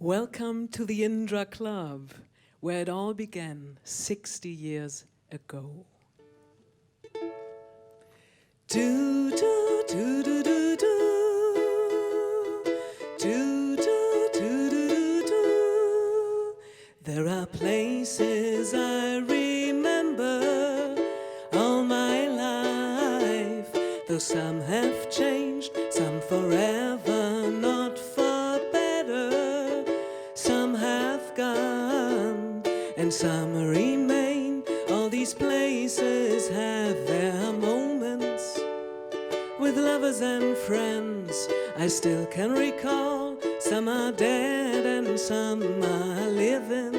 Welcome to the Indra Club, where it all began 60 years ago. Do do do do do do do do do do do. There are places I remember all my life, though some have changed, some forever, not for better. Some have gone and some remain. All these places have their moments with lovers and friends. I still can recall. Some are dead and some are living.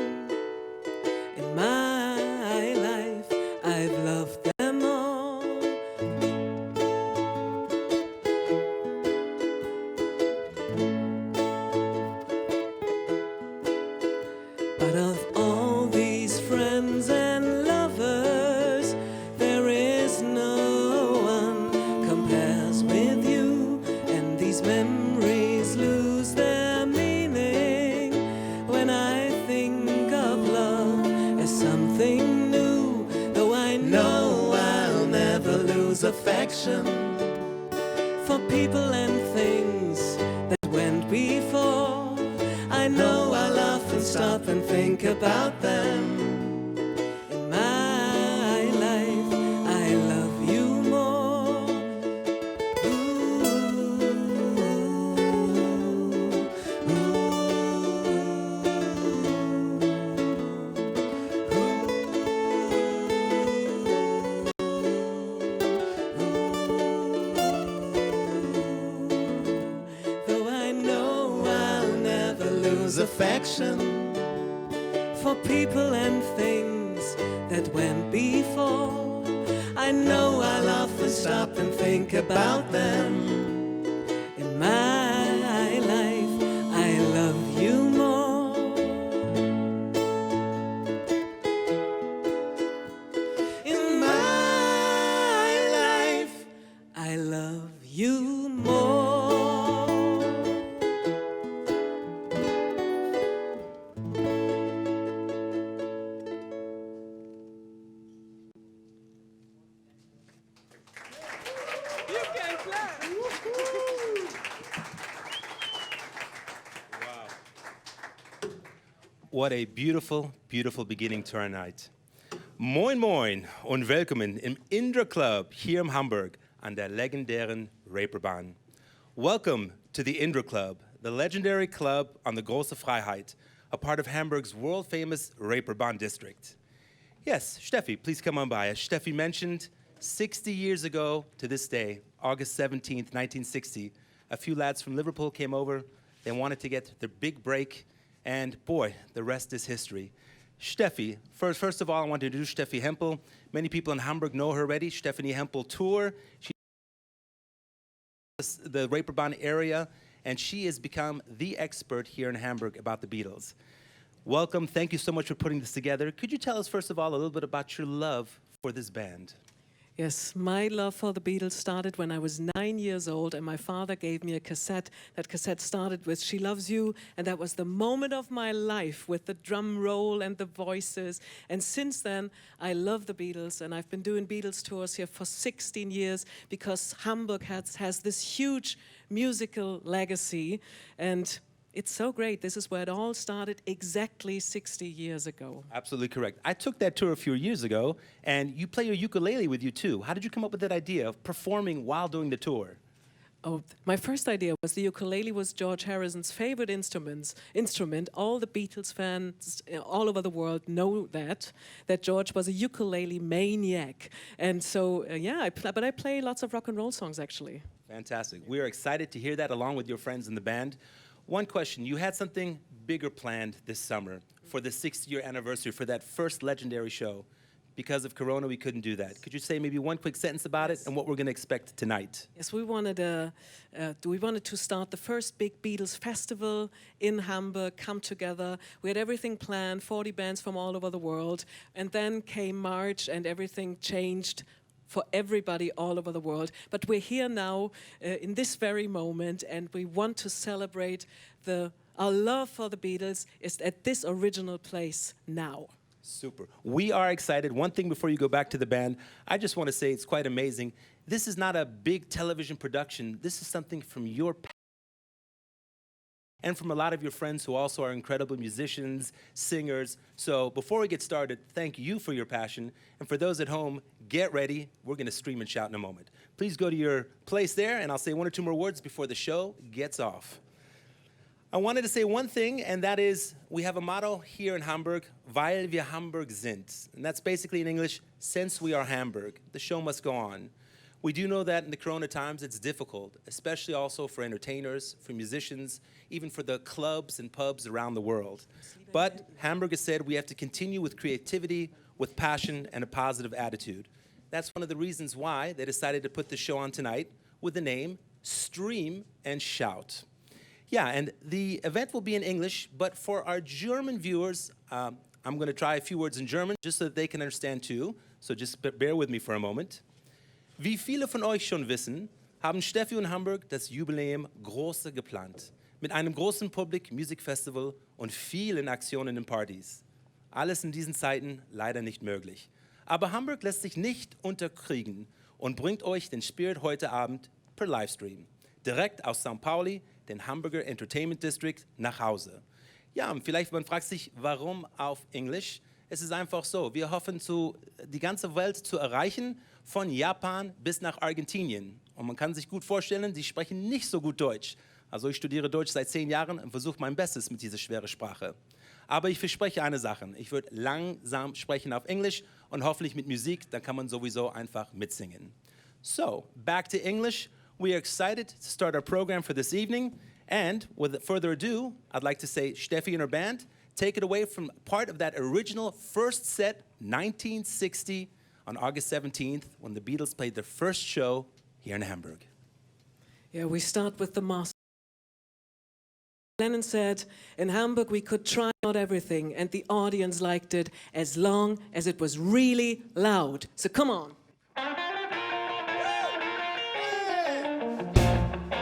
In my life I've loved them all. But of all these friends and lovers, there is no one compares with you. And these memories lose their meaning when I think of love as something new. Though I know I'll never lose affection for people and things that went before. I know I'll often stop and think about them. In my life, I love you more. Though I know I'll never lose affection for people and things that went before. I know I'll often stop and think about them. In my life, I love you more. In my life, I love you more. What a beautiful, beautiful beginning to our night. Moin moin und willkommen im Indra Club hier in Hamburg an der legendären Reeperbahn. Welcome to the Indra Club, the legendary club on the Große Freiheit, a part of Hamburg's world-famous Reeperbahn district. Yes, Steffi, please come on by. As Steffi mentioned, 60 years ago to this day, August 17th, 1960, a few lads from Liverpool came over. They wanted to get their big break. And boy, the rest is history. Steffi, first of all, I want to introduce Stefanie Hempel. Many people in Hamburg know her already. Stefanie Hempel tour. She the Reeperbahn area, and she has become the expert here in Hamburg about the Beatles. Welcome. Thank you so much for putting this together. Could you tell us, first of all, a little bit about your love for this band? Yes, my love for the Beatles started when I was 9 years old, and my father gave me a cassette. That cassette started with She Loves You, and that was the moment of my life with the drum roll and the voices. And since then, I love the Beatles, and I've been doing Beatles tours here for 16 years because Hamburg has this huge musical legacy, and it's so great. This is where it all started exactly 60 years ago. Absolutely correct. I took that tour a few years ago, and you play your ukulele with you too. How did you come up with that idea of performing while doing the tour? Oh, my first idea was the ukulele was George Harrison's favorite instrument. All the Beatles fans all over the world know that George was a ukulele maniac. And so, but I play lots of rock and roll songs, actually. Fantastic. We are excited to hear that along with your friends in the band. One question, you had something bigger planned this summer for the 60-year anniversary for that first legendary show. Because of Corona, we couldn't do that. Could you say maybe one quick sentence about it and what we're going to expect tonight? Yes, we wanted to start the first big Beatles festival in Hamburg, come together. We had everything planned, 40 bands from all over the world. And then came March and everything changed for everybody all over the world. But we're here now in this very moment, and we want to celebrate the our love for the Beatles is at this original place now. Super. We are excited. One thing before you go back to the band, I just want to say it's quite amazing. This is not a big television production. This is something from your and from a lot of your friends who also are incredible musicians, singers. So before we get started, thank you for your passion. And for those at home, get ready. We're going to stream and shout in a moment. Please go to your place there, and I'll say one or two more words before the show gets off. I wanted to say one thing, and that is we have a motto here in Hamburg, weil wir Hamburg sind. And that's basically in English, since we are Hamburg, the show must go on. We do know that in the corona times it's difficult, especially also for entertainers, for musicians, even for the clubs and pubs around the world. But Hamburg has said we have to continue with creativity, with passion, and a positive attitude. That's one of the reasons why they decided to put the show on tonight with the name Stream and Shout. Yeah, and the event will be in English, but for our German viewers, I'm going to try a few words in German, just so that they can understand too. So just bear with me for a moment. Wie viele von euch schon wissen, haben Steffi und Hamburg das Jubiläum große geplant. Mit einem großen Public Music Festival und vielen Aktionen und Partys. Alles in diesen Zeiten leider nicht möglich. Aber Hamburg lässt sich nicht unterkriegen und bringt euch den Spirit heute Abend per Livestream. Direkt aus St Pauli, den Hamburger Entertainment District, nach Hause. Ja, vielleicht man fragt sich, warum auf Englisch? Es ist einfach so, wir hoffen, die ganze Welt zu erreichen, von Japan bis nach Argentinien. Und man kann sich gut vorstellen, die sprechen nicht so gut Deutsch. Also ich studiere Deutsch seit 10 Jahren und versuche mein Bestes mit dieser schweren Sprache. Aber ich verspreche eine Sache, ich würde langsam sprechen auf Englisch und hoffentlich mit Musik, dann kann man sowieso einfach mitsingen. So, back to English. We are excited to start our program for this evening. And with further ado, I'd like to say Steffi and her band, take it away from part of that original first set, 1960, on August 17th, when the Beatles played their first show here in Hamburg. Yeah, we start with the master. Lennon said, in Hamburg we could try out everything, and the audience liked it as long as it was really loud. So come on.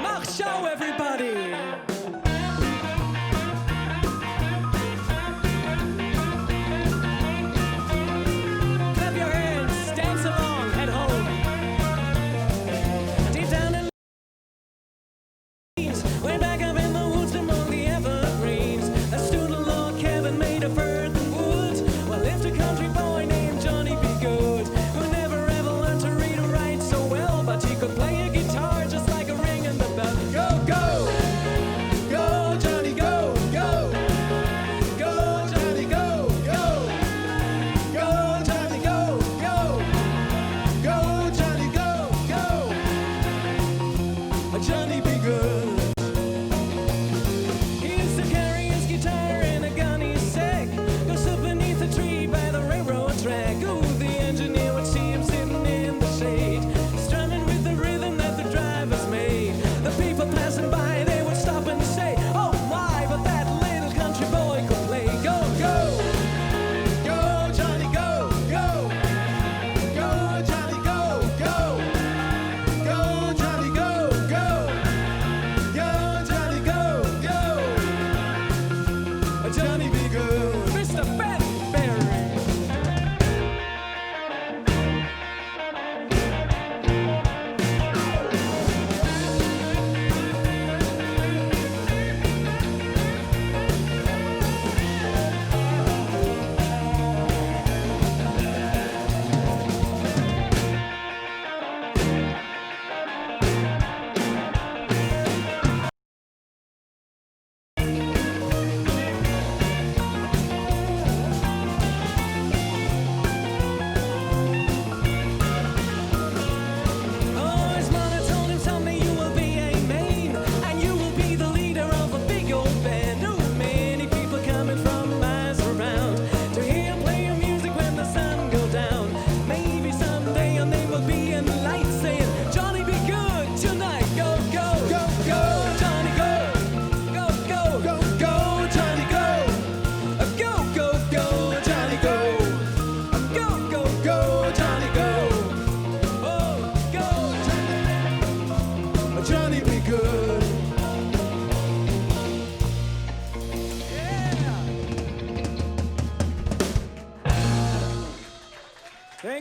Mach Show, everybody! Clap your hands, dance along at home. Deep down in way back up in the woods among the evergreens, a student log cabin made of earth and wood. Well, lived a country boy named Johnny B. Good, who never ever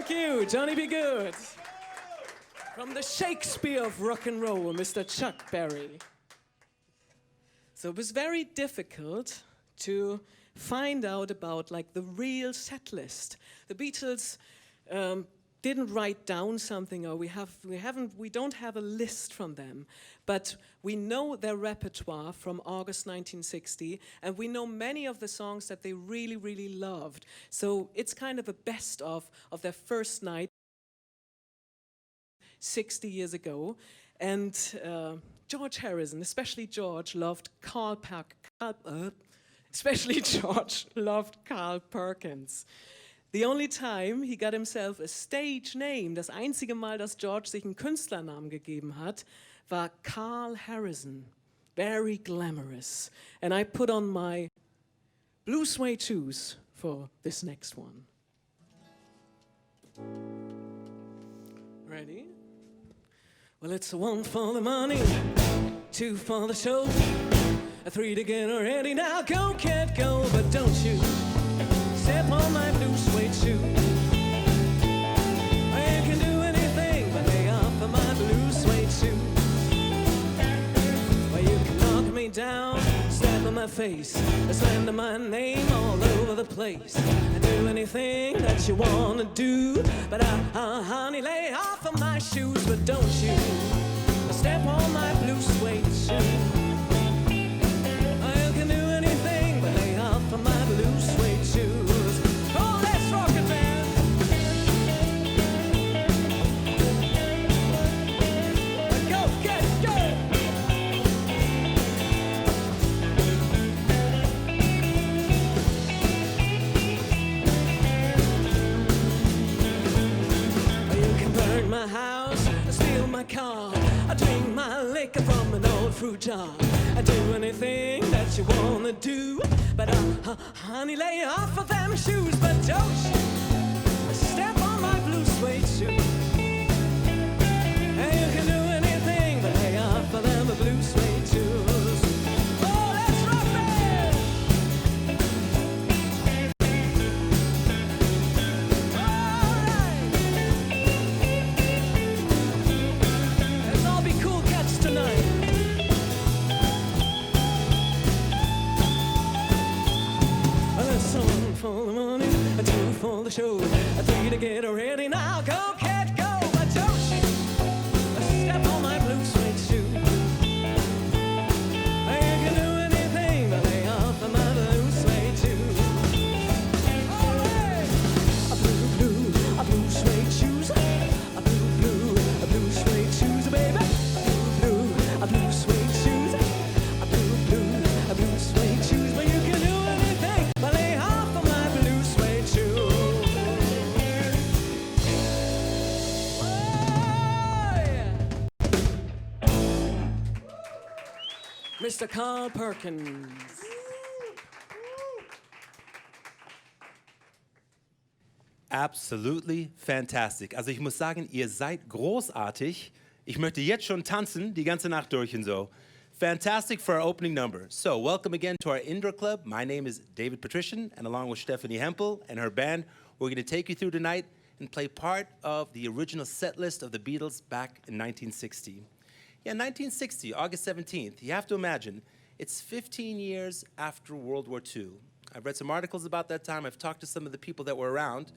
Thank you, Johnny B. Good. From the Shakespeare of rock and roll, Mr. Chuck Berry. So it was very difficult to find out about like the real set list. The Beatles didn't write down something, or we don't have a list from them, but we know their repertoire from August 1960, and we know many of the songs that they really, really loved. So it's kind of a best of their first night 60 years ago, and George Harrison, especially George, loved Carl Perkins. The only time he got himself a stage name, das einzige Mal, dass George sich einen Künstlernamen gegeben hat, war Carl Harrison. Very glamorous. And I put on my blue suede shoes for this next one. Ready? Well, it's a 1 for the money, 2 for the show, a 3 to get ready. Now go, kid, go, but don't you step on my blue suede shoe. I can do anything but lay off of my blue suede shoe. Well, you can knock me down, step on my face, slander my name all over the place. I do anything that you wanna do, but honey, lay off of my shoes, but don't you step on my blue suede shoe. I can do anything but lay off of my blue suede shoes. Oh, let's rock it, man. Go, get, go. You can burn my house, steal my car, I drink my liquor from an old fruit jar. I do anything that you wanna do, but honey, lay off of them shoes, but don't you step on my blue suede shoe. And you can do anything but lay off of them blue suede shoes. Oh, let's rock it! All right. Let's all be cool cats tonight. That's 1 for the money, a 2 for the show, a 3 to get ready. Now go, cat, go, but don't you step on my blue suede shoe. You can do anything but lay off of my blue suede shoe. All right. A blue suede shoes, a blue suede shoes, baby. A blue suede shoes, a blue suede shoes, but you can do anything but lay off of my blue suede shoes. Oh, yeah. Mr. Carl Perkins. Absolutely fantastic. Also ich muss sagen, ihr seid großartig. Ich möchte jetzt schon tanzen, die ganze Nacht durch und so. Fantastic for our opening number. So welcome again to our Indra Club. My name is David Patrician, and along with Stefanie Hempel and her band, we're going to take you through tonight and play part of the original set list of the Beatles back in 1960. Yeah, 1960, August 17th. You have to imagine, it's 15 years after World War II. I've read some articles about that time. I've talked to some of the people that were around.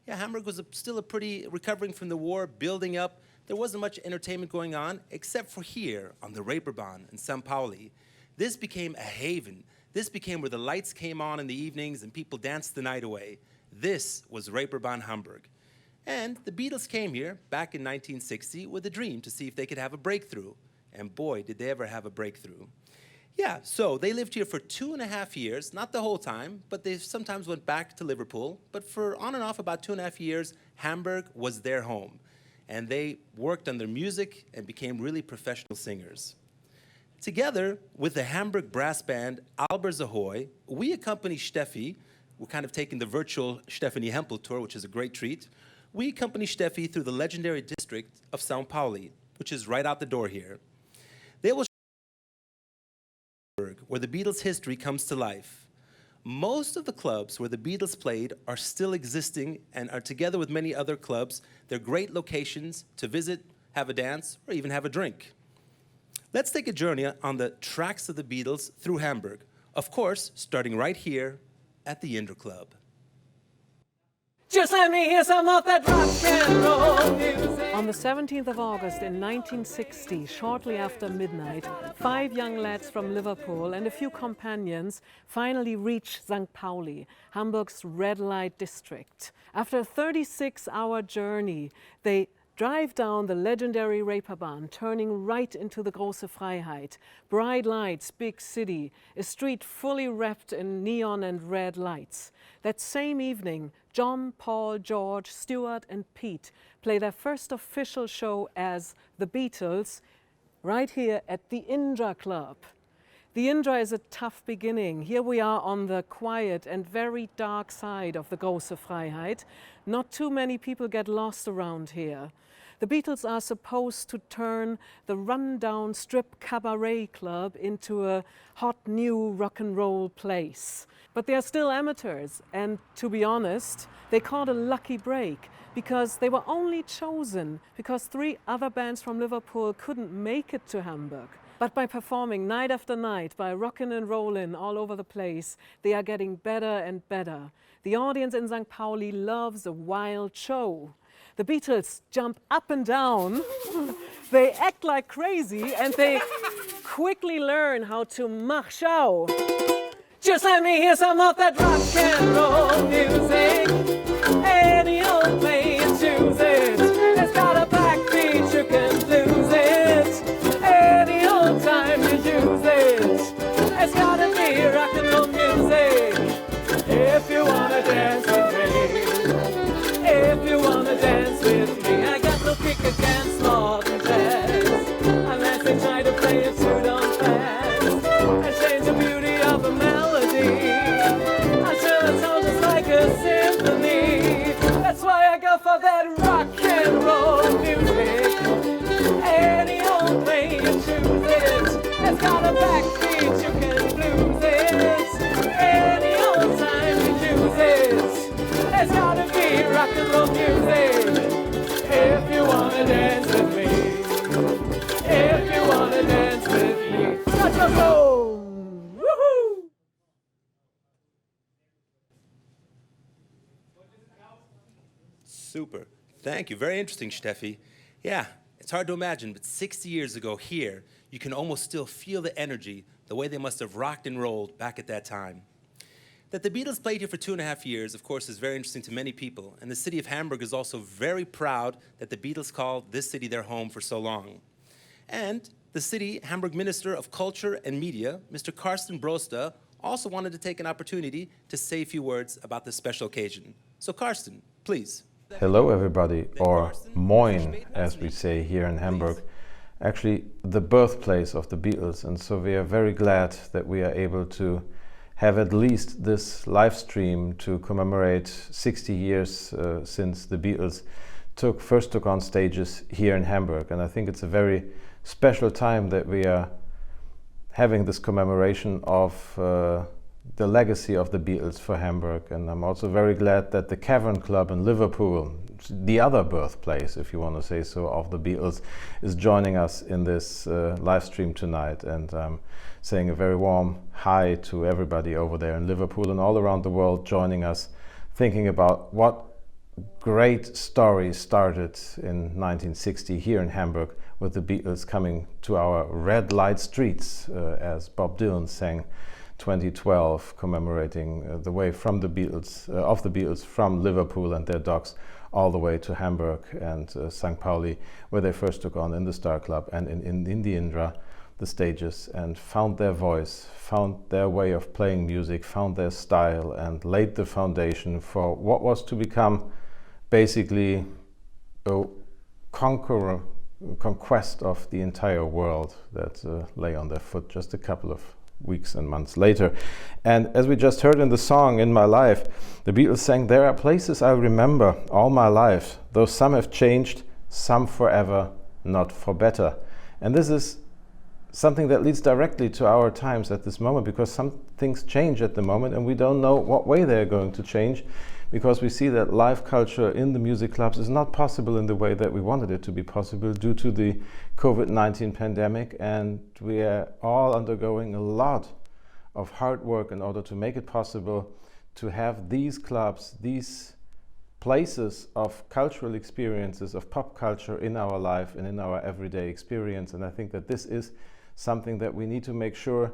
Yeah, Hamburg was still a pretty recovering from the war, building up. There wasn't much entertainment going on, except for here on the Reeperbahn in St Pauli. This became a haven. This became where the lights came on in the evenings and people danced the night away. This was Reeperbahn, Hamburg. And the Beatles came here back in 1960 with a dream to see if they could have a breakthrough. And boy, did they ever have a breakthrough. Yeah, so they lived here for 2.5 years, not the whole time, but they sometimes went back to Liverpool. But for on and off about 2.5 years, Hamburg was their home. And they worked on their music and became really professional singers. Together with the Hamburg brass band Albers Ahoy, we accompany Steffi. We're kind of taking the virtual Stefanie Hempel tour, which is a great treat. We accompany Steffi through the legendary district of St Pauli, which is right out the door here. They will show where the Beatles' history comes to life. most of the clubs where the Beatles played are still existing and are together with many other clubs. They're great locations to visit, have a dance, or even have a drink. Let's take a journey on the tracks of the Beatles through Hamburg. Of course, starting right here at the Indra Club. Just let me hear some of that rock and roll music. On the 17th of August in 1960, shortly after midnight, 5 young lads from Liverpool and a few companions finally reached St Pauli, Hamburg's red light district. After a 36-hour journey, they drive down the legendary Reeperbahn, turning right into the Große Freiheit. Bright lights, big city, a street fully wrapped in neon and red lights. That same evening, John, Paul, George, Stuart and Pete play their first official show as the Beatles right here at the Indra Club. The Indra is a tough beginning. Here we are on the quiet and very dark side of the Große Freiheit. Not too many people get lost around here. The Beatles are supposed to turn the run-down strip cabaret club into a hot new rock and roll place. But they are still amateurs, and to be honest, they caught a lucky break because they were only chosen because 3 other bands from Liverpool couldn't make it to Hamburg. But by performing night after night, by rockin' and rollin' all over the place, they are getting better and better. The audience in St Pauli loves a wild show. The Beatles jump up and down, they act like crazy, and they quickly learn how to mach schau. Just let me hear some of that rock and roll music. Any old way you choose it. It's got a backbeat, you can lose it. Any old time you use it. It's gotta be rock and roll music. If you wanna dance with me. If you wanna dance with me, I got no kick against modern jazz, unless they try to play it too damn fast and change the beauty of a melody until it sounds just like a symphony. That's why I go for that rock and roll music. Any old way you choose it. It's got a backbeat, you can lose it. Any old time you use it. It's gotta be rock and roll music. If you wanna dance with me. If you wanna dance with me. Touch your phone. Woohoo! Super. Thank you. Very interesting, Steffi. Yeah, it's hard to imagine, but 60 years ago here, you can almost still feel the energy, the way they must have rocked and rolled back at that time. That the Beatles played here for 2.5 years, of course, is very interesting to many people, and the city of Hamburg is also very proud that the Beatles called this city their home for so long. And the city Hamburg Minister of Culture and Media, Mr. Carsten Broster, also wanted to take an opportunity to say a few words about this special occasion. So Carsten, please. Hello everybody, or Moin, as we say here in Hamburg. Actually, the birthplace of the Beatles, and so we are very glad that we are able to have at least this live stream to commemorate 60 years since the Beatles first took on stages here in Hamburg. And I think it's a very special time that we are having this commemoration of the legacy of the Beatles for Hamburg. And I'm also very glad that the Cavern Club in Liverpool, the other birthplace, if you want to say so, of the Beatles, is joining us in this live stream tonight. And saying a very warm hi to everybody over there in Liverpool and all around the world joining us, thinking about what great story started in 1960 here in Hamburg with the Beatles coming to our red light streets, as Bob Dylan sang 2012, commemorating the way from the Beatles, of the Beatles from Liverpool and their dogs all the way to Hamburg and St Pauli, where they first took on in the Star Club and in the Indra, the stages, and found their voice, found their way of playing music, found their style, and laid the foundation for what was to become basically a conquest of the entire world that lay on their foot just a couple of weeks and months later. And as we just heard in the song In My Life, the Beatles sang, "There are places I remember all my life, though some have changed, some forever, not for better." And this is something that leads directly to our times at this moment, because some things change at the moment and we don't know what way they're going to change, because we see that live culture in the music clubs is not possible in the way that we wanted it to be possible due to the COVID-19 pandemic, and we are all undergoing a lot of hard work in order to make it possible to have these clubs, these places of cultural experiences, of pop culture in our life and in our everyday experience. And I think that this is something that we need to make sure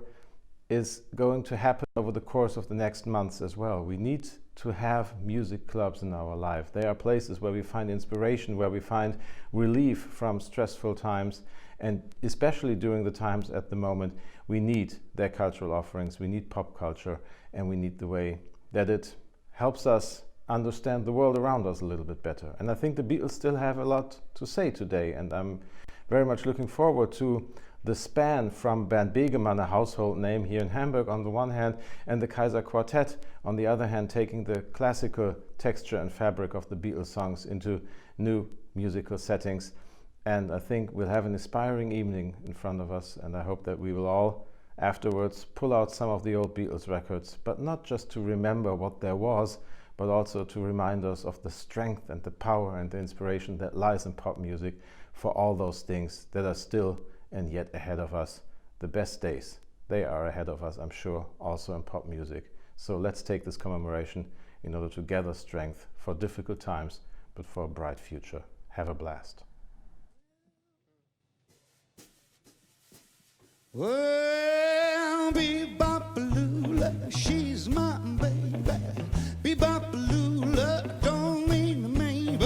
is going to happen over the course of the next months as well. We need to have music clubs in our life. They are places where we find inspiration, where we find relief from stressful times, and especially during the times at the moment, we need their cultural offerings, we need pop culture, and we need the way that it helps us understand the world around us a little bit better. And I think the Beatles still have a lot to say today, and I'm very much looking forward to the span from Bernd Begemann, a household name here in Hamburg on the one hand, and the Kaiser Quartet on the other hand, taking the classical texture and fabric of the Beatles songs into new musical settings. And I think we'll have an inspiring evening in front of us, and I hope that we will all afterwards pull out some of the old Beatles records, but not just to remember what there was, but also to remind us of the strength and the power and the inspiration that lies in pop music for all those things that are still and yet ahead of us. The best days, they are ahead of us, I'm sure, also in pop music. So let's take this commemoration in order to gather strength for difficult times, but for a bright future. Have a blast. Well, bebop-a-lula, she's my baby. Bebop-a-lula, don't mean to maybe.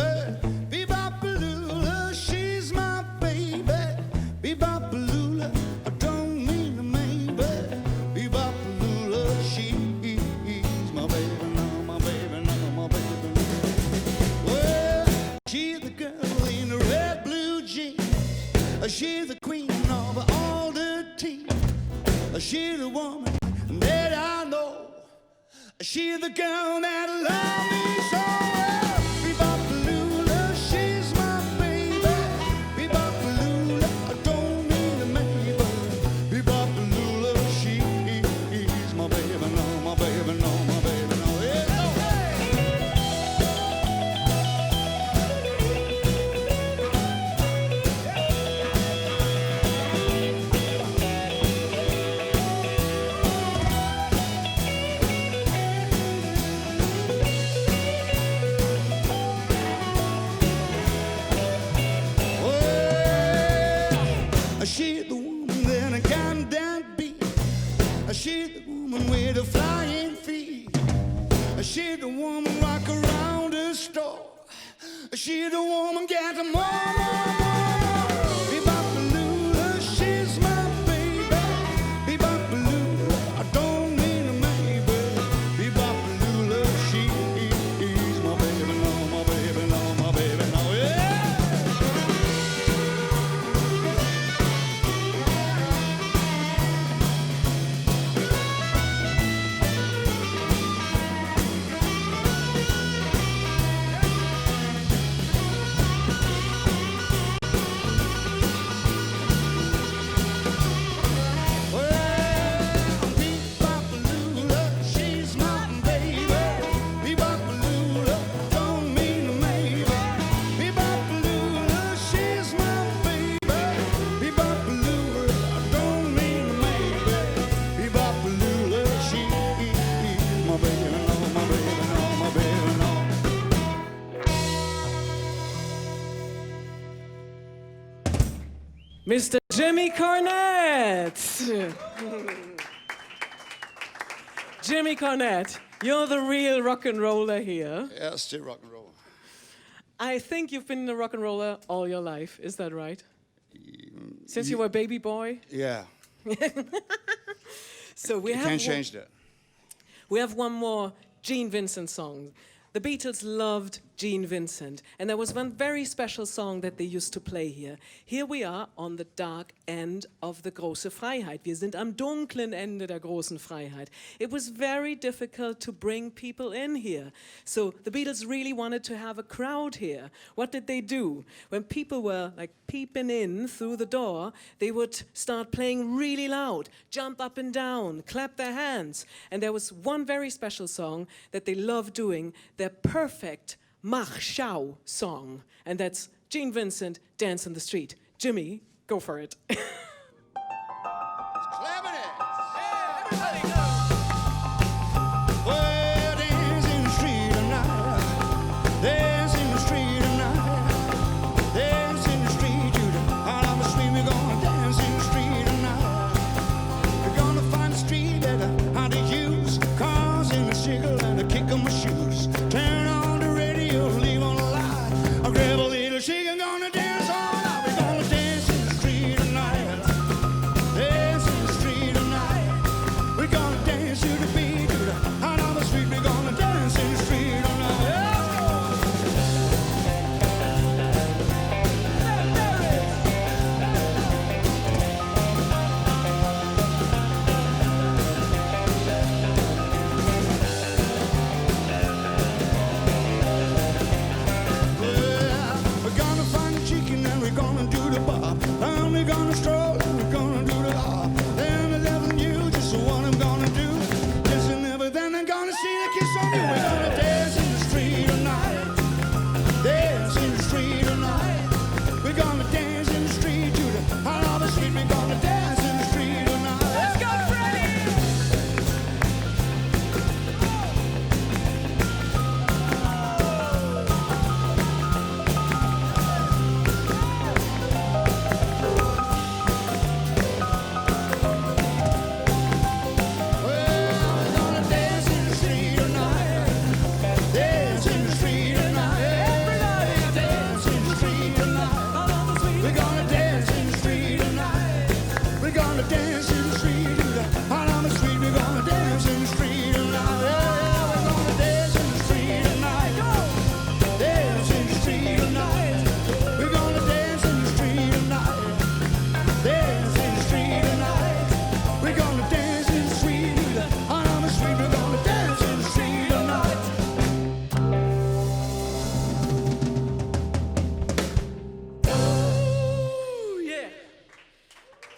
Bebop-a-lula, she's my baby. Bebop-a-lula, don't mean to maybe. Bebop-a-lula, she's my baby, now my baby, now my baby. Well, she's the girl in the red blue jeans. She's the queen of all the tea. She's the woman that I know. She's the girl that loves me so well. Bebop-a-lula, she's my baby. Bebop-a-lula, I don't mean to maybe. Bebop-a-lula, she's my baby, no, my baby, no, my baby, no. Yeah, no. She's the woman that I got that beat. She's the woman with the flying feet. She's the woman rock around the store. She's the woman get the more. Bebop-a-lula, she's my baby. Bebop-a-lula, I don't mean to maybe. Bebop-a-lula, she's my baby, no, my baby, no, my baby, no, yeah. Mr. Jimmy Cornette. Jimmy Cornette, you're the real rock and roller here. Yeah, still rock and roll. I think you've been a rock and roller all your life, is that right? Since you were a baby boy? Yeah. So we You have can't change that. We have one more Gene Vincent song. The Beatles loved Gene Vincent. And there was one very special song that they used to play here. Here we are on the dark end of the große Freiheit. Wir sind am dunklen Ende der großen Freiheit. It was very difficult to bring people in here. So the Beatles really wanted to have a crowd here. What did they do? When people were like peeping in through the door, they would start playing really loud, jump up and down, clap their hands. And there was one very special song that they loved doing, their perfect Mach Schau song. And that's Gene Vincent, Dance on the Street. Jimmy, go for it. Well, dance in the street tonight. Dance in the street tonight. Dance in the street, Judy. All of us sweet, we're gonna dance in the street tonight. We're gonna find a street that I how to use. Cars in the sickle and a kick on my shoes. Turn on the radio, leave on the light. I'll grab a little chicken, gonna dance all night. We're gonna dance in the street tonight. Dance in the street tonight. We're gonna dance to the beat, to the heart of the street. We're gonna dance in the street tonight. We're gonna find a chicken and we're gonna do the bob. And we're gonna stroll and we're gonna do the hop. Then 11 you, just what I'm gonna do. Listen everything I'm gonna see the kiss on you. We're gonna dance in the street tonight. Dance in the street tonight. We're gonna dance in the street to the heart of the street. We're gonna dance in the street tonight. Let's go, Freddie! Well, we're gonna dance in the street tonight. Dance in the street tonight. Everybody dance in the street tonight. We're gonna dance in the street tonight. We're gonna dance in the street tonight. Out on the street, we're gonna dance in the street tonight. Yeah, we're gonna dance in the street tonight. Dance in the street tonight. We're gonna dance in the street tonight. Dance in the street tonight. We're gonna dance in the street tonight. Out on the street, we're gonna dance in the street tonight. Ooh, yeah.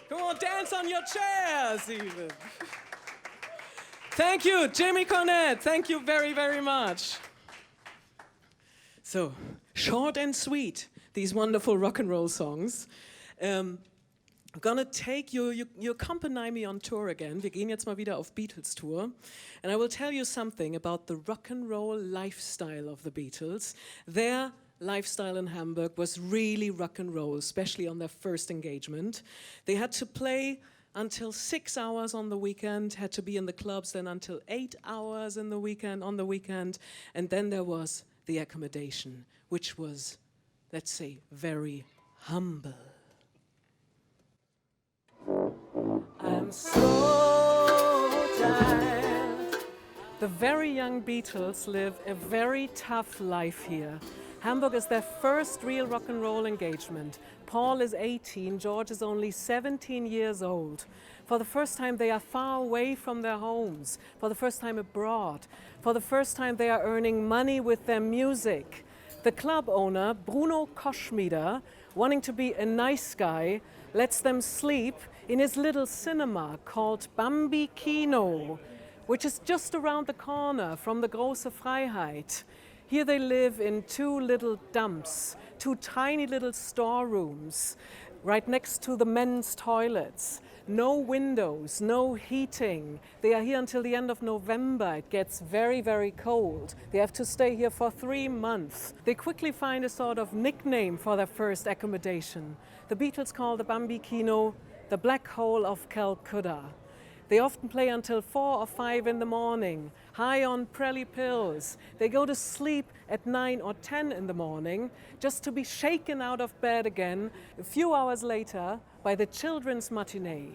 Come on, dance on your chairs, even. Thank you, Jimmy Cornette. Thank you very, very much. So, short and sweet, these wonderful rock and roll songs. I'm gonna take you accompany me on tour again. Wir gehen jetzt mal wieder auf Beatles Tour. And I will tell you something about the rock and roll lifestyle of the Beatles. Their lifestyle in Hamburg was really rock and roll, especially on their first engagement. They had to play until 6 hours on the weekend, had to be in the clubs then until 8 hours on the weekend. And then there was the accommodation, which was, let's say, very humble. I'm so tired. The very young Beatles live a very tough life here. Hamburg is their first real rock and roll engagement. Paul is 18, George is only 17 years old. For the first time they are far away from their homes, for the first time abroad. For the first time they are earning money with their music. The club owner, Bruno Koschmieder, wanting to be a nice guy, lets them sleep in his little cinema called Bambi Kino, which is just around the corner from the Große Freiheit. Here they live in 2 little dumps, 2 tiny little storerooms, right next to the men's toilets. No windows, no heating. They are here until the end of November. It gets very, very cold. They have to stay here for 3 months. They quickly find a sort of nickname for their first accommodation. The Beatles call the Bambi Kino the Black Hole of Calcutta. They often play until 4 or 5 in the morning, high on Prelly pills. They go to sleep at 9 or 10 in the morning, just to be shaken out of bed again a few hours later by the children's matinee.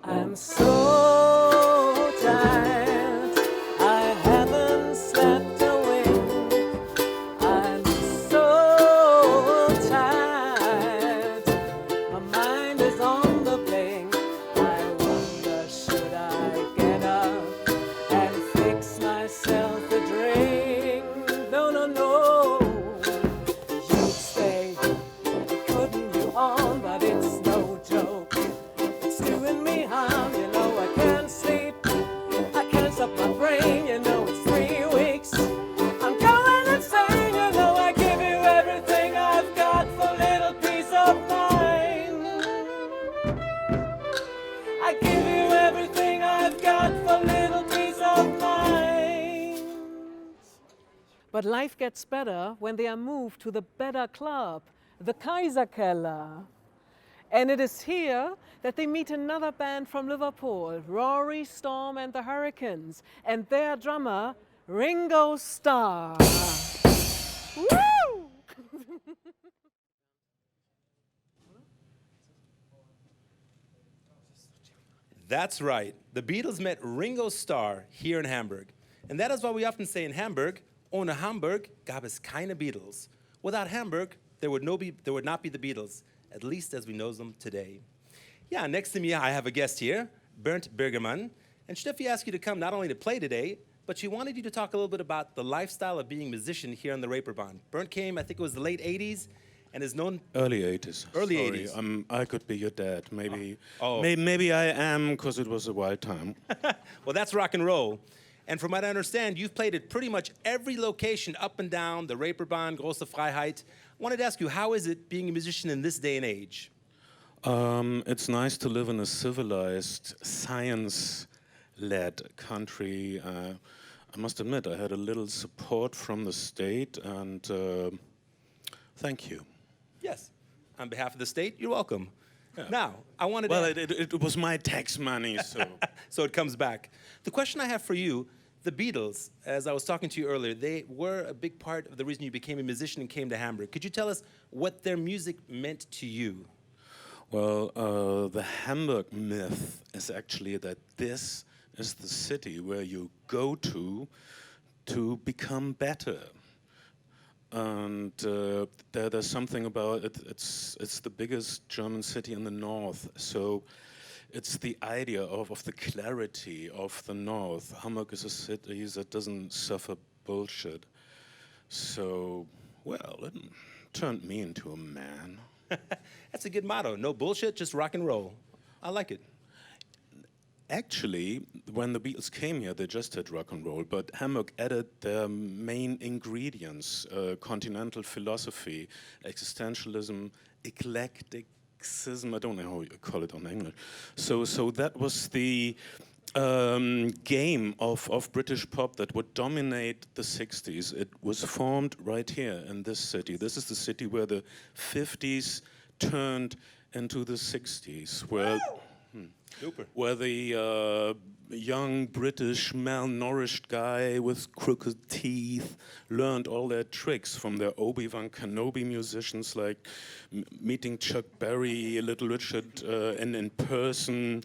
I'm so tired, I haven't slept a wink. But life gets better when they are moved to the better club, the Kaiserkeller. And it is here that they meet another band from Liverpool, Rory, Storm and the Hurricanes, and their drummer, Ringo Starr. Woo! That's right. The Beatles met Ringo Starr here in Hamburg. And that is why we often say in Hamburg, ohne Hamburg gab es keine Beatles. Without Hamburg, there would not be the Beatles, at least as we know them today. Yeah, next to me I have a guest here, Bernd Bergermann. And Steffi asked you to come not only to play today, but she wanted you to talk a little bit about the lifestyle of being a musician here on the Reeperbahn. Bernd came, I think it was the late 80s, and is known... Early 80s. Early Sorry, 80s. I could be your dad. Maybe, Oh. maybe I am, because it was a wild time. Well, that's rock and roll. And from what I understand, you've played at pretty much every location up and down the Reeperbahn, Große Freiheit. I wanted to ask you, how is it being a musician in this day and age? It's nice to live in a civilized, science-led country. I must admit, I had a little support from the state, and thank you. Yes. On behalf of the state, you're welcome. Yeah. Now, I wanted Well, to... it was my tax money, so... So it comes back. The question I have for you, the Beatles, as I was talking to you earlier, they were a big part of the reason you became a musician and came to Hamburg. Could you tell us what their music meant to you? Well, the Hamburg myth is actually that this is the city where you go to become better. And there's something about it. It's the biggest German city in the north, so it's the idea of the clarity of the north. Hamburg is a city that doesn't suffer bullshit. So, well, it turned me into a man. That's a good motto. No bullshit, just rock and roll. I like it. Actually, when the Beatles came here, they just had rock and roll, but Hamburg added their main ingredients, continental philosophy, existentialism, eclecticism, I don't know how you call it on English. So that was the game of British pop that would dominate the 60s. It was formed right here in this city. This is the city where the 50s turned into the 60s, where the young British malnourished guy with crooked teeth learned all their tricks from their Obi-Wan Kenobi musicians, like meeting Chuck Berry, Little Richard in person.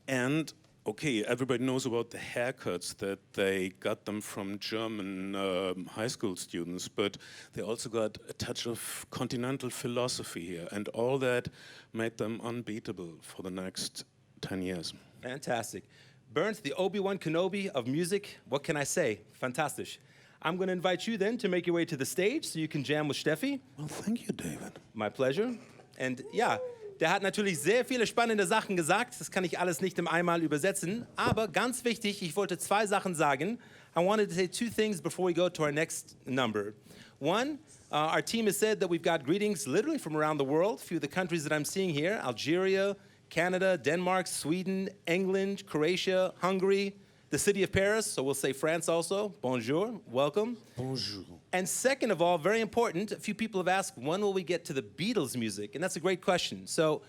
And, okay, everybody knows about the haircuts that they got them from German high school students, but they also got a touch of continental philosophy here, and all that made them unbeatable for the next 10 years. Fantastic. Bernd, the Obi-Wan Kenobi of music, what can I say? Fantastisch. I'm going to invite you then to make your way to the stage so you can jam with Steffi. Well, thank you, David. My pleasure. And ja, der hat natürlich sehr viele spannende Sachen gesagt. Das kann ich alles nicht im einmal übersetzen. Aber ganz wichtig, ich wollte zwei Sachen sagen. I wanted to say two things before we go to our next number. One, our team has said that we've got greetings literally from around the world. A few of the countries that I'm seeing here, Algeria, Canada, Denmark, Sweden, England, Croatia, Hungary, the city of Paris, so we'll say France also. Bonjour, welcome. Bonjour. And second of all, very important, a few people have asked, when will we get to the Beatles music? And that's a great question. So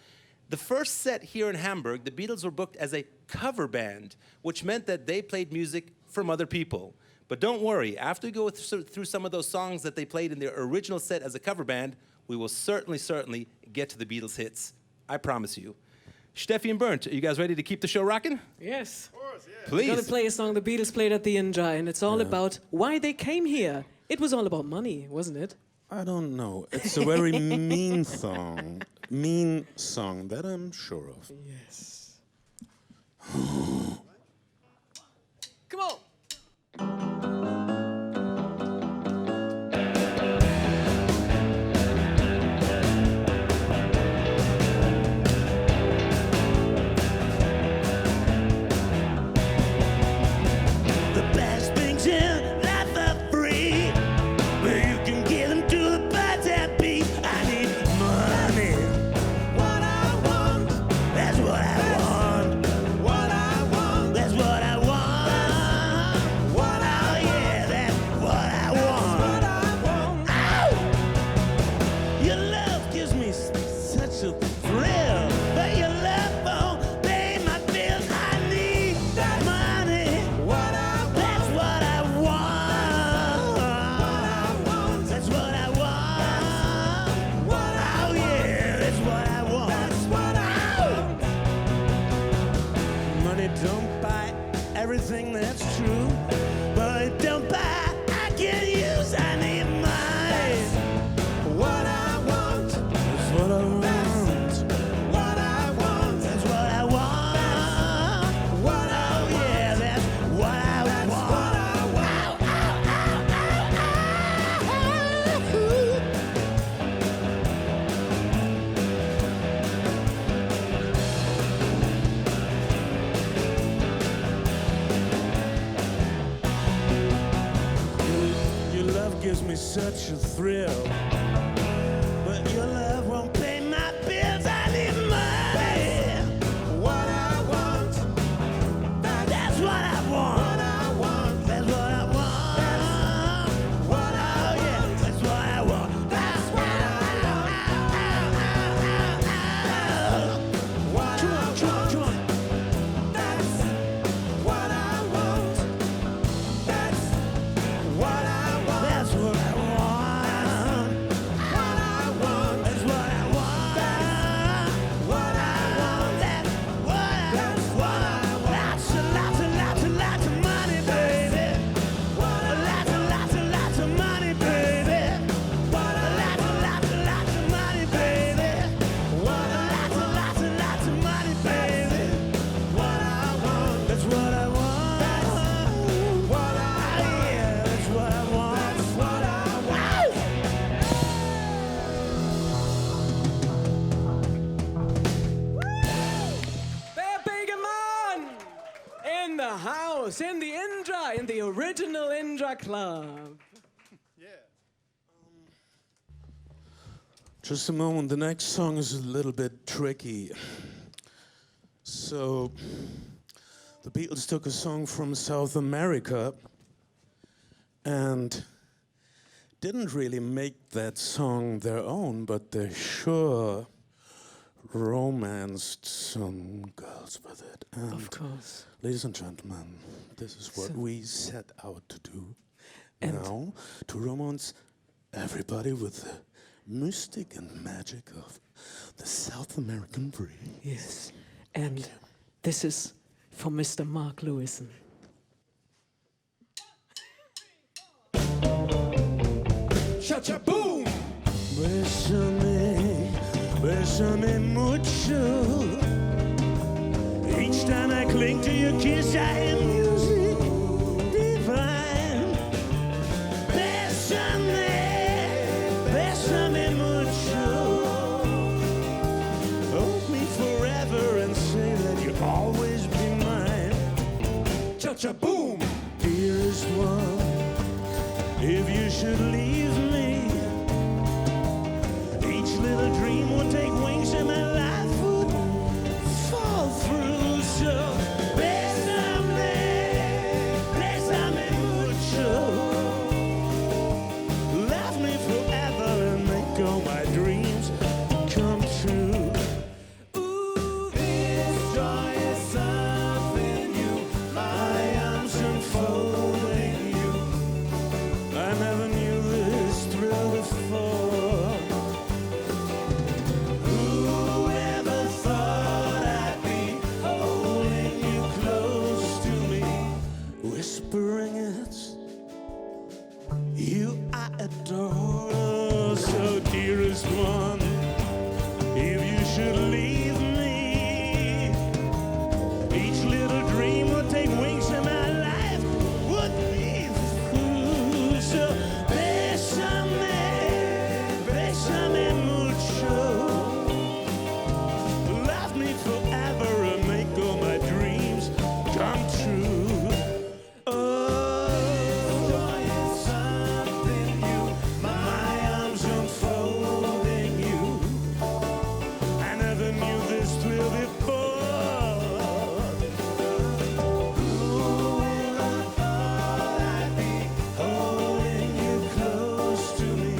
the first set here in Hamburg, the Beatles were booked as a cover band, which meant that they played music from other people. But don't worry, after we go through some of those songs that they played in their original set as a cover band, we will certainly get to the Beatles hits. I promise you. Steffi and Bernd, are you guys ready to keep the show rocking? Yes. Please. We're going to play a song the Beatles played at the Indra, and it's all about why they came here. It was all about money, wasn't it? I don't know. It's a very mean song. Mean song, that I'm sure of. Yes. Come on. The best things in life are free, but you can give them to the birds that beat. I need money. What I want, that's what I want. What I want, that's what I want. such a thrill. But your love won't pay my bills. I need money. What I want, that's what I want. What I want, that's what I want. That's what I, yeah, that's what I want. That's what I want. What I want. That's what I want. That's what I want. That's what I want. What I want. That's what I want. What I want. That's what I want. Lots and lots and lots and lots of money, baby. Lots and lots and lots of money, baby. Lots and lots and lots of money, baby. Lots and lots and lots of money, baby. What I want. That's what I want. What I, yeah, that's what I want. That's what I want. Der bigger man in the house, in the Indra, in the original Indra Club. Just a moment, the next song is a little bit tricky. So, the Beatles took a song from South America and didn't really make that song their own, but they sure romanced some girls with it. And Of course. ladies and gentlemen, this is what we set out to do And- now, to romance everybody with the mystic and magic of the South American breeze. Yes. And this is for Mr. Mark Lewison. Cha-cha-boom! Bésame, bésame mucho. Each time I cling to your kiss, I am music divine. Bésame, bésame mucho. Hold me forever and say that you'll always be mine. Cha-cha-boom! Dearest one, if you should leave me, each little dream would take wings and my life would fall through. So, bésame, bésame mucho. Love me forever and make all my dreams come true. Ooh, this joy is something new. My arms enfolding you. I never knew this thrill before. Whoever thought I'd be holding you close to me, whispering it's you I adore. So dearest one, if you should leave me, each little dream would take wings and my life would be through. So bésame, bésame mucho. Love me forever and make all my dreams come true. Oh, joy is something new. My arms enfolding you. I never knew this thrill before. Whoever thought I'd be holding you close to me,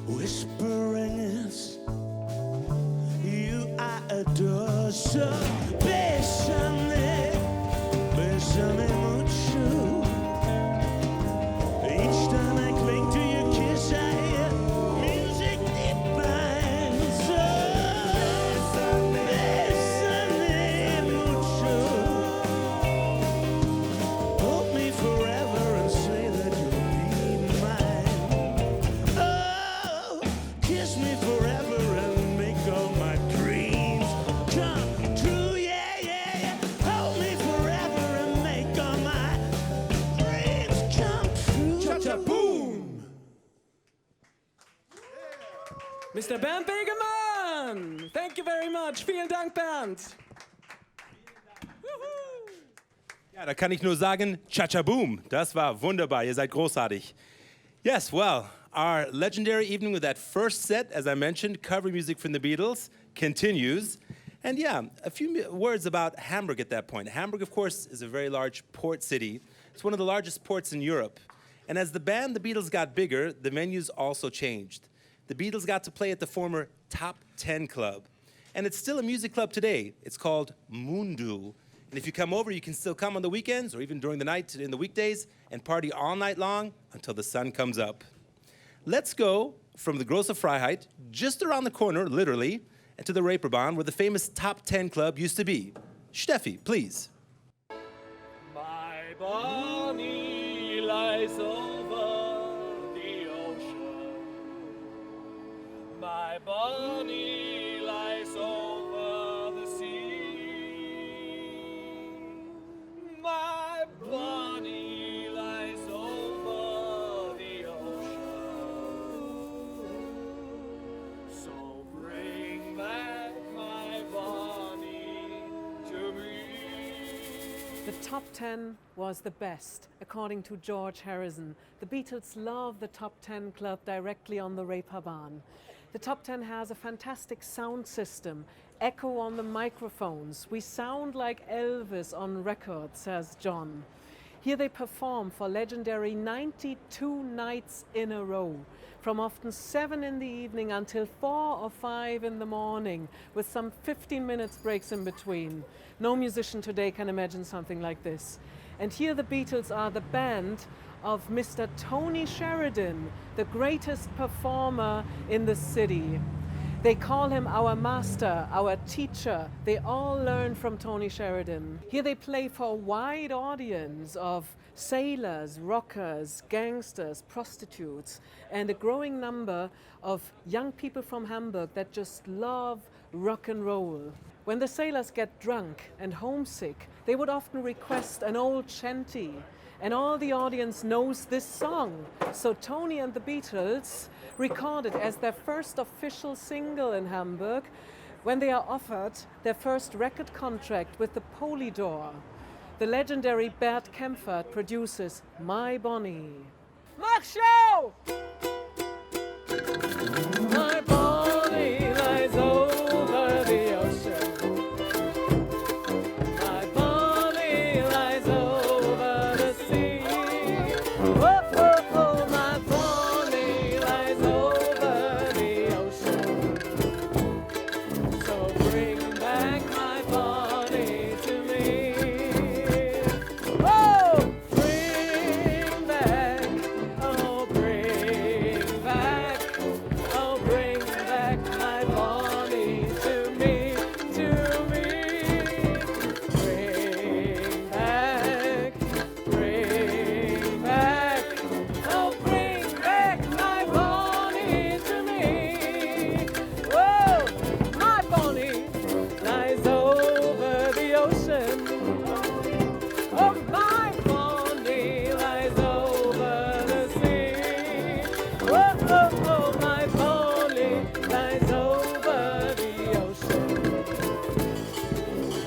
whispering it's you I adore. So bésame, bésame mucho. Each time I cling to your kiss, I hear music divine. So bésame mucho. Hold me forever and say that you'll be mine. Oh, kiss me forever and make all my dreams come true. Yeah, yeah, yeah. Hold me forever and make all my dreams come true. Cha-cha-boom! Mr. Bernd Begemann! Thank you very much. Vielen Dank, Bernd. Ja, da kann ich nur sagen, cha-cha-boom. Das war wunderbar. Ihr seid großartig. Yes, well, our legendary evening with that first set, as I mentioned, cover music from the Beatles, continues. And yeah, a few words about Hamburg at that point. Hamburg, of course, is a very large port city. It's one of the largest ports in Europe. And as the band, the Beatles, got bigger, the venues also changed. The Beatles got to play at the former Top 10 Club. And it's still a music club today. It's called Mundu. And if you come over, you can still come on the weekends or even during the night in the weekdays and party all night long until the sun comes up. Let's go from the Große Freiheit, just around the corner, literally, and to the Reeperbahn, where the famous Top 10 Club used to be. Steffi, please. My Bonnie lies over the ocean. My Bonnie lies over the sea. My Bonnie lies over the ocean. So bring back my Bonnie to me. The top 10 was the best, according to George Harrison. The Beatles love the Top 10 Club directly on the Reeperbahn. The Top 10 has a fantastic sound system, echo on the microphones. We sound like Elvis on record, says John. Here they perform for legendary 92 nights in a row, from often 7 in the evening until 4 or 5 in the morning, with some 15 minutes breaks in between. No musician today can imagine something like this. And here the Beatles are the band of Mr. Tony Sheridan, the greatest performer in the city. They call him our master, our teacher. They all learn from Tony Sheridan. Here they play for a wide audience of sailors, rockers, gangsters, prostitutes, and a growing number of young people from Hamburg that just love rock and roll. When the sailors get drunk and homesick, they would often request an old shanty, and all the audience knows this song. So Tony and the Beatles recorded as their first official single in Hamburg when they are offered their first record contract with the Polydor. The legendary Bert Kaempfert produces My Bonnie. Mach show! My Bonnie lies over the ocean. My Bonnie lies over the sea. Oh, oh, oh, my Bonnie lies over the ocean. So bring back my Bonnie to me. Oh, bring back, oh, bring back, oh, bring back my Bonnie to me, to me. Bring back, oh, bring back my Bonnie to me. Oh, my Bonnie lies over the ocean. Oh, my Bonnie lies over the sea. Oh, oh, oh, my Bonnie lies over the ocean.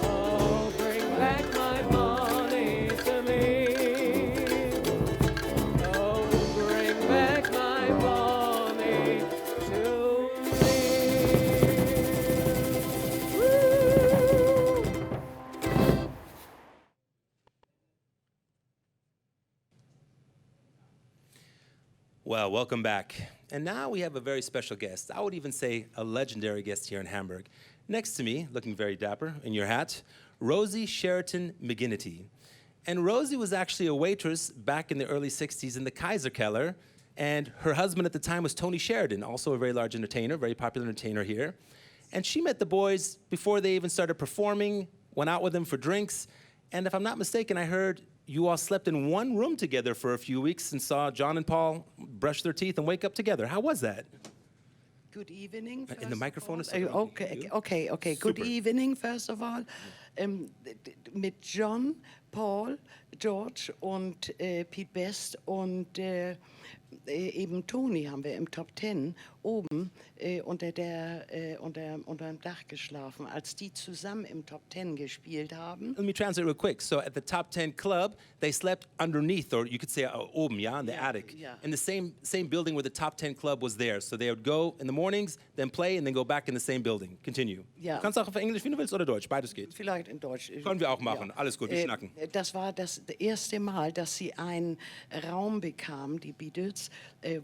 Oh, bring back my Bonnie to me. Oh, bring back my Bonnie to me. Woo! Well, welcome back. And now we have a very special guest. I would even say a legendary guest here in Hamburg. Next to me, looking very dapper in your hat, Rosie Sheraton McGinnity. And Rosie was actually a waitress back in the early 60s in the Kaiserkeller. And her husband at the time was Tony Sheridan, also a very large entertainer, very popular entertainer here. And she met the boys before they even started performing, went out with them for drinks. And if I'm not mistaken, I heard you all slept in one room together for a few weeks and saw John and Paul brush their teeth and wake up together. How was that? Good evening. In the first of microphone all. is so that we can hear you. Okay. Good Super. evening, first of all. Mit John, Paul, George und Pete Best und eben Tony haben wir im Top 10. oben unter dem Dach geschlafen, als die zusammen im Top 10 gespielt haben. Let me translate real quick. So at the top 10 club, they slept underneath, or you could say oben, yeah, in the attic. yeah. In the same building where the top 10 club was there. So they would go in the mornings, then play, and then go back in the same building. Continue. Ja. Du kannst auch auf Englisch, wie du willst, oder Deutsch. Beides geht. Vielleicht in Deutsch. Können wir auch machen. Alles gut, wir schnacken. Das war das erste Mal, dass sie einen Raum bekamen, die Beatles,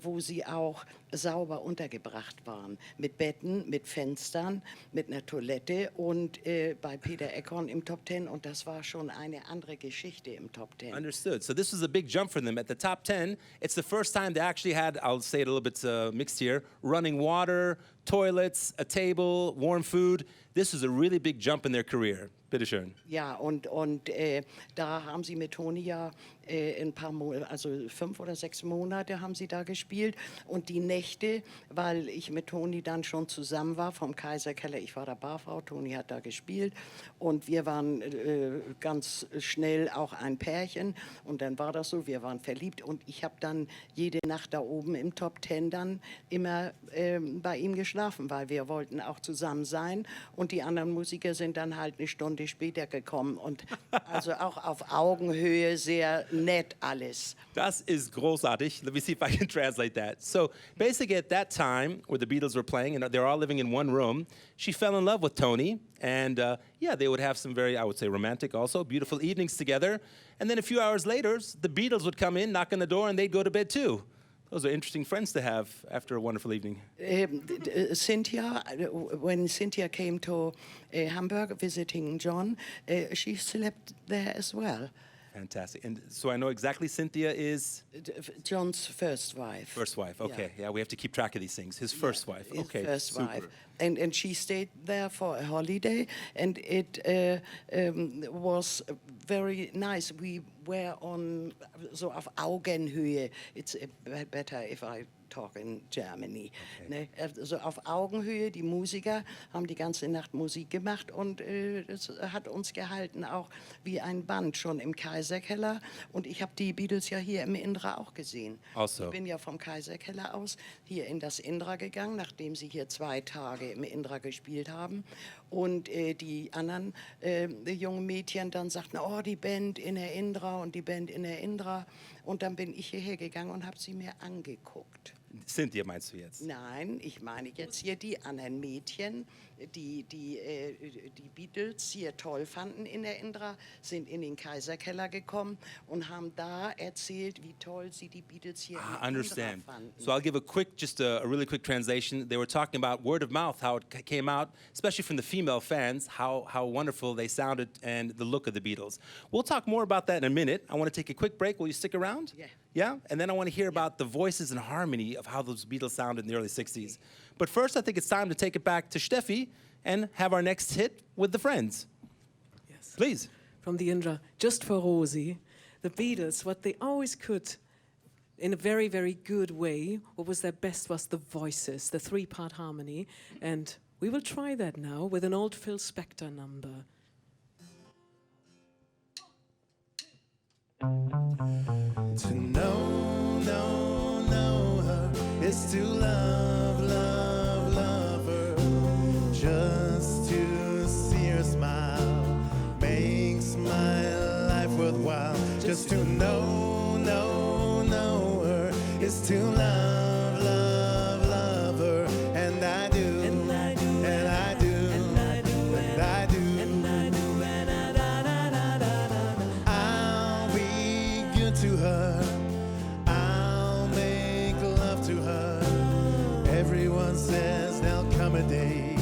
wo sie auch sauber untergebracht waren. Mit Betten, mit Fenstern, mit einer Toilette und bei Peter Eckhorn im Top 10. Und das war schon eine andere Geschichte im Top 10. Understood. So this was a big jump for them. At the top 10, it's the first time they actually had, I'll say it a little bit mixed here, running water, toilets, a table, warm food. This was a really big jump in their career. Bitteschön. Ja, und da haben sie mit Toni ja ein paar Monate, also 5 oder 6 Monate haben sie da gespielt. Und die Nächte, weil ich mit Toni dann schon zusammen war vom Kaiserkeller, ich war da Barfrau, Toni hat da gespielt und wir waren ganz schnell auch ein Pärchen und dann war das so, wir waren verliebt und ich habe dann jede Nacht da oben im Top 10 dann immer bei ihm geschlafen, weil wir wollten auch zusammen sein und die anderen Musiker sind dann halt eine Stunde später gekommen und also auch auf Augenhöhe sehr nett alles. Das ist großartig. Let me see if I can translate that. So basically at that time where the Beatles were playing and they're all living in one room, she fell in love with Tony. And yeah, they would have some very, I would say, romantic also, beautiful evenings together. And then a few hours later, the Beatles would come in, knock on the door, and they'd go to bed too. Those are interesting friends to have after a wonderful evening. Cynthia, when Cynthia came to Hamburg visiting John, she slept there as well. Fantastic. And so I know exactly Cynthia is? John's first wife. First wife, okay. Yeah, we have to keep track of these things. His first wife, His okay. first super. wife. And she stayed there for a holiday, and it was very nice. We were on, so auf Augenhöhe. It's better if I talk in Germany. Okay. Ne? Also auf Augenhöhe, die Musiker haben die ganze Nacht Musik gemacht und das hat uns gehalten, auch wie ein Band schon im Kaiserkeller. Und ich habe die Beatles ja hier im Indra auch gesehen. Also. Ich bin ja vom Kaiserkeller aus hier in das Indra gegangen, nachdem sie hier 2 Tage im Indra gespielt haben. Und die anderen jungen Mädchen dann sagten, oh, die Band in der Indra und die Band in der Indra. Und dann bin ich hierher gegangen und habe sie mir angeguckt. Cynthia meinst du jetzt? Nein, ich meine jetzt hier die anderen Mädchen, die Beatles hier toll fanden in der Indra, sind in den Kaiserkeller gekommen und haben da erzählt, wie toll sie die Beatles hier in der Understand. Indra fanden. So I'll give a really quick translation. They were talking about word of mouth, how it came out, especially from the female fans, how wonderful they sounded and the look of the Beatles. We'll talk more about that in a minute. I want to take a quick break. Will you stick around? Yeah. Yeah? And then I want to hear about the voices and harmony of how those Beatles sounded in the early 60s. But first, I think it's time to take it back to Steffi and have our next hit with the Friends. Yes. Please. From the Indra, just for Rosie, the Beatles, what they always could, in a very, very good way, what was their best was the voices, the 3-part harmony. And we will try that now with an old Phil Spector number. To know her is to love her. Just to see her smile makes my life worthwhile. Just to know her is to love her. And I do, and I do, and I do, and I do, and I do, and I do, I'll be good to her. I'll make love to her. Everyone says there'll come a day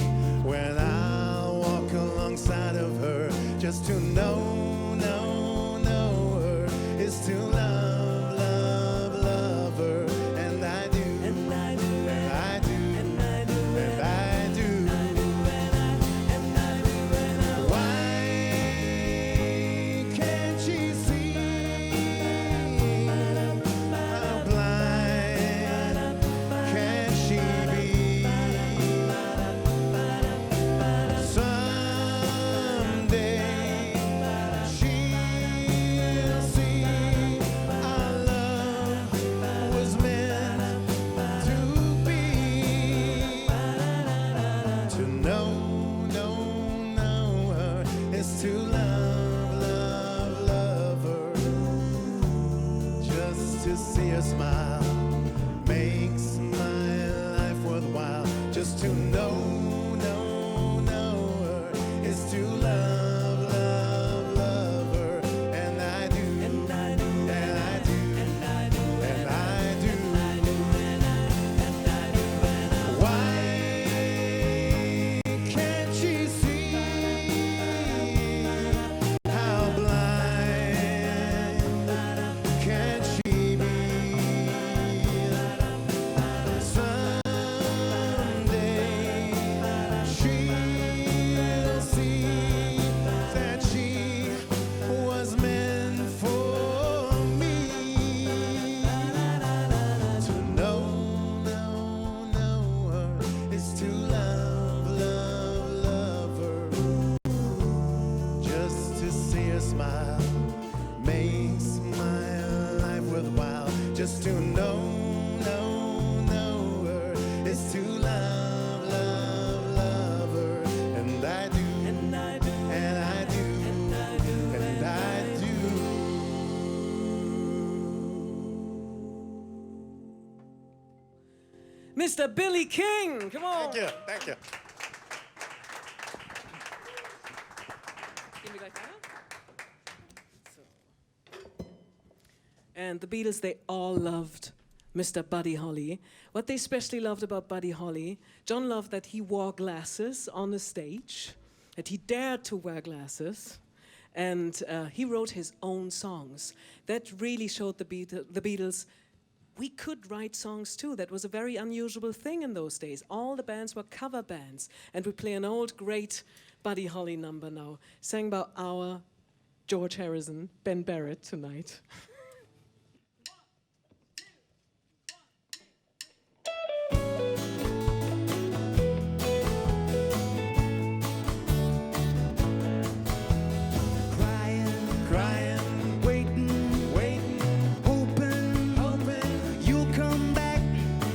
when I'll walk alongside of her. Just to know her is to love her. And I do, and I do, and I do, and I do, and I do, and I do, and I do. Why can't she see how blind can she be? Someday know, know her is to love, love, love her. And I do, and I do, and I do, and I do, and I do, and I do. Why can't she see how blind can she be? She'll see that she was meant for me. To know her is to love, love, love her. Just to see her smile makes my life worthwhile. Just to know her is to love, love, love her. And I do, and I do, and I do, and I do, and I do. Mr. Billy King, come on. Thank you, thank you. Gehen wir gleich weiter? So. And the Beatles, they all loved Mr. Buddy Holly. What they especially loved about Buddy Holly, John loved that he wore glasses on the stage, that he dared to wear glasses, and he wrote his own songs. That really showed the Beatles, we could write songs too. That was a very unusual thing in those days. All the bands were cover bands, and we play an old great Buddy Holly number now, sang by our George Harrison, Ben Barrett tonight. Crying, waiting, hoping you'll come back.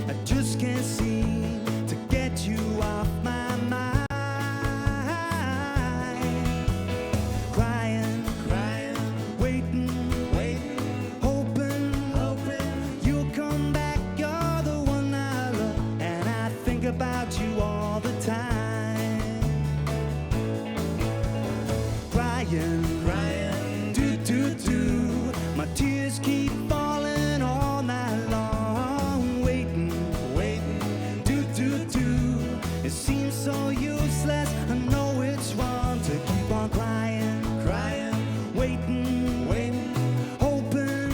I just can't seem to get you off my mind. Crying, waiting, hoping you'll come back. You're the one I love, and I think about you all the time. Crying, my tears keep falling all night long. Waiting, it seems so useless. I know it's wrong to keep on crying, waiting, hoping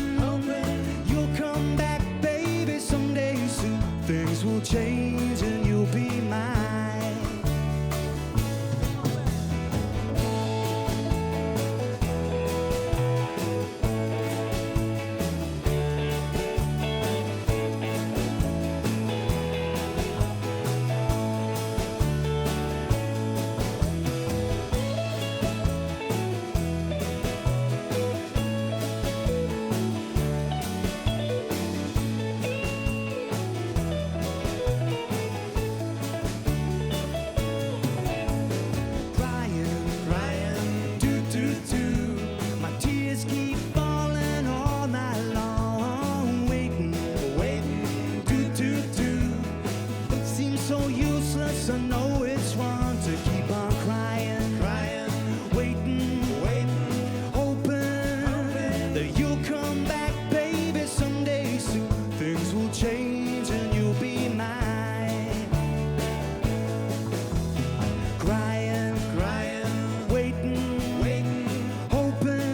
you'll come back, baby, someday soon. Things will change and you'll be mine. I know it's wrong to keep on crying, waiting, hoping that you'll come back, baby, someday soon. Things will change and you'll be mine. Crying, waiting, hoping.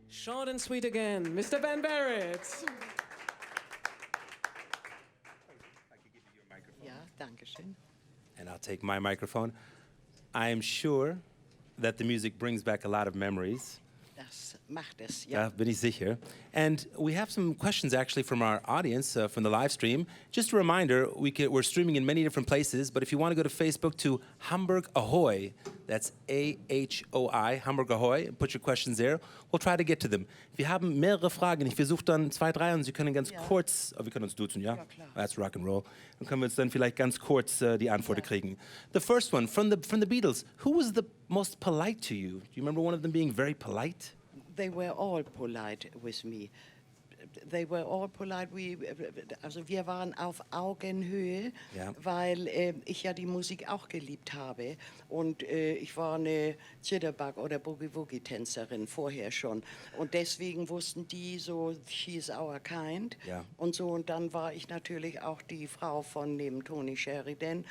Short and sweet again, Mr. Ben Barrett. Ja, danke schön. And I'll take my microphone. I am sure that the music brings back a lot of memories. Das macht es, Da ja. bin ich sicher. And we have some questions actually from our audience, from the live stream. Just a reminder, we're streaming in many different places, but if you want to go to Facebook to Hamburg Ahoy, that's A-H-O-I, Hamburg Ahoy, and put your questions there. We'll try to get to them. Wir haben mehrere Fragen. Ich versuche dann 2, 3 und Sie können ganz kurz, wir können uns duzen, ja? Ja, klar. That's rock and roll. Dann können wir uns dann vielleicht ganz kurz die Antworten kriegen. The first one, from the Beatles, who was the most polite to you? Do you remember one of them being very polite? They were all polite with me. They were all polite. Also wir waren auf Augenhöhe, Ja. weil ich ja die Musik auch geliebt habe. Und ich war eine Jitterbug- oder Boogie-Woogie-Tänzerin vorher schon. Und deswegen wussten die so, she's our kind. Ja. Und so, und dann war ich natürlich auch die Frau von neben Tony Sheridan.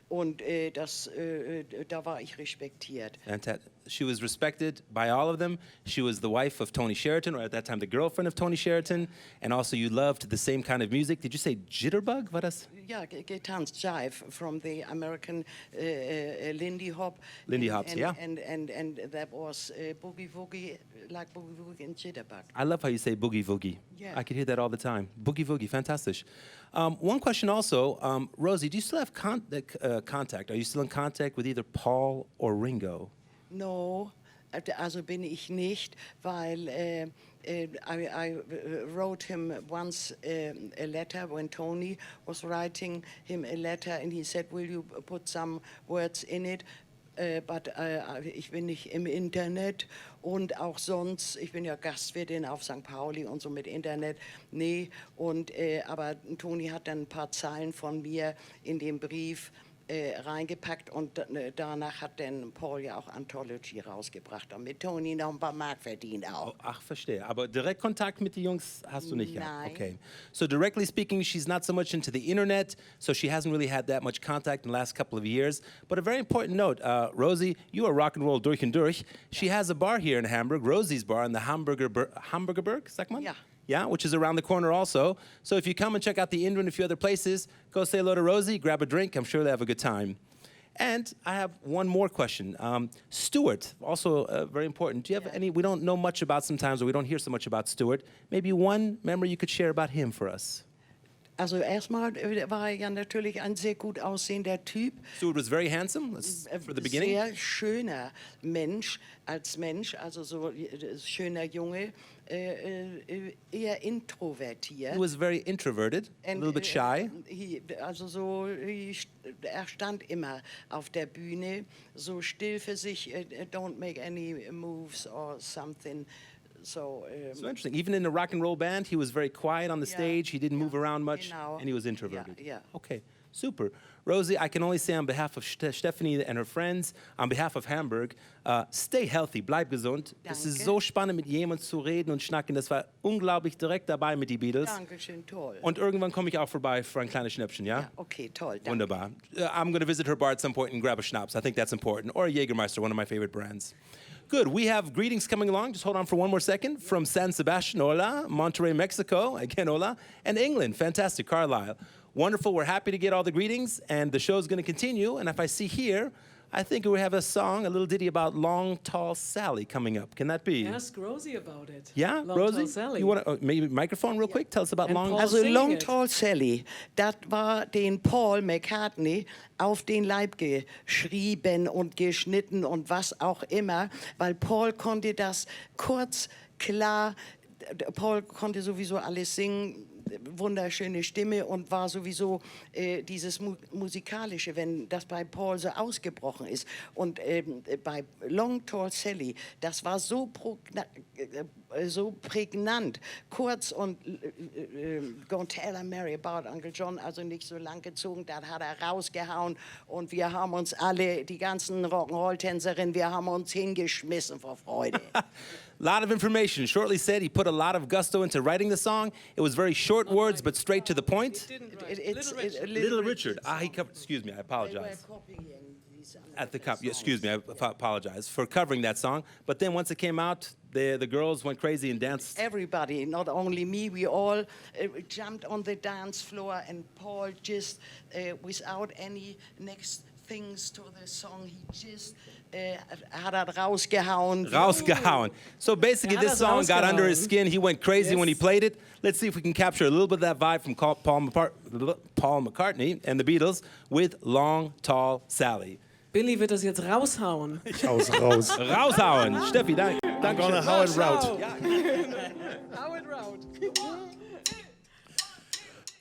Und da war ich respektiert. She was respected by all of them. She was the wife of Tony Sheridan, or at that time the girlfriend of Tony Sheridan. And also you loved the same kind of music. Did you say jitterbug? War das? Ja, getanzt, jive from the American Lindy Hop. Lindy Hops, yeah. And that was boogie woogie, like boogie woogie and jitterbug. I love how you say boogie woogie. Yeah. I could hear that all the time. Boogie woogie, fantastic. One question also, Rosie, do you still have contact? Are you still in contact with either Paul or Ringo? No, also bin ich nicht, weil I wrote him once a letter when Tony was writing him a letter and he said, will you put some words in it? But ich bin nicht im Internet und auch sonst, ich bin ja Gastwirtin auf St Pauli und so mit Internet, nee. Und, aber Tony hat dann ein paar Zeilen von mir in den Brief reingepackt und danach hat dann Paul ja auch Anthology rausgebracht und mit Tony noch ein paar Mark verdient auch. Oh, ach, verstehe. Aber Direktkontakt mit den Jungs hast du nicht gehabt? Nein. Okay. So directly speaking, she's not so much into the internet, so she hasn't really had that much contact in the last couple of years. But a very important note, Rosie, you are rock and roll durch und durch. She has a bar here in Hamburg, Rosie's Bar in the Hamburgerberg, sagt man? Ja. Yeah, which is around the corner also. So if you come and check out the Indra and a few other places, go say hello to Rosie, grab a drink. I'm sure they have a good time. And I have one more question. Stuart, also very important. Do you have any, we don't know much about sometimes, or we don't hear so much about Stuart. Maybe one memory you could share about him for us. Also erstmal war er ja natürlich ein sehr gut aussehender Typ. Stuart was very handsome, that's for the beginning. Sehr schöner Mensch, also so schöner Junge, eher introvertiert. He was very introverted, a little bit shy. Er stand immer auf der Bühne, so still für sich, don't make any moves or something. So interesting. Even in the rock and roll band, he was very quiet on the stage. He didn't move around much, genau. and he was introverted. Yeah. Okay, super. Rosie, I can only say on behalf of Stefanie and her friends, on behalf of Hamburg, stay healthy, bleib gesund. Es ist so spannend, mit jemandem zu reden und schnacken. Das war unglaublich direkt dabei mit den Beatles. Dankeschön, toll. Und irgendwann komme ich auch vorbei für ein kleines Schnäppchen, ja? Ja, okay, toll. Danke. Wunderbar. I'm going to visit her bar at some point and grab a schnapps. I think that's important. Or a Jägermeister, one of my favorite brands. Good. We have greetings coming along. Just hold on for one more second. From San Sebastian, hola. Monterrey, Mexico, again, hola. And England, fantastic. Carlisle. Wonderful. We're happy to get all the greetings, and the show's going to continue. And if I see here, I think we have a song, a little ditty about Long Tall Sally coming up. Can that be? Ask Rosie about it. Yeah, Long Rosie? Tall Sally. You want to maybe microphone real quick? Tell us about And Long Paul- Also sing Long it. Tall Sally, das war den Paul McCartney auf den Leib geschrieben und geschnitten und was auch immer, weil Paul konnte das kurz, klar, Paul konnte sowieso alles singen, wunderschöne Stimme und war sowieso dieses Musikalische, wenn das bei Paul so ausgebrochen ist. Und bei Long Tall Sally, das war so prägnant, kurz und Gonna Tell Mary about Uncle John, also nicht so lang gezogen, da hat er rausgehauen und wir haben uns alle, die ganzen Rock'n'Roll-Tänzerinnen, wir haben uns hingeschmissen vor Freude. lot of information. Shortly said he put a lot of gusto into writing the song. It was very short words, but straight to the point. Little Richard. He covered, excuse me, I apologize. At the cup, excuse me, I apologize for covering that song. But then once it came out, the girls went crazy and danced. Everybody, not only me, we all jumped on the dance floor, and Paul just, without any next things to the song, he just hat er rausgehauen. So basically, Ja, this das song got under his rausgehauen. skin. He went crazy when he Yes. played it. Let's see if we can capture a little bit of that vibe from Paul McCartney and the Beatles with Long Tall Sally. Billy wird das jetzt raushauen. Raus. Raushauen. Steffi, danke. I'm gonna how it route. How it route.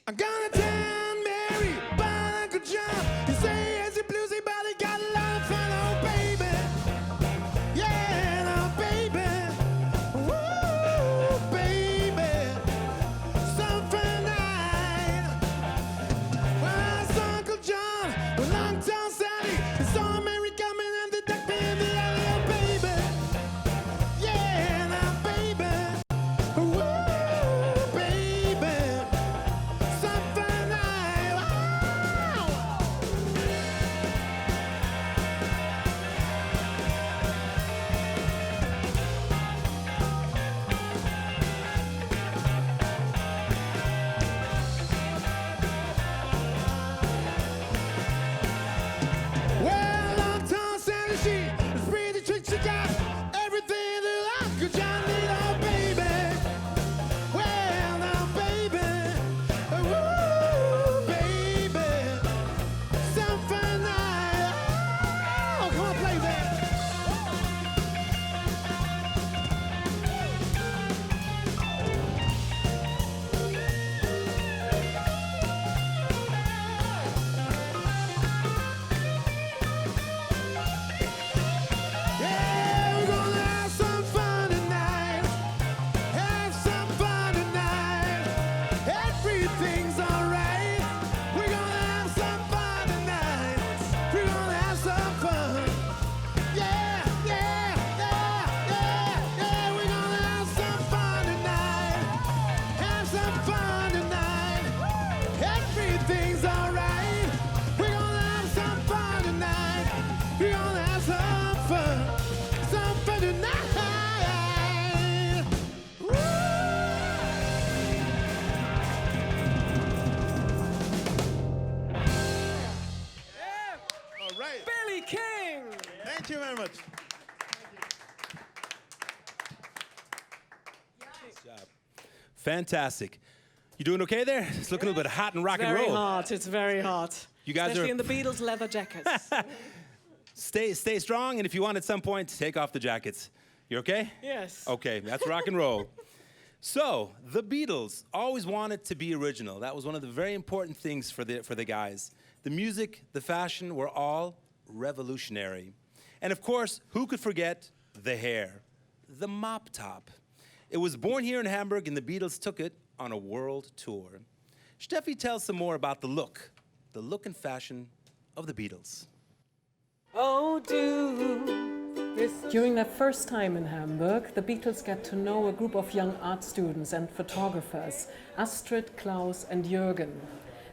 I'm gonna tell Mary about Uncle John. He say as a bluesy body got a lot of fun, oh baby. Yeah, now baby. Woo, baby. Fantastic. You doing okay there? It's looking a little bit hot and rock and roll. Very hot. It's very hot. You guys Especially are in the Beatles leather jackets. stay strong, and if you want at some point, take off the jackets. You okay? Yes. Okay, that's rock and roll. So, the Beatles always wanted to be original. That was one of the very important things for the guys. The music, the fashion were all revolutionary. And of course, who could forget the hair? The mop top. It was born here in Hamburg, and the Beatles took it on a world tour. Steffi tells some more about the look and fashion of the Beatles. Oh, do this. During their first time in Hamburg, the Beatles get to know a group of young art students and photographers, Astrid, Klaus, and Jürgen.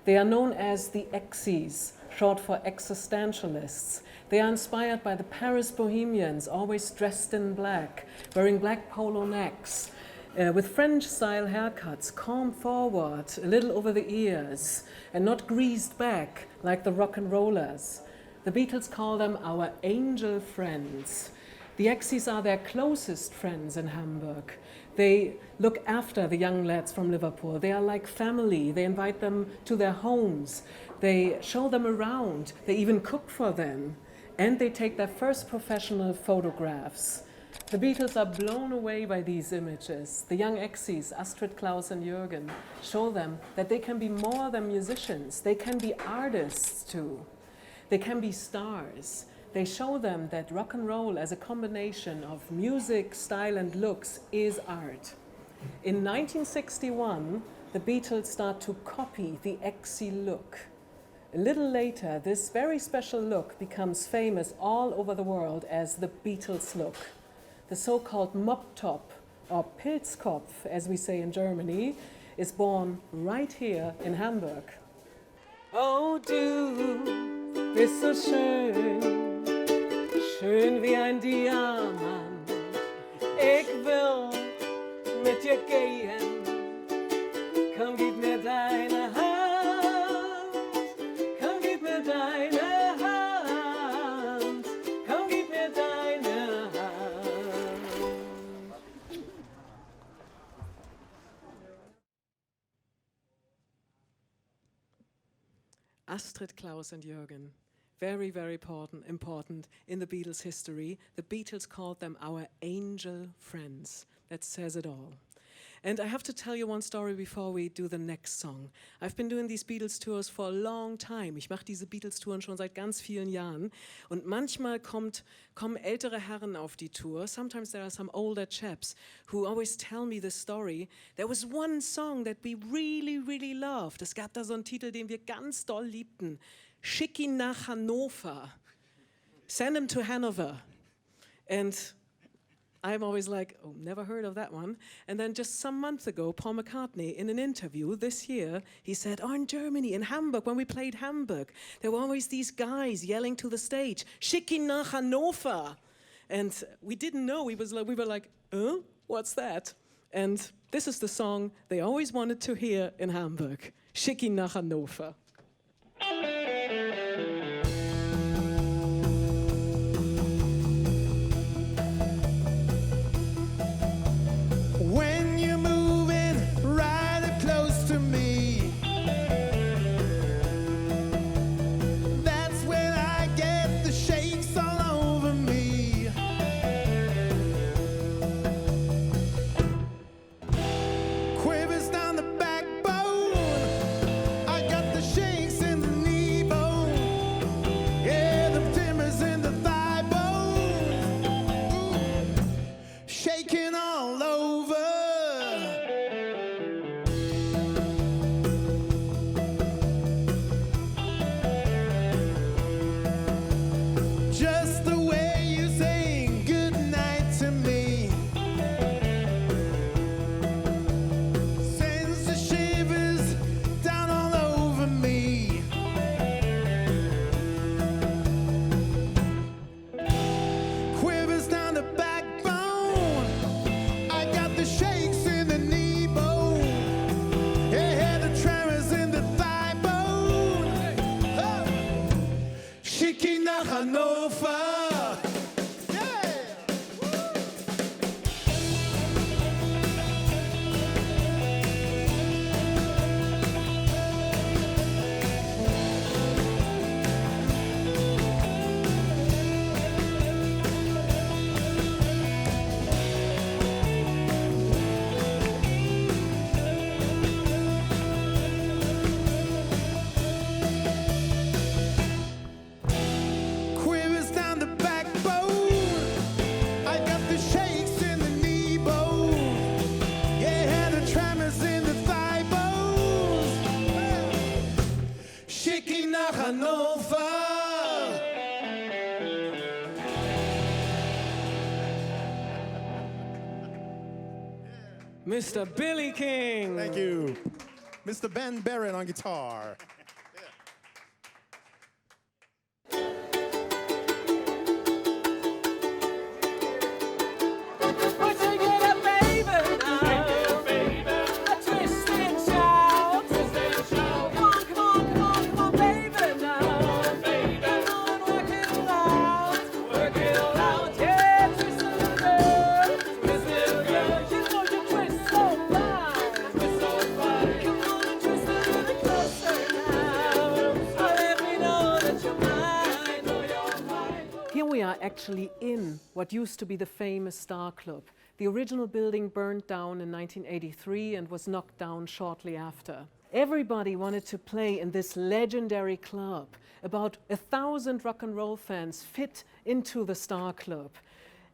They are known as the Exes, short for existentialists. They are inspired by the Paris bohemians, always dressed in black, wearing black polo necks, with French-style haircuts, combed forward, a little over the ears, and not greased back like the rock and rollers. The Beatles call them our angel friends. The Exes are their closest friends in Hamburg. They look after the young lads from Liverpool. They are like family. They invite them to their homes. They show them around. They even cook for them. And they take their first professional photographs. The Beatles are blown away by these images. The young Exes, Astrid, Klaus, and Jürgen, show them that they can be more than musicians. They can be artists too. They can be stars. They show them that rock and roll as a combination of music, style, and looks is art. In 1961, the Beatles start to copy the Exe look. A little later, this very special look becomes famous all over the world as the Beatles look. The so-called mop top, or Pilzkopf, as we say in Germany, is born right here in Hamburg. Oh, du bist so schön, schön wie ein Diamant. Ich will mit dir gehen, komm, gib mir deine Hand, komm, gib mir deine Hand, komm, gib mir deine Hand. Astrid, Klaus, and Jürgen. Very, very important in the Beatles' history. The Beatles called them our angel friends. That says it all. And I have to tell you one story before we do the next song. I've been doing these Beatles tours for a long time. Ich mache diese Beatles Touren schon seit ganz vielen Jahren. Und manchmal kommen ältere Herren auf die Tour. Sometimes there are some older chaps who always tell me this story. There was one song that we really, really loved. Es gab da so einen Titel, den wir ganz doll liebten. Schick ihn nach Hannover. Send him to Hanover. And I'm always like, oh, never heard of that one. And then just some months ago, Paul McCartney, in an interview this year, he said, oh, in Germany, in Hamburg, when we played Hamburg, there were always these guys yelling to the stage, Schick ihn nach Hannover. And we didn't know. We were like, what's that? And this is the song they always wanted to hear in Hamburg, Schick ihn nach Hannover. When you're moving right up close to me, that's when I get the shakes all over me. Quivers down the backbone, I got the shakes nach Hannover. Mr. Billy King. Thank you. Mr. Ben Barrett on guitar. Actually in what used to be the famous Star Club. The original building burned down in 1983 and was knocked down shortly after. Everybody wanted to play in this legendary club. About 1,000 rock and roll fans fit into the Star Club.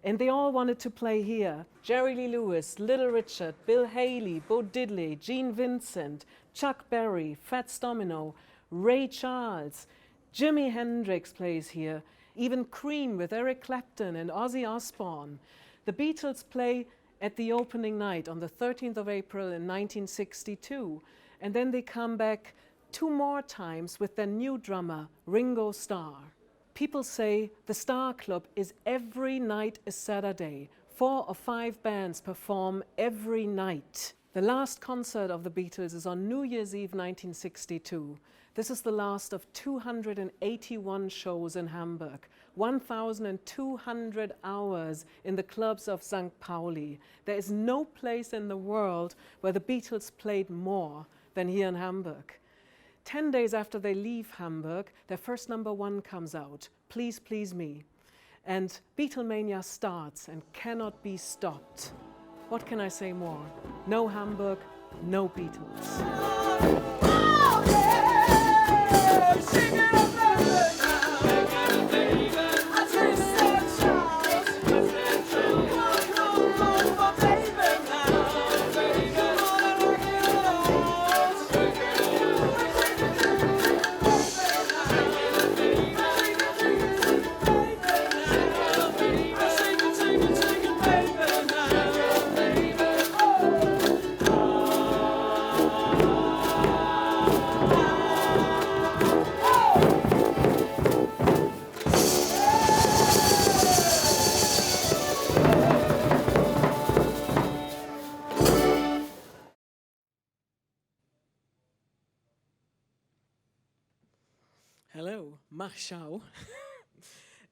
And they all wanted to play here. Jerry Lee Lewis, Little Richard, Bill Haley, Bo Diddley, Gene Vincent, Chuck Berry, Fats Domino, Ray Charles, Jimi Hendrix plays here. Even Cream with Eric Clapton and Ozzy Osbourne. The Beatles play at the opening night on the 13th of April in 1962. And then they come back 2 more times with their new drummer, Ringo Starr. People say the Star Club is every night a Saturday. 4 or 5 bands perform every night. The last concert of the Beatles is on New Year's Eve 1962. This is the last of 281 shows in Hamburg, 1,200 hours in the clubs of St Pauli. There is no place in the world where the Beatles played more than here in Hamburg. 10 days after they leave Hamburg, their first #1 comes out, Please Please Me. And Beatlemania starts and cannot be stopped. What can I say more? No Hamburg, no Beatles. Hello, mach schau.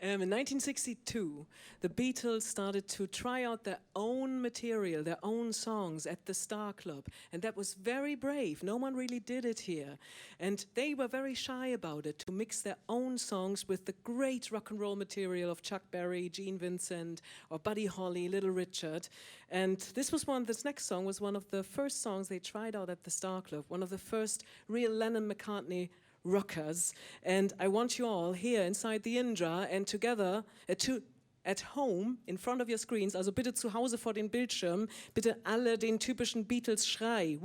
In 1962, the Beatles started to try out their own material, their own songs at the Star Club. And that was very brave. No one really did it here. And they were very shy about it, to mix their own songs with the great rock and roll material of Chuck Berry, Gene Vincent, or Buddy Holly, Little Richard. And this next song was one of the first songs they tried out at the Star Club, one of the first real Lennon-McCartney rockers. And I want you all here inside the Indra and together at home in front of your screens, also bitte zu Hause vor den Bildschirmen, bitte alle den typischen Beatles-Schrei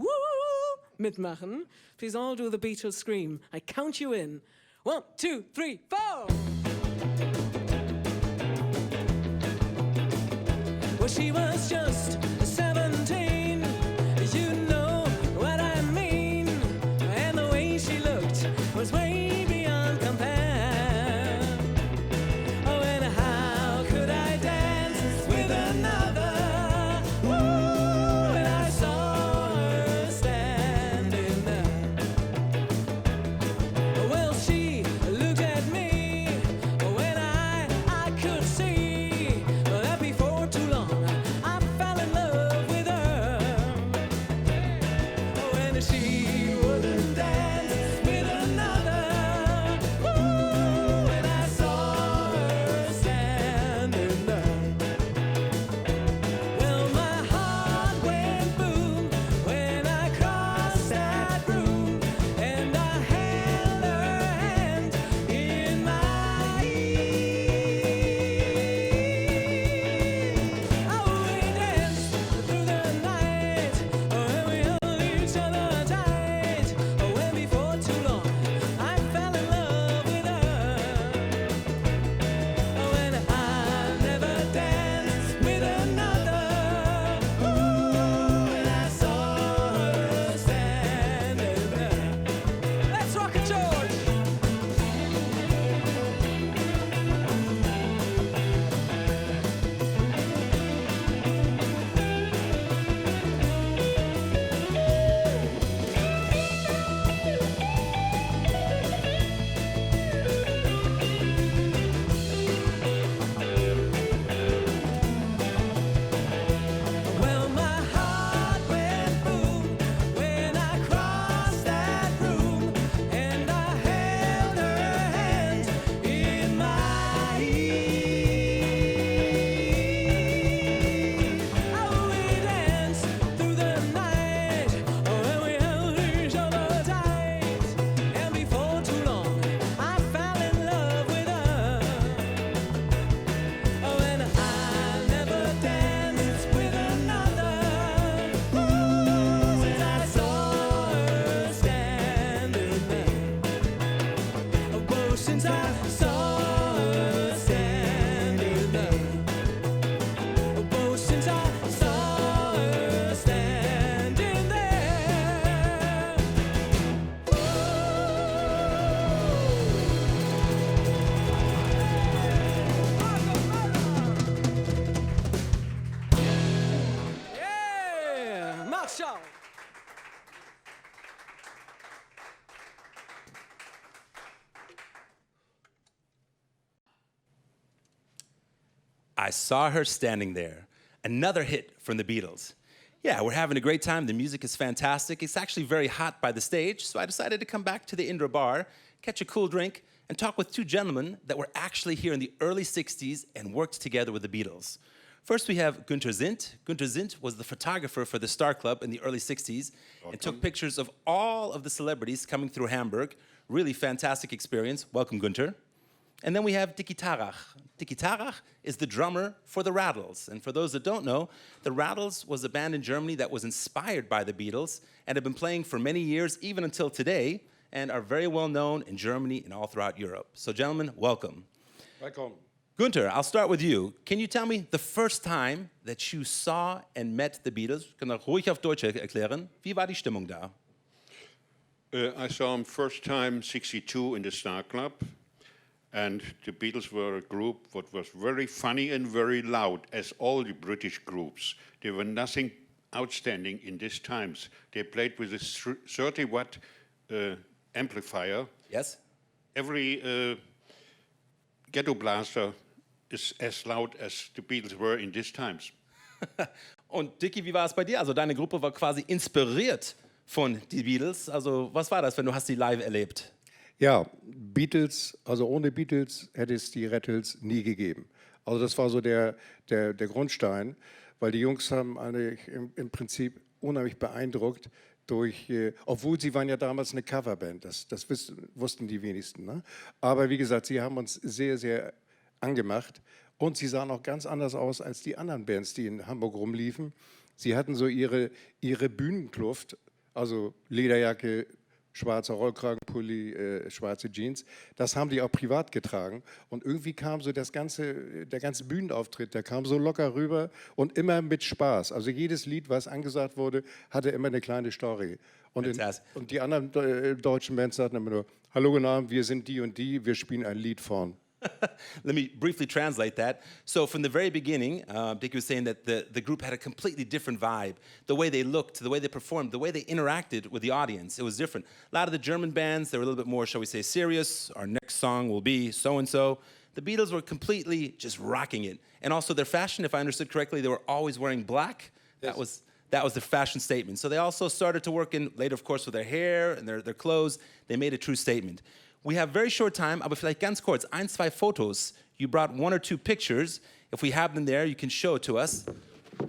mitmachen. Please all do the Beatles scream. I count you in. 1, 2, 3, 4. Well, she was just 17, you know what I mean, and the way she looked was way beyond compare. Oh, and how could I dance with another? Ooh, when I saw her standing there. Well, she looked at me when I could see that before too long I fell in love since I saw her standing there. Oh, since I saw her standing there. Yeah, Marshall. I Saw Her Standing There, another hit from the Beatles. Yeah, we're having a great time. The music is fantastic. It's actually very hot by the stage, so I decided to come back to the Indra bar, catch a cool drink, and talk with two gentlemen that were actually here in the early 60s and worked together with the Beatles. First, we have Günter Zint. Günter Zint was the photographer for the Star Club in the early 60s and took pictures of all of the celebrities coming through Hamburg. Really fantastic experience. Welcome, Günter. And then we have Dickie Tarach. Dickie Tarach is the drummer for the Rattles. And for those that don't know, the Rattles was a band in Germany that was inspired by the Beatles and have been playing for many years, even until today, and are very well known in Germany and all throughout Europe. So gentlemen, welcome. Welcome. Günter, I'll start with you. Can you tell me the first time that you saw and met the Beatles? Ich kann das ruhig auf Deutsch erklären. Wie war die Stimmung da? I saw him first time 62 in the Star Club. And the Beatles were a group that was very funny and very loud, as all the British groups. They were nothing outstanding in these times. They played with a 30-watt amplifier. Yes? Every ghetto blaster is as loud as the Beatles were in these times. Und Dickie, wie war es bei dir? Also deine Gruppe war quasi inspiriert von den Beatles. Also was war das, wenn du hast die live erlebt? Ja, Beatles, also ohne Beatles hätte es die Rattles nie gegeben. Also das war so der Grundstein, weil die Jungs haben im Prinzip unheimlich beeindruckt durch, obwohl sie waren ja damals eine Coverband, das wussten die wenigsten. Ne? Aber wie gesagt, sie haben uns sehr, sehr angemacht und sie sahen auch ganz anders aus als die anderen Bands, die in Hamburg rumliefen. Sie hatten so ihre Bühnenkluft, also Lederjacke, schwarzer Rollkragenpulli, schwarze Jeans. Das haben die auch privat getragen. Und irgendwie kam so der ganze Bühnenauftritt, der kam so locker rüber und immer mit Spaß. Also jedes Lied, was angesagt wurde, hatte immer eine kleine Story. Und die anderen deutschen Bands sagten immer nur, hallo, guten Abend, wir sind die und die, wir spielen ein Lied vorn. Let me briefly translate that. So from the very beginning, Dickie was saying that the group had a completely different vibe. The way they looked, the way they performed, the way they interacted with the audience, it was different. A lot of the German bands, they were a little bit more, shall we say, serious. Our next song will be so-and-so. The Beatles were completely just rocking it. And also their fashion, if I understood correctly, they were always wearing black. Yes. That was their fashion statement. So they also started to work in, later of course, with their hair and their clothes. They made a true statement. We have very short time, aber vielleicht ganz kurz, 1-2 Fotos. You brought 1 or 2 pictures. If we have them there, you can show it to us.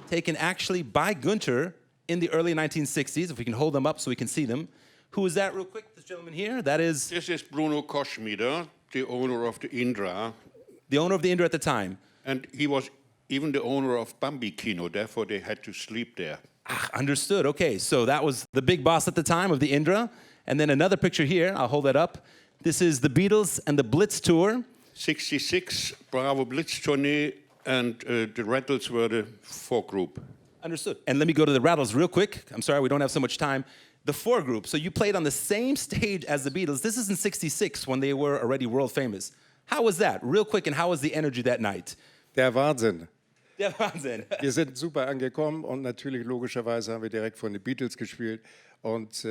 Taken actually by Günter in the early 1960s, if we can hold them up so we can see them. Who is that real quick, this gentleman here? That is... This is Bruno Koschmider, the owner of the Indra. The owner of the Indra at the time. And he was even the owner of Bambi Kino, therefore they had to sleep there. Understood, okay. So that was the big boss at the time of the Indra. And then another picture here, I'll hold that up. This is the Beatles and the Blitz tour. 66, Bravo Blitz tournee, and the Rattles were the folk group. Understood. And let me go to the Rattles real quick. I'm sorry, we don't have so much time. The 4 group. So you played on the same stage as the Beatles. This is in 66 when they were already world famous. How was that? Real quick, and how was the energy that night? Der Wahnsinn. Der Wahnsinn. Wir sind super angekommen und natürlich logischerweise haben wir direkt von den Beatles gespielt. Und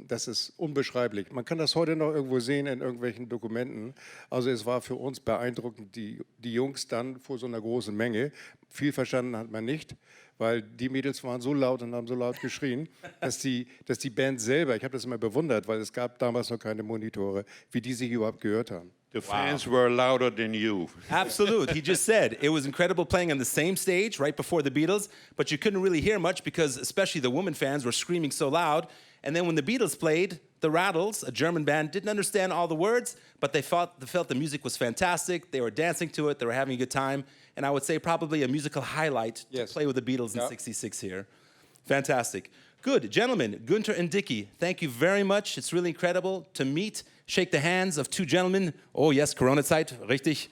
das ist unbeschreiblich. Man kann das heute noch irgendwo sehen in irgendwelchen Dokumenten. Also es war für uns beeindruckend, die Jungs dann vor so einer großen Menge. Viel verstanden hat man nicht, weil die Mädels waren so laut und haben so laut geschrien, dass die Band selber, ich habe das immer bewundert, weil es gab damals noch keine Monitore, wie die sich überhaupt gehört haben. The fans were louder than you. Absolutely. He just said it was incredible playing on the same stage right before the Beatles, but you couldn't really hear much because especially the women fans were screaming so loud. And then when the Beatles played, the Rattles, a German band, didn't understand all the words, but they felt the music was fantastic. They were dancing to it. They were having a good time. And I would say probably a musical highlight to play with the Beatles in 66 here. Fantastic. Good. Gentlemen, Günter and Dickie, thank you very much. It's really incredible to meet shake the hands of two gentlemen, oh yes, Corona-Zeit, richtig,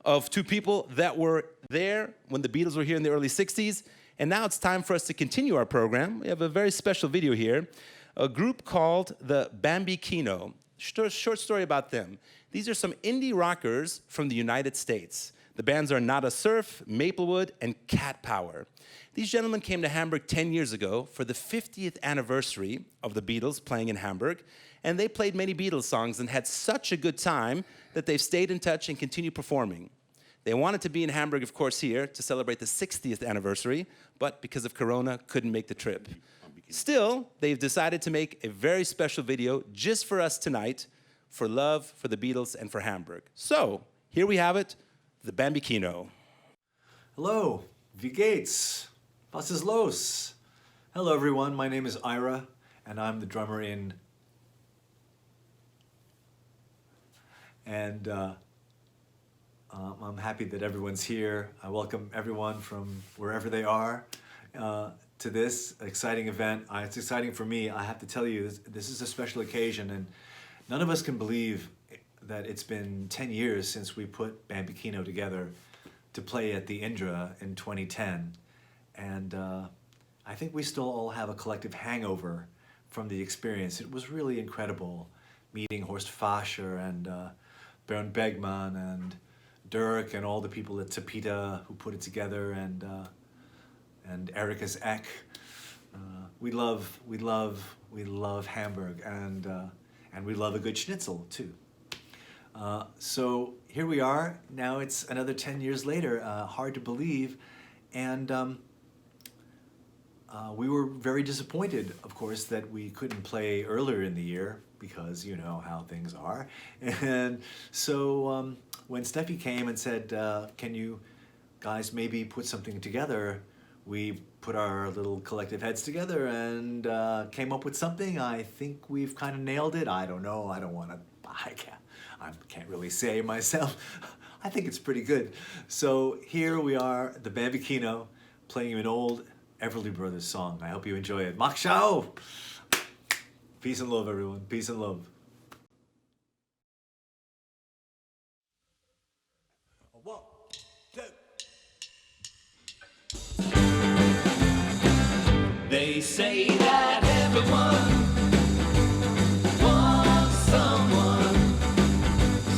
of two people that were there when the Beatles were here in the early 60s. And now it's time for us to continue our program. We have a very special video here. A group called the Bambikino. Short story about them. These are some indie rockers from the United States. The bands are Nada Surf, Maplewood, and Cat Power. These gentlemen came to Hamburg 10 years ago for the 50th anniversary of the Beatles playing in Hamburg, and they played many Beatles songs and had such a good time that they've stayed in touch and continue performing. They wanted to be in Hamburg, of course, here to celebrate the 60th anniversary, but because of Corona, couldn't make the trip. Still, they've decided to make a very special video just for us tonight, for love, for the Beatles, and for Hamburg. So, here we have it, the Bambikino. Hello, wie geht's? Was ist los? Hello everyone, my name is Ira, and I'm the drummer in... And I'm happy that everyone's here. I welcome everyone from wherever they are to this exciting event. It's exciting for me. I have to tell you, this is a special occasion, and none of us can believe that it's been 10 years since we put Bambikino together to play at the Indra in 2010. And I think we still all have a collective hangover from the experience. It was really incredible meeting Horst Fascher and Bernd Begmann and Dirk and all the people at Tapita who put it together, and Erika's Eck. We love Hamburg, and we love a good schnitzel too. So here we are. Now it's another 10 years later. Hard to believe, and we were very disappointed, of course, that we couldn't play earlier in the year because you know how things are. And so when Steffi came and said, "Can you guys maybe put something together?" we put our little collective heads together and came up with something. I think we've kind of nailed it. I don't know. I can't really say myself. I think it's pretty good. So here we are, the Bambikino, playing an old Everly Brothers song. I hope you enjoy it. Mach Schau! Peace and love, everyone. Peace and love. One, two. They say that everyone wants someone,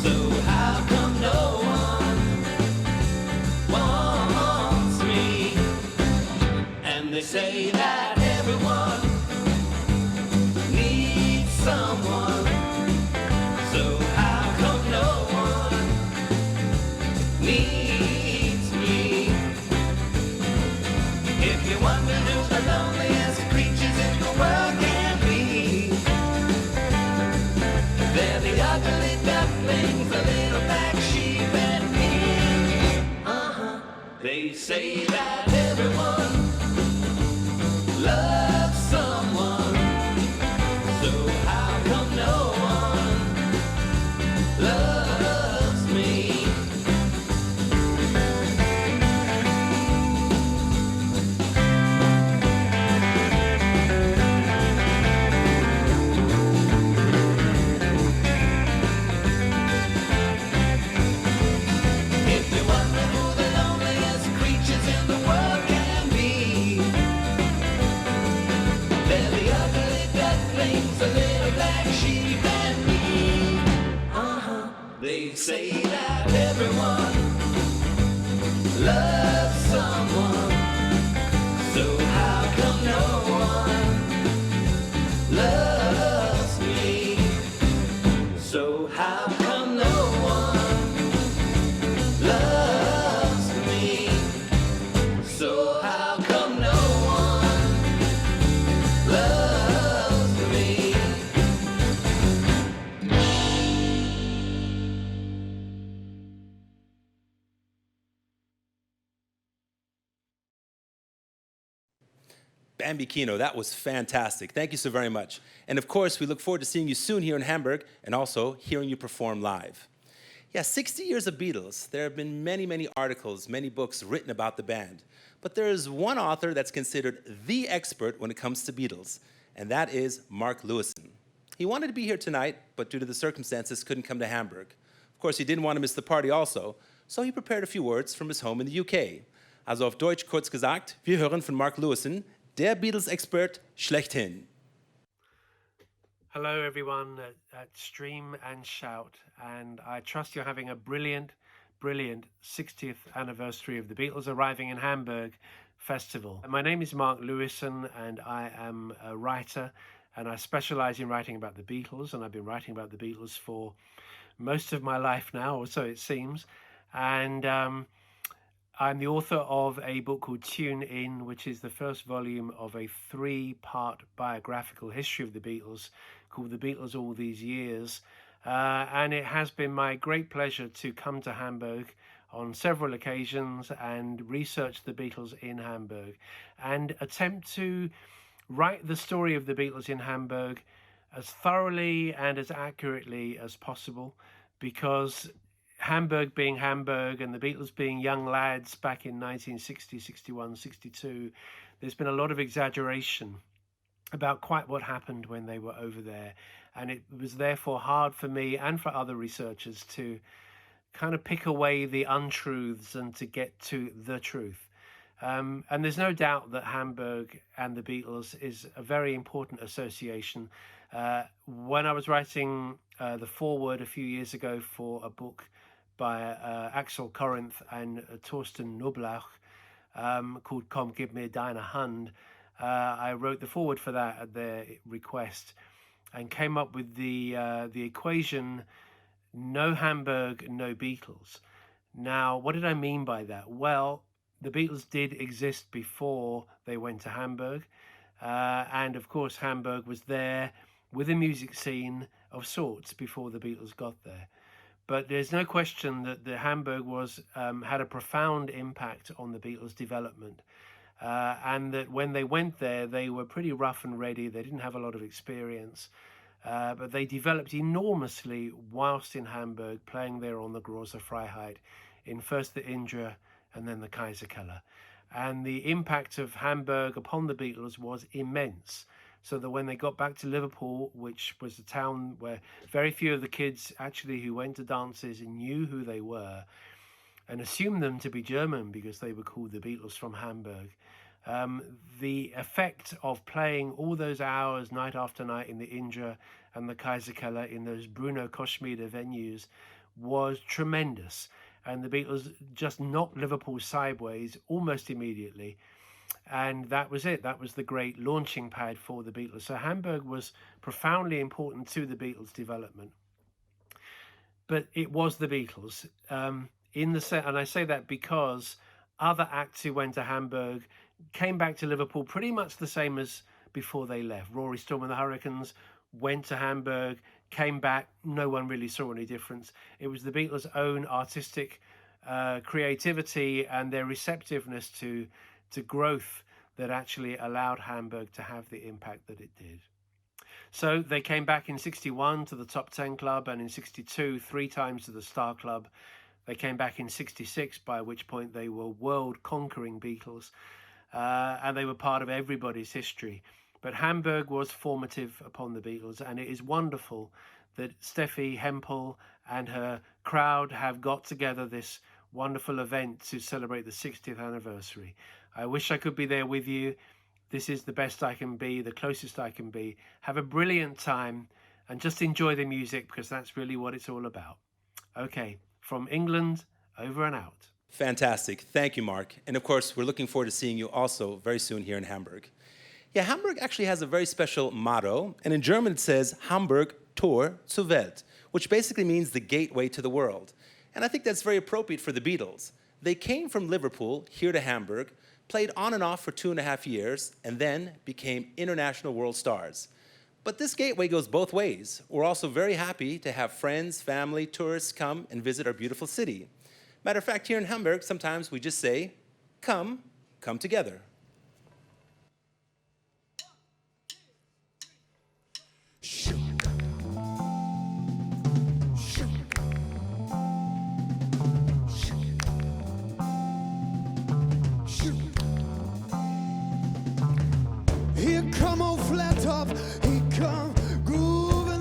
so how come no one wants me? And they say that everyone needs someone, so how come no one needs me? If you wonder who the loneliest creatures in the world can be, they're the ugly ducklings, the little black sheep and me. They say that everyone loves someone, so how come no one loves me? If you wonder who the loneliest creatures in the world can be, they're the ugly ducklings, the little black sheep and me. They say that everyone loves someone, so how come no one loves me? So how come no one loves me? So how come no one loves me? Bambikino, that was fantastic. Thank you so very much. And of course, we look forward to seeing you soon here in Hamburg and also hearing you perform live. Yeah, 60 years of Beatles. There have been many, many articles, many books written about the band. But there is one author that's considered the expert when it comes to Beatles, and that is Mark Lewison. He wanted to be here tonight, but due to the circumstances, couldn't come to Hamburg. Of course, he didn't want to miss the party also, so he prepared a few words from his home in the UK. Also auf Deutsch kurz gesagt, wir hören von Mark Lewison, der Beatles-Expert schlechthin. Hello everyone at Stream and Shout, and I trust you're having a brilliant 60th anniversary of the Beatles arriving in Hamburg festival. My name is Mark Lewison and I am a writer, and I specialize in writing about the Beatles, and I've been writing about the Beatles for most of my life now, or so it seems. And I'm the author of a book called Tune In, which is the first volume of a 3-part biographical history of the Beatles called The Beatles All These Years. And it has been my great pleasure to come to Hamburg on several occasions and research the Beatles in Hamburg and attempt to write the story of the Beatles in Hamburg as thoroughly and as accurately as possible, because Hamburg being Hamburg and the Beatles being young lads back in 1960, 61, 62, there's been a lot of exaggeration about quite what happened when they were over there. And it was therefore hard for me and for other researchers to kind of pick away the untruths and to get to the truth. And there's no doubt that Hamburg and the Beatles is a very important association. When I was writing the foreword a few years ago for a book by Axel Corinth and Thorsten Knoblauch called Komm, gib mir deine Hand, I wrote the foreword for that at their request and came up with the equation, no Hamburg, no Beatles. Now, what did I mean by that? Well, the Beatles did exist before they went to Hamburg. And of course, Hamburg was there with a music scene of sorts before the Beatles got there. But there's no question that the Hamburg was had a profound impact on the Beatles' development. And that when they went there, they were pretty rough and ready. They didn't have a lot of experience. But they developed enormously whilst in Hamburg, playing there on the Große Freiheit, in first the Indra and then the Kaiserkeller. And the impact of Hamburg upon the Beatles was immense. So that when they got back to Liverpool, which was a town where very few of the kids actually who went to dances knew who they were and assumed them to be German because they were called the Beatles from Hamburg, the effect of playing all those hours night after night in the Indra and the Kaiserkeller in those Bruno Koschmider venues was tremendous. And the Beatles just knocked Liverpool sideways almost immediately. And that was it. That was the great launching pad for the Beatles. So Hamburg was profoundly important to the Beatles' development. But it was the Beatles. And I say that because other acts who went to Hamburg came back to Liverpool pretty much the same as before they left. Rory Storm and the Hurricanes went to Hamburg, came back, no one really saw any difference. It was the Beatles' own artistic creativity and their receptiveness to growth that actually allowed Hamburg to have the impact that it did. So they came back in 61 to the Top 10 Club, and in 62 3 times to the Star Club. They came back in 66, by which point they were world-conquering Beatles, and they were part of everybody's history. But Hamburg was formative upon the Beatles, and it is wonderful that Stefanie Hempel and her crowd have got together this wonderful event to celebrate the 60th anniversary. I wish I could be there with you. This is the best I can be, the closest I can be. Have a brilliant time and just enjoy the music, because that's really what it's all about. Okay, from England, over and out. Fantastic. Thank you, Mark. And of course, we're looking forward to seeing you also very soon here in Hamburg. Yeah, Hamburg actually has a very special motto, and in German it says Hamburg Tor zur Welt, which basically means the gateway to the world. And I think that's very appropriate for the Beatles. They came from Liverpool here to Hamburg, played on and off for 2.5 years, and then became international world stars. But this gateway goes both ways. We're also very happy to have friends, family, tourists come and visit our beautiful city. Matter of fact, here in Hamburg, sometimes we just say, come together. Here come old flat top, he come grooving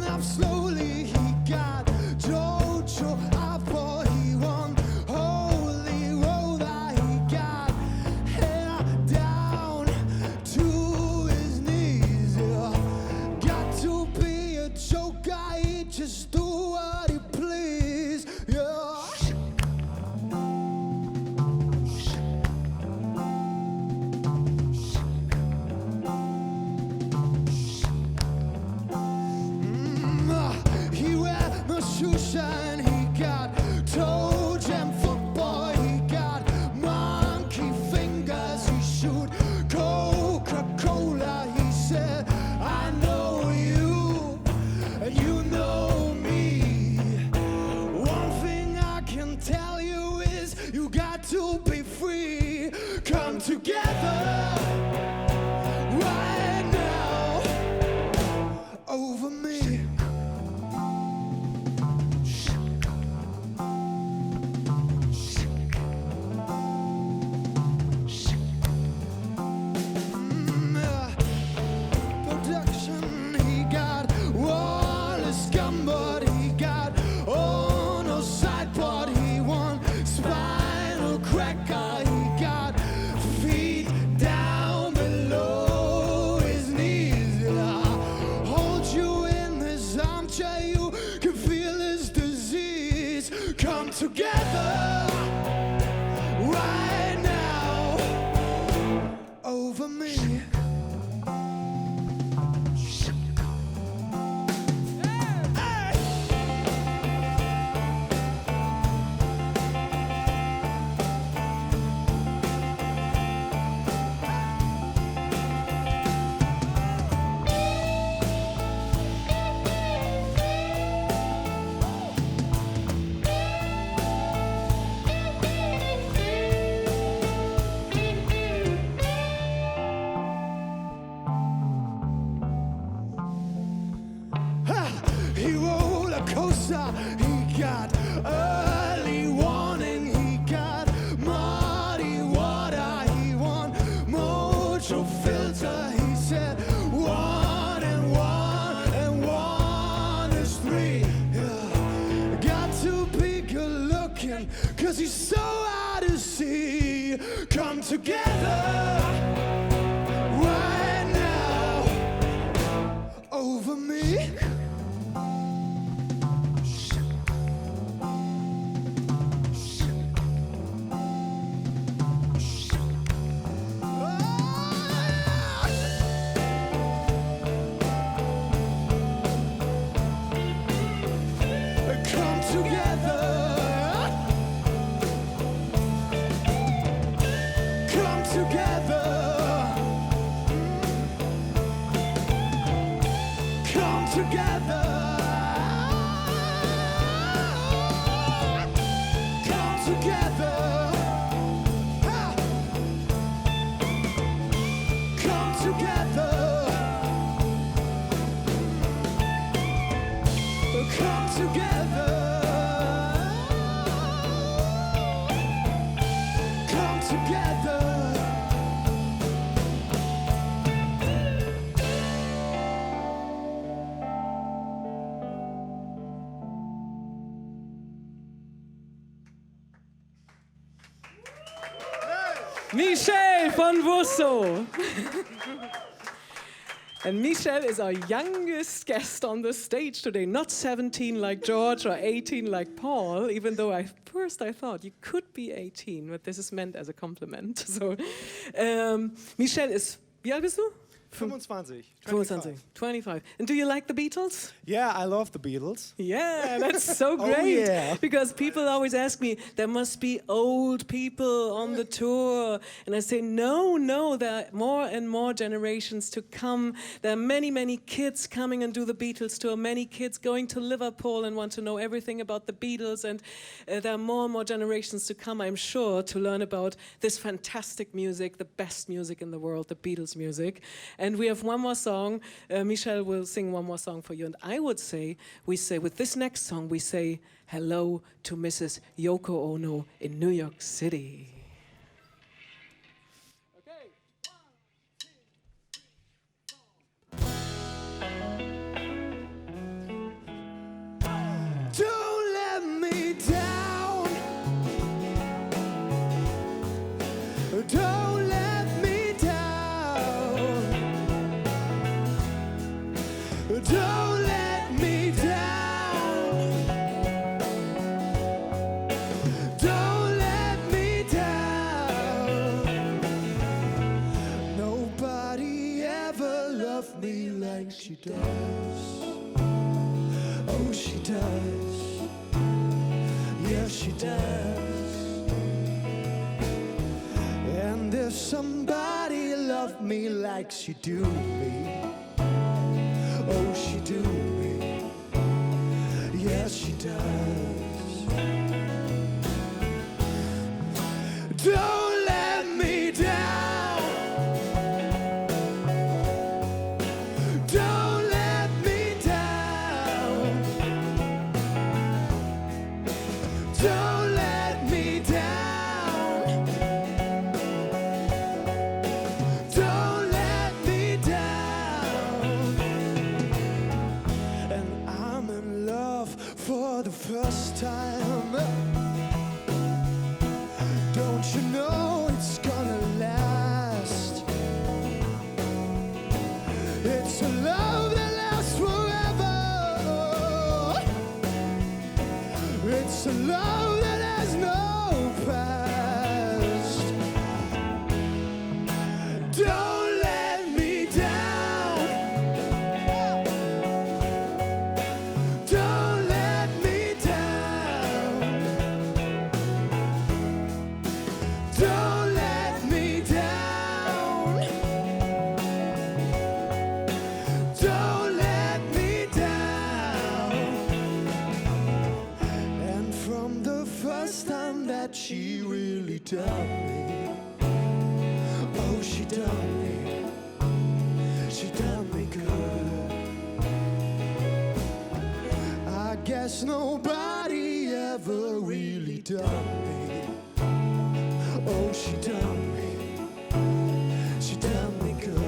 you can feel his disease. Come together right now over me. He rolled a coaster, he got early warning, he got muddy water, he won mojo filter, he said 1 and 1 and 1 is 3. Yeah. Got to be good looking, cause he's so out to sea. Come together right now over me. Come together. Come together. Come together. Come together. Ha! Come together. Come together. Come together. Michel von Busso. And Michel is our youngest guest on the stage today. Not 17 like George or 18 like Paul, even though first I thought you could be 18, but this is meant as a compliment. So, Michel is, wie alt bist du? 25. 25. And do you like the Beatles? Yeah, I love the Beatles. Yeah, that's so great. Oh, yeah. Because people always ask me, there must be old people on the tour. And I say, no, there are more and more generations to come. There are many, many kids coming and do the Beatles tour. Many kids going to Liverpool and want to know everything about the Beatles. And there are more and more generations to come, I'm sure, to learn about this fantastic music, the best music in the world, the Beatles music. And we have one more song. Michel will sing one more song for you. And I would say, with this next song, we say hello to Mrs. Yoko Ono in New York City. Don't let me down. Don't let me down. Don't let me down. Don't let me down. Nobody ever loved me like she does. Oh, she does. Yes, she does. And if somebody loved me like she do me, oh, she do me. Yes, she does. Don't let me down. Don't let me down. Don't let me down. Don't let me down. And I'm in love for the first time. Don't you know it's gonna last? It's a love that lasts forever. It's a love that has no past. Don't let me down. Don't let me down. Don't let me down. Don't let me down. And from the first time that she really done me, oh, she done me good. I guess nobody ever really done me. Oh, she done me good.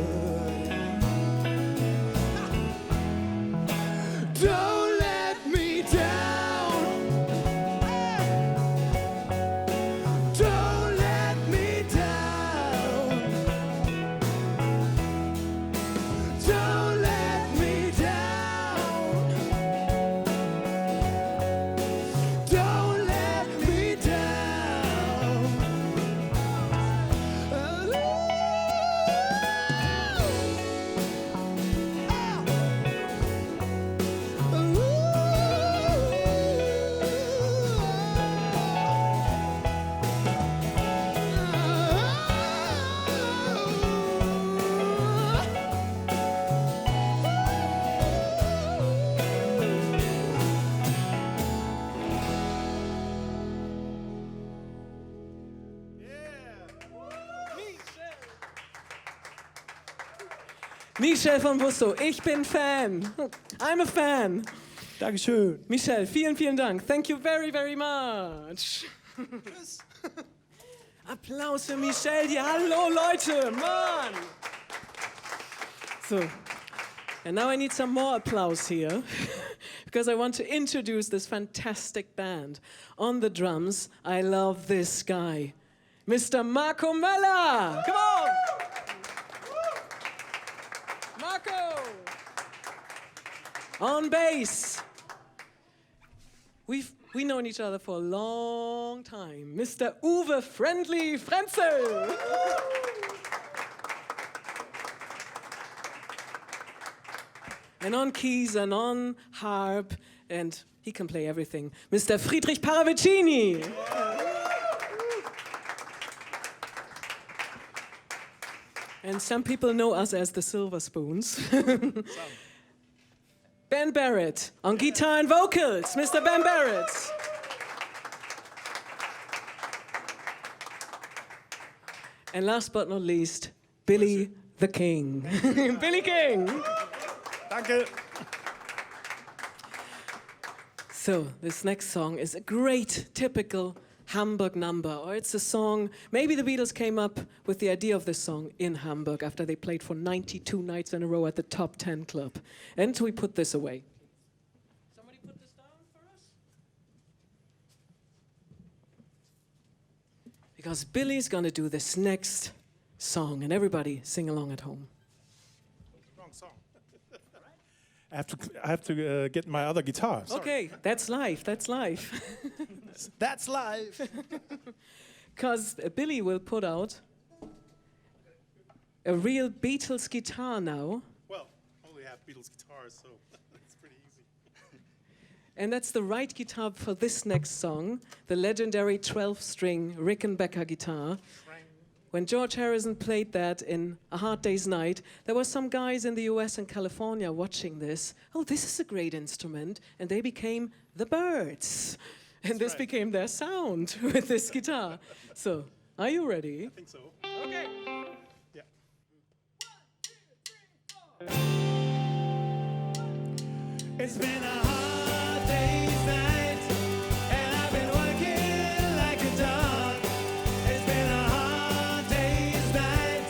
Don't let me down. Don't let me down. Don't let me down. Don't let me down. Michel von Busso, ich bin Fan. I'm a fan. Dankeschön. Michel, vielen, vielen Dank. Thank you very, very much. Applaus für Michel hier. Hallo Leute, Mann. So, and now I need some more applause here because I want to introduce this fantastic band. On the drums, I love this guy, Mr. Marco Möller. Come on. Marco! On bass. We've known each other for a long time. Mr. Uwe Friendly Frenzel. And on keys and on harp, and he can play everything, Mr. Friedrich Paravicini. And some people know us as the Silver Spoons. Ben Barrett on guitar and vocals, Mr. Ben Barrett. And last but not least, Billy the King. Billy King. Danke. So this next song is a great, typical Hamburg number, or it's a song, maybe the Beatles came up with the idea of this song in Hamburg after they played for 92 nights in a row at the Top 10 Club. And we put this away. Somebody put this down for us? Because Billy's gonna do this next song, and everybody sing along at home. Wrong song. I have to get my other guitar. Sorry. Okay, that's life, that's life. That's live. Because Billy will put out a real Beatles guitar now. Well, I only have Beatles guitars, so it's pretty easy. And that's the right guitar for this next song, the legendary 12-string Rickenbacker guitar. When George Harrison played that in A Hard Day's Night, there were some guys in the US and California watching this. Oh, this is a great instrument. And they became the Byrds. And this became their sound with this guitar. So, are you ready? I think so. Okay. Yeah. 1, 2, 3, 4. It's been a hard day's night, and I've been working like a dog. It's been a hard day's night.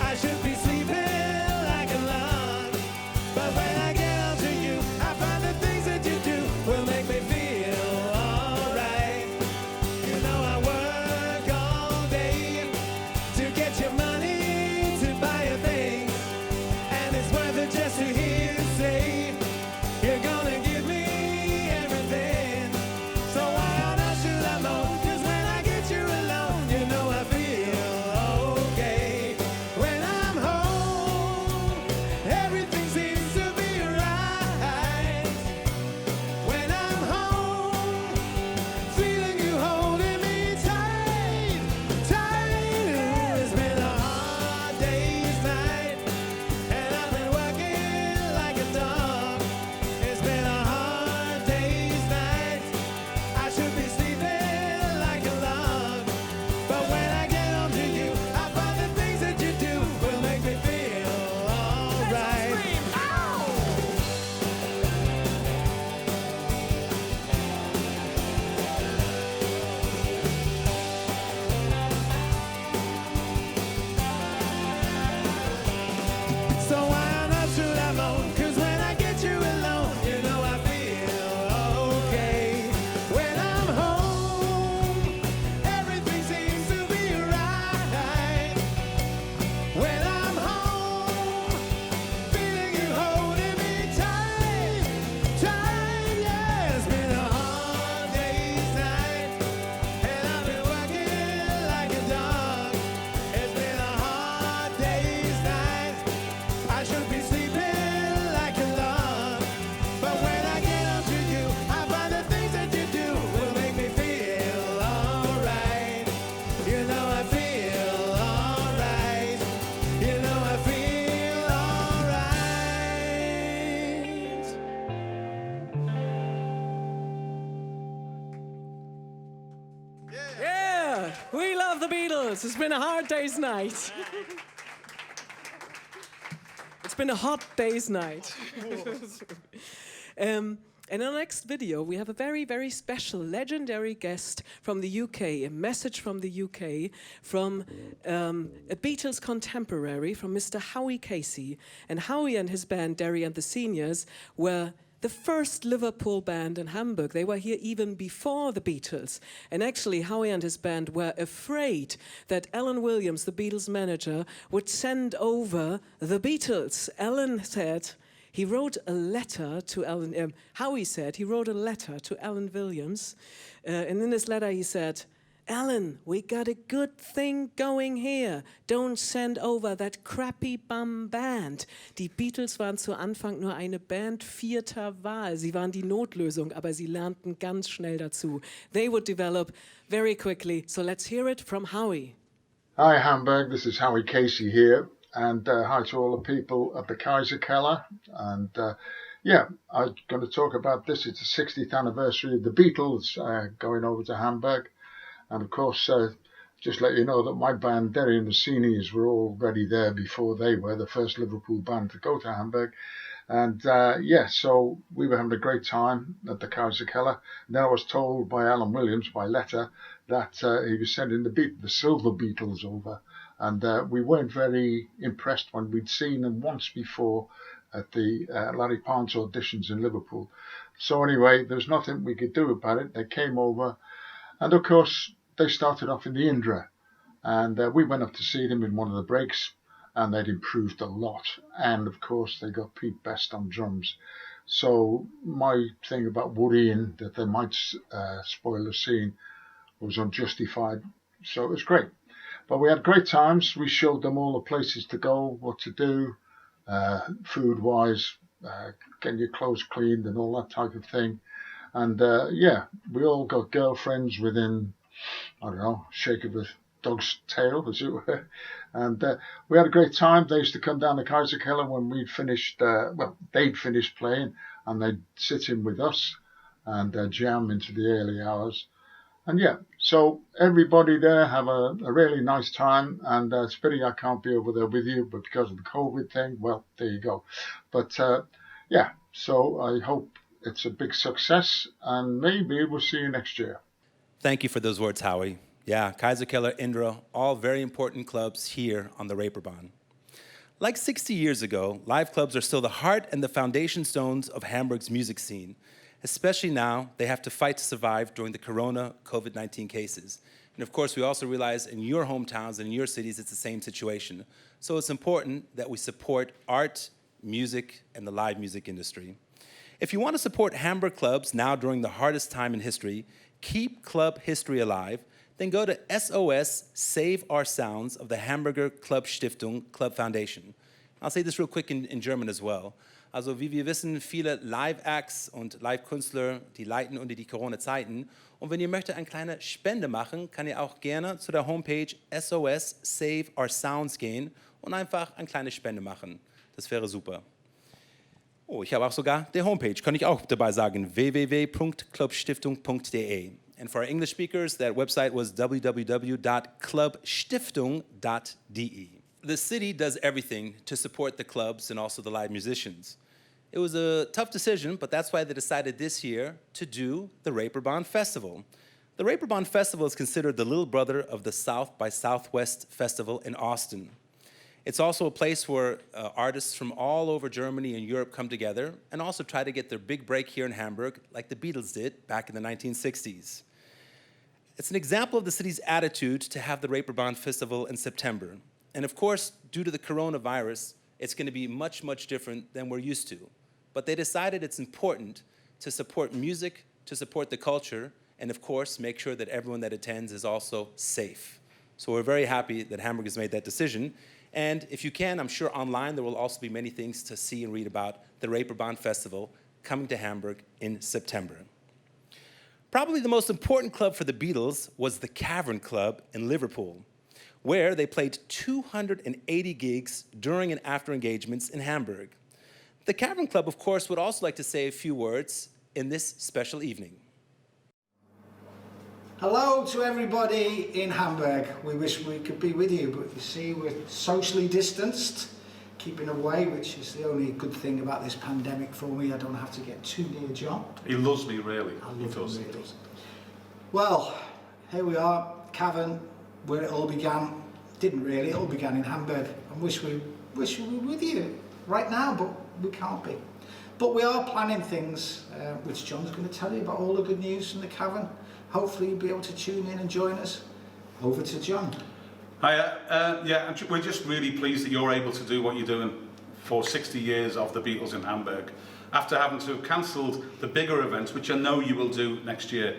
I should be sleeping like a log. But when I get out to you, I find the things that you do will make me feel alright. You know I work all day to get your money to buy a thing, and it's worth it just to hear you say you're gonna give Beatles. It's been a hard day's night. It's been a hot day's night. In our next video, we have a very, very special, legendary guest from the UK, a message from the UK, from a Beatles contemporary, from Mr. Howie Casey. And Howie and his band, Derry and the Seniors, were the first Liverpool band in Hamburg. They were here even before the Beatles. And actually, Howie and his band were afraid that Alan Williams, the Beatles manager, would send over the Beatles. Alan said he wrote a letter to Alan, Howie said he wrote a letter to Alan Williams. And in this letter he said, Alan, we got a good thing going here. Don't send over that crappy bum band. Die Beatles waren zu Anfang nur eine Band vierter Wahl. Sie waren die Notlösung, aber sie lernten ganz schnell dazu. They would develop very quickly. So let's hear it from Howie. Hi Hamburg, this is Howie Casey here. And hi to all the people at the Kaiser Keller. And yeah, I'm going to talk about this. It's the 60th anniversary of the Beatles going over to Hamburg. And of course, just let you know that my band, Derry and the Seniors, were already there before they were, the first Liverpool band to go to Hamburg. And yeah, so we were having a great time at the Kaiser Keller. Then I was told by Alan Williams, by letter, that he was sending the Silver Beatles over. And we weren't very impressed when we'd seen them once before at the Larry Parnes auditions in Liverpool. So anyway, there was nothing we could do about it. They came over. And of course, they started off in the Indra, and we went up to see them in one of the breaks, and they'd improved a lot. And of course, they got Pete Best on drums. So my thing about worrying that they might spoil the scene was unjustified. So it was great. But we had great times. We showed them all the places to go, what to do, food-wise, getting your clothes cleaned and all that type of thing. And yeah, we all got girlfriends within, I don't know, shake of a dog's tail, as it were. And we had a great time. They used to come down to Kaiser Keller when we'd finished, well, they'd finished playing, and they'd sit in with us and jam into the early hours. And yeah, so everybody there have a really nice time. And it's a pity I can't be over there with you, but because of the COVID thing, well, there you go. But yeah, so I hope it's a big success, and maybe we'll see you next year. Thank you for those words, Howie. Yeah, Kaiser Keller, Indra, all very important clubs here on the Reeperbahn. Like 60 years ago, live clubs are still the heart and the foundation stones of Hamburg's music scene. Especially now, they have to fight to survive during the corona COVID-19 cases. And of course, we also realize in your hometowns and in your cities, it's the same situation. So it's important that we support art, music, and the live music industry. If you want to support Hamburg clubs now during the hardest time in history, keep club history alive, then go to SOS Save Our Sounds of the Hamburger Club Stiftung Club Foundation. I'll say this real quick in German as well. Also wie wir wissen, viele Live-Acts und Live-Künstler, die leiden unter die Corona-Zeiten. Und wenn ihr möchtet eine kleine Spende machen, kann ihr auch gerne zu der Homepage SOS Save Our Sounds gehen und einfach eine kleine Spende machen. Das wäre super. Oh, ich habe auch sogar die Homepage, kann ich auch dabei sagen, www.clubstiftung.de. And for our English speakers, that website was www.clubstiftung.de. The city does everything to support the clubs and also the live musicians. It was a tough decision, but that's why they decided this year to do the Reeperbahn Festival. The Reeperbahn Festival is considered the little brother of the South by Southwest Festival in Austin. It's also a place where artists from all over Germany and Europe come together and also try to get their big break here in Hamburg, like the Beatles did back in the 1960s. It's an example of the city's attitude to have the Reeperbahn Festival in September. And of course, due to the coronavirus, it's going to be much, much different than we're used to. But they decided it's important to support music, to support the culture, and of course, make sure that everyone that attends is also safe. So we're very happy that Hamburg has made that decision. And if you can, I'm sure online there will also be many things to see and read about the Reeperbahn Festival coming to Hamburg in September. Probably the most important club for the Beatles was the Cavern Club in Liverpool, where they played 280 gigs during and after engagements in Hamburg. The Cavern Club, of course, would also like to say a few words in this special evening. Hello to everybody in Hamburg. We wish we could be with you, but you see we're socially distanced, keeping away, which is the only good thing about this pandemic for me. I don't have to get too near John. He loves me, really. I love him, really. Well, here we are, Cavern, where it all began. Didn't really, it all began in Hamburg. And wish we were with you right now, but we can't be. But we are planning things, which John's going to tell you about all the good news from the Cavern. Hopefully you'll be able to tune in and join us. Over to John. Hiya. Yeah, we're just really pleased that you're able to do what you're doing for 60 years of the Beatles in Hamburg, after having to have cancelled the bigger events, which I know you will do next year.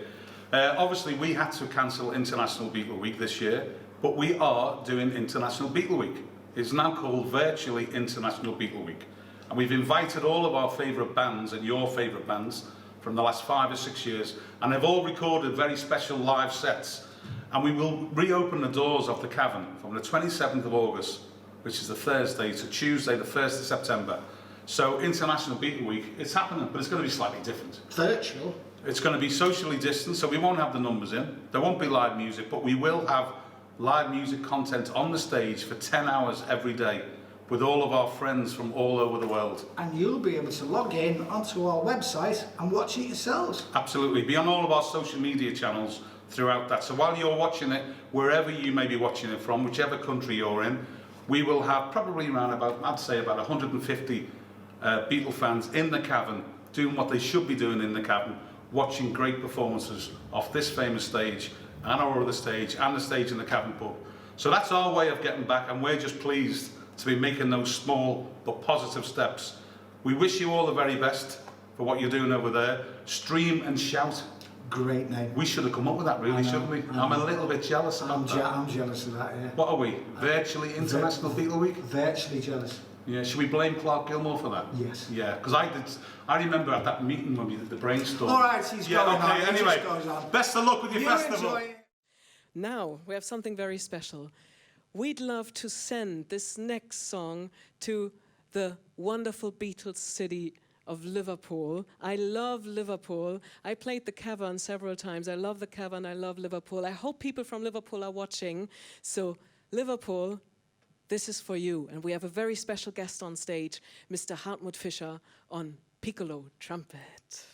Obviously, we had to cancel International Beatle Week this year, but we are doing International Beatle Week. It's now called virtually International Beatle Week. And we've invited all of our favourite bands and your favourite bands from the last 5 or 6 years, and they've all recorded very special live sets. And we will reopen the doors of the Cavern from the 27th of August, which is a Thursday, to Tuesday, the 1st of September. So International Beatle Week, it's happening, but it's going to be slightly different. Virtual? It's going to be socially distanced, so we won't have the numbers in. There won't be live music, but we will have live music content on the stage for 10 hours every day with all of our friends from all over the world. And you'll be able to log in onto our website and watch it yourselves. Absolutely. Be on all of our social media channels throughout that. So while you're watching it, wherever you may be watching it from, whichever country you're in, we will have probably around about, I'd say about 150 Beatle fans in the Cavern doing what they should be doing in the Cavern, watching great performances off this famous stage and our other stage and the stage in the Cavern pub. So that's our way of getting back, and we're just pleased to be making those small but positive steps. We wish you all the very best for what you're doing over there. Stream and Shout. Great name. We should have come up with that, really, shouldn't we? I'm a little bit jealous about that. I'm jealous of that, yeah. What are we? Virtually International Beatle Week? Virtually jealous. Yeah, should we blame Clark Gilmore for that? Yes. Yeah, because I remember at that meeting when we did the brainstorm. All right, he's going on. Anyway, best of luck with your festival. Now, we have something very special. We'd love to send this next song to the wonderful Beatles city of Liverpool. I love Liverpool. I played the Cavern several times. I love the Cavern. I love Liverpool. I hope people from Liverpool are watching. So, Liverpool, this is for you. And we have a very special guest on stage, Mr. Hartmut Fischer on piccolo trumpet.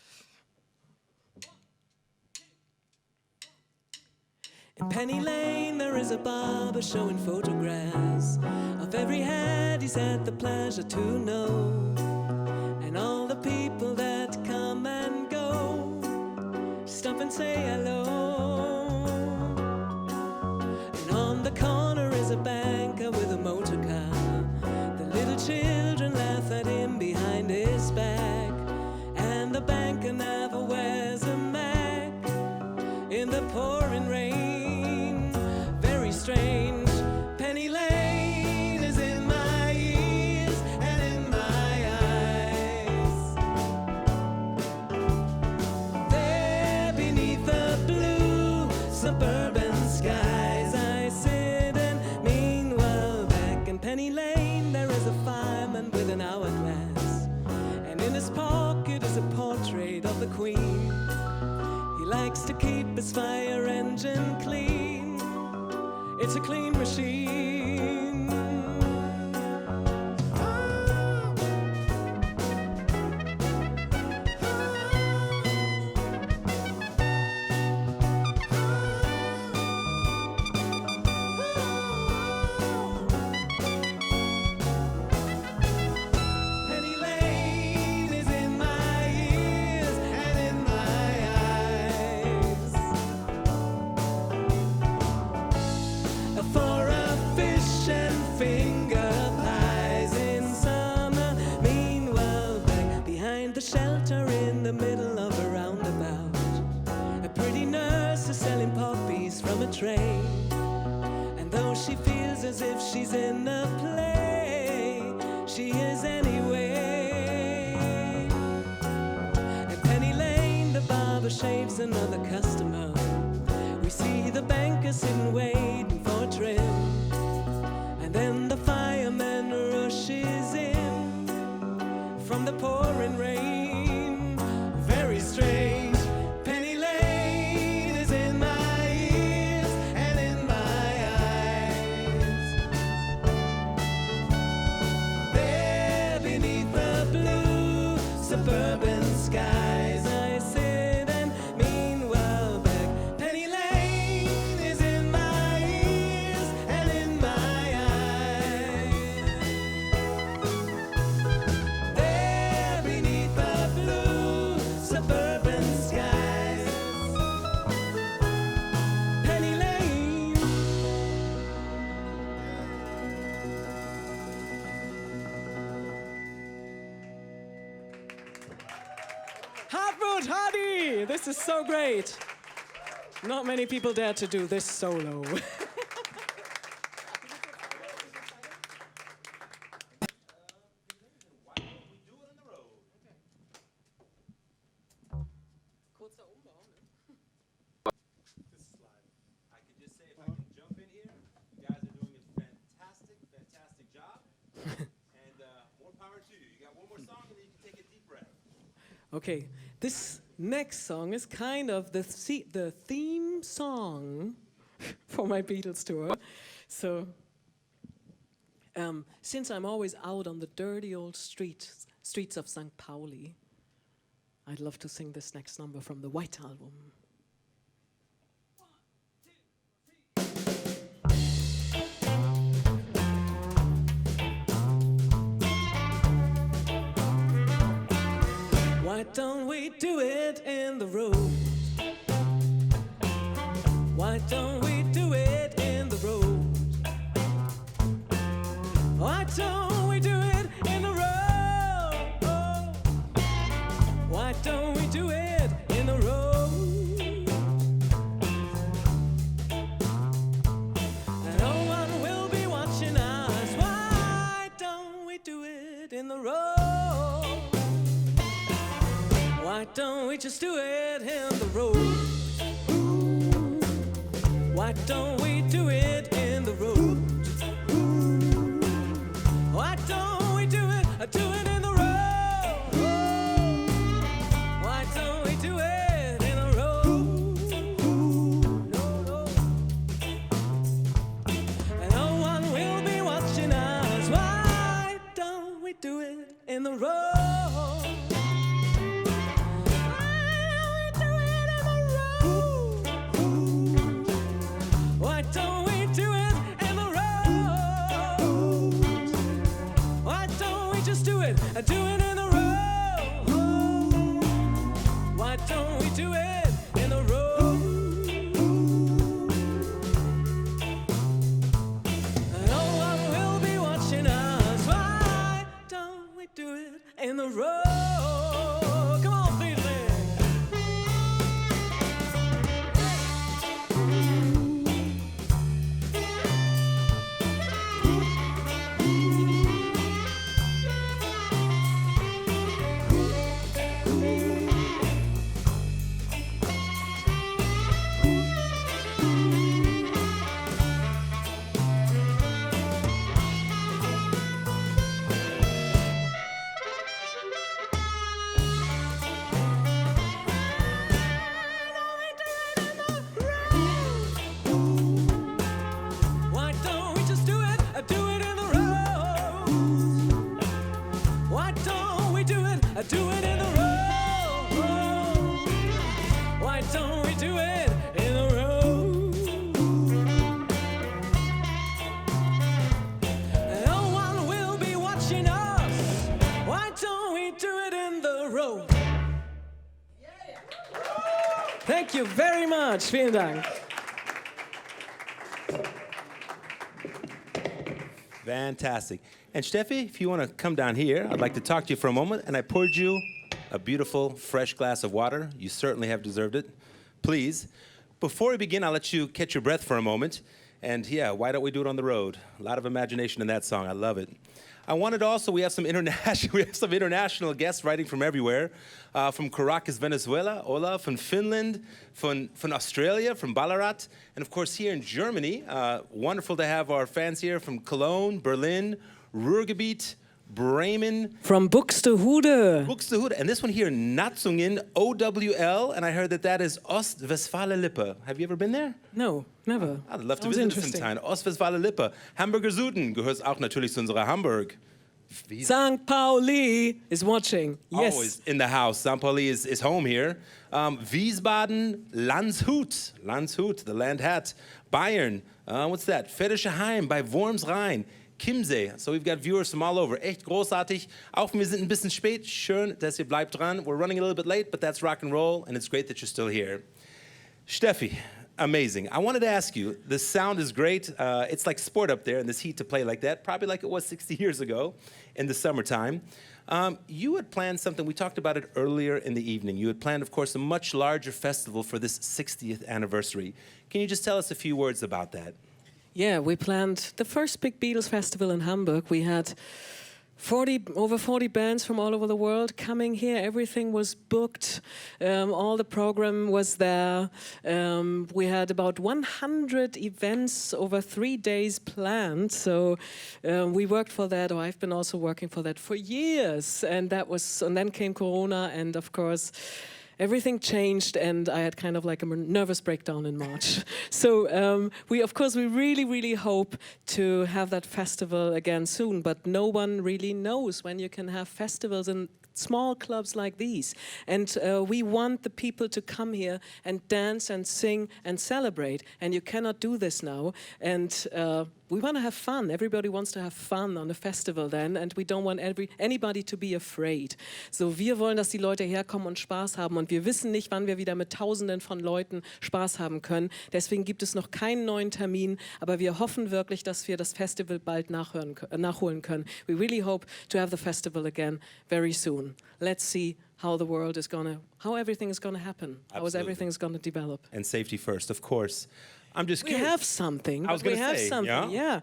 In Penny Lane there is a barber showing photographs of every head he's had the pleasure to know, and all the people that come and go stop and say hello. And on the corner is a banker with a motor car. The little children laugh at him behind his back, and the banker never wears a Mac in the pouring rain. Strange. Penny Lane is in my ears and in my eyes. There beneath the blue suburban skies I sit, and meanwhile back in Penny Lane there is a fireman with an hourglass, and in his pocket is a portrait of the Queen. He likes to keep his fire engine clean. It's a clean machine. Penny Lane is in my ears and in my eyes. For a fish and finger pies in summer. Meanwhile, back behind the shelter in the middle of a roundabout, a pretty nurse is selling poppies from a tray. And though she feels as if she's in a play, she is anyway. At Penny Lane, the barber shaves another customer. We see the banker sitting waiting for trim, and then the fireman rushes in from the pouring rain. Very strange. Penny Lane is in my party! This is so great. Not many people dare to do this solo. Okay, this next song is kind of the theme song for my Beatles tour. So, since I'm always out on the dirty old streets of St Pauli, I'd love to sing this next number from the White Album. Why don't we do it in the road? Why don't we do it in the road? Why don't we do it in the road? Why don't we do it in the road? No one will be watching us. Why don't we do it in the road? Why don't we just do it in the road? Why don't we do it in the road? Why don't we do it in the road? Why don't we do it in the road? No. No one will be watching us. Why don't we do it in the road? Why don't we do it in the road? Why don't we just do it in the road? Why don't we do it in the road? No one will be watching us. Why don't we do it in the road? Come on, please. Why don't we just do it in the road? Why don't we do it in the road? Why don't we do it in the road? No one will be watching us. Why don't we do it in the road? Thank you very much. Vielen Dank. Fantastic. And Steffi, if you want to come down here, I'd like to talk to you for a moment. And I poured you a beautiful, fresh glass of water. You certainly have deserved it. Please. Before we begin, I'll let you catch your breath for a moment. And yeah, why don't we do it on the road? A lot of imagination in that song. I love it. I wanted also, we have some international guests writing from everywhere. From Caracas, Venezuela, Ola, from Finland, from Australia, from Ballarat, and of course here in Germany. Wonderful to have our fans here from Cologne, Berlin, Ruhrgebiet, Bremen. From Buxtehude. Buxtehude, and this one here, Natzungen, OWL, and I heard that is Ostwestfale-Lippe. Have you ever been there? No, never. I'd love to visit this sometime. Ostwestfale-Lippe. Hamburger Süden gehört auch natürlich zu unserer Hamburg. St Pauli is watching. Yes. Always in the house. St Pauli is home here. Wiesbaden, Landshut, the land hat. Bayern, what's that? Ferischerheim bei Wormsrhein. Chiemsee. So we've got viewers from all over. Echt großartig. Auch wir sind ein bisschen spät. Schön, dass ihr bleibt dran. We're running a little bit late, but that's rock and roll, and it's great that you're still here. Steffi, amazing. I wanted to ask you, the sound is great. It's like sport up there in this heat to play like that, probably like it was 60 years ago in the summertime. You had planned something, we talked about it earlier in the evening. You had planned, of course, a much larger festival for this 60th anniversary. Can you just tell us a few words about that? Yeah, we planned the first big Beatles festival in Hamburg. We had over 40 bands from all over the world coming here. Everything was booked. All the program was there. We had about 100 events over 3 days planned. So we worked for that, or I've been also working for that for years. And then came Corona, and of course, everything changed, and I had kind of like a nervous breakdown in March. So we really, really hope to have that festival again soon, but no one really knows when you can have festivals in small clubs like these. And we want the people to come here and dance and sing and celebrate, and you cannot do this now. And we want to have fun. Everybody wants to have fun on a festival then, and we don't want anybody to be afraid. So, wir wollen, dass die Leute herkommen und Spaß haben, und wir wissen nicht, wann wir wieder mit Tausenden von Leuten Spaß haben können. Deswegen gibt es noch keinen neuen Termin, aber wir hoffen wirklich, dass wir das Festival bald nachholen können. We really hope to have the festival again very soon. Let's see how everything is gonna happen, how everything's gonna develop. And safety first, of course. I'm just We curious. have something. I was going to say, yeah.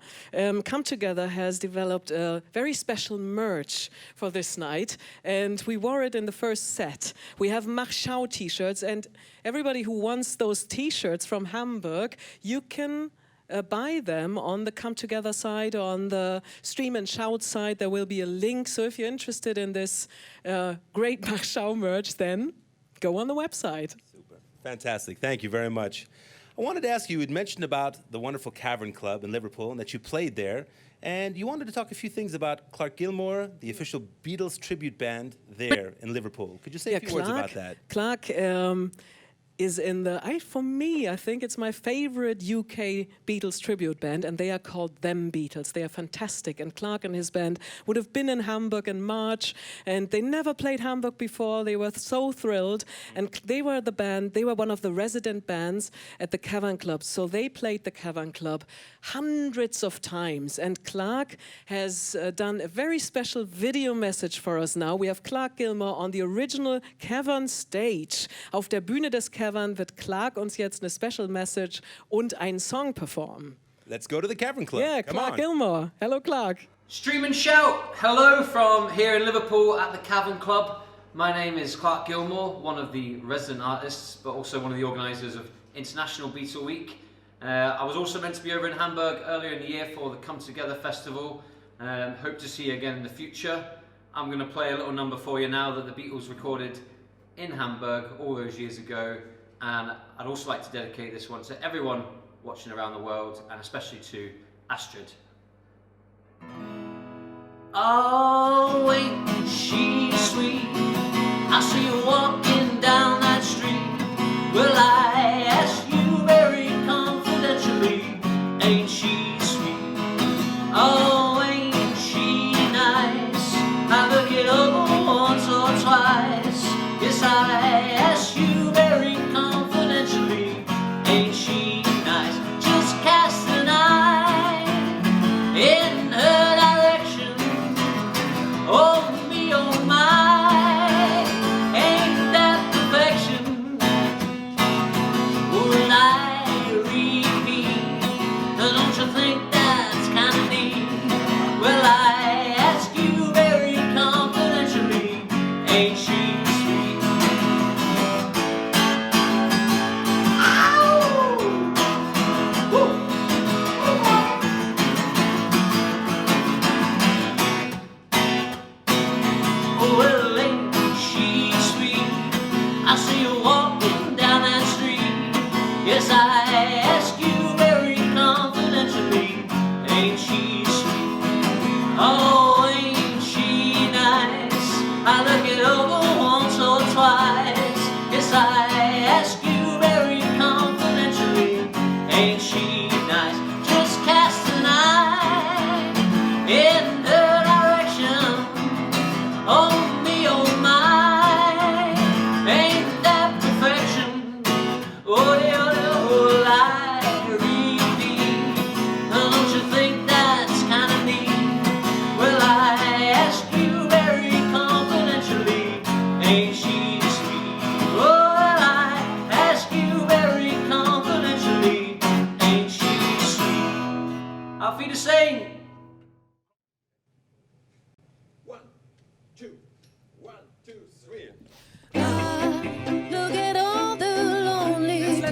Come Together has developed a very special merch for this night, and we wore it in the first set. We have Mach-Schau t-shirts, and everybody who wants those t-shirts from Hamburg, you can buy them on the Come Together side, or on the Stream and Shout side. There will be a link, so if you're interested in this great Mach-Schau merch, then go on the website. Super. Fantastic. Thank you very much. I wanted to ask you had mentioned about the wonderful Cavern Club in Liverpool and that you played there. And you wanted to talk a few things about Clark Gilmore, the official Beatles tribute band there in Liverpool. Could you say a few words about that? Clark is for me, I think it's my favorite UK Beatles tribute band, and they are called Them Beatles. They are fantastic, and Clark and his band would have been in Hamburg in March, and they never played Hamburg before. They were so thrilled, and they were one of the resident bands at the Cavern Club, so they played the Cavern Club hundreds of times, and Clark has done a very special video message for us now. We have Clark Gilmore on the original Cavern stage. Auf der Bühne des Cavern wird Clark uns jetzt eine Special Message und einen Song performen. Let's go to the Cavern Club. Yeah, Come Clark on. Gilmore. Hello, Clark. Stream and shout. Hello from here in Liverpool at the Cavern Club. My name is Clark Gilmore, one of the resident artists, but also one of the organisers of International Beatle Week. I was also meant to be over in Hamburg earlier in the year for the Come Together Festival. Hope to see you again in the future. I'm going to play a little number for you now that the Beatles recorded in Hamburg all those years ago, and I'd also like to dedicate this one to everyone watching around the world, and especially to Astrid. Oh, ain't she sweet? I see you walking down that street. Well, I ask you very confidentially, ain't she sweet? Oh, ain't she nice? I look it over once or twice. Yes, I ask you very confidentially, ain't she nice? Just cast an eye in her direction. Oh me, oh my, ain't that perfection?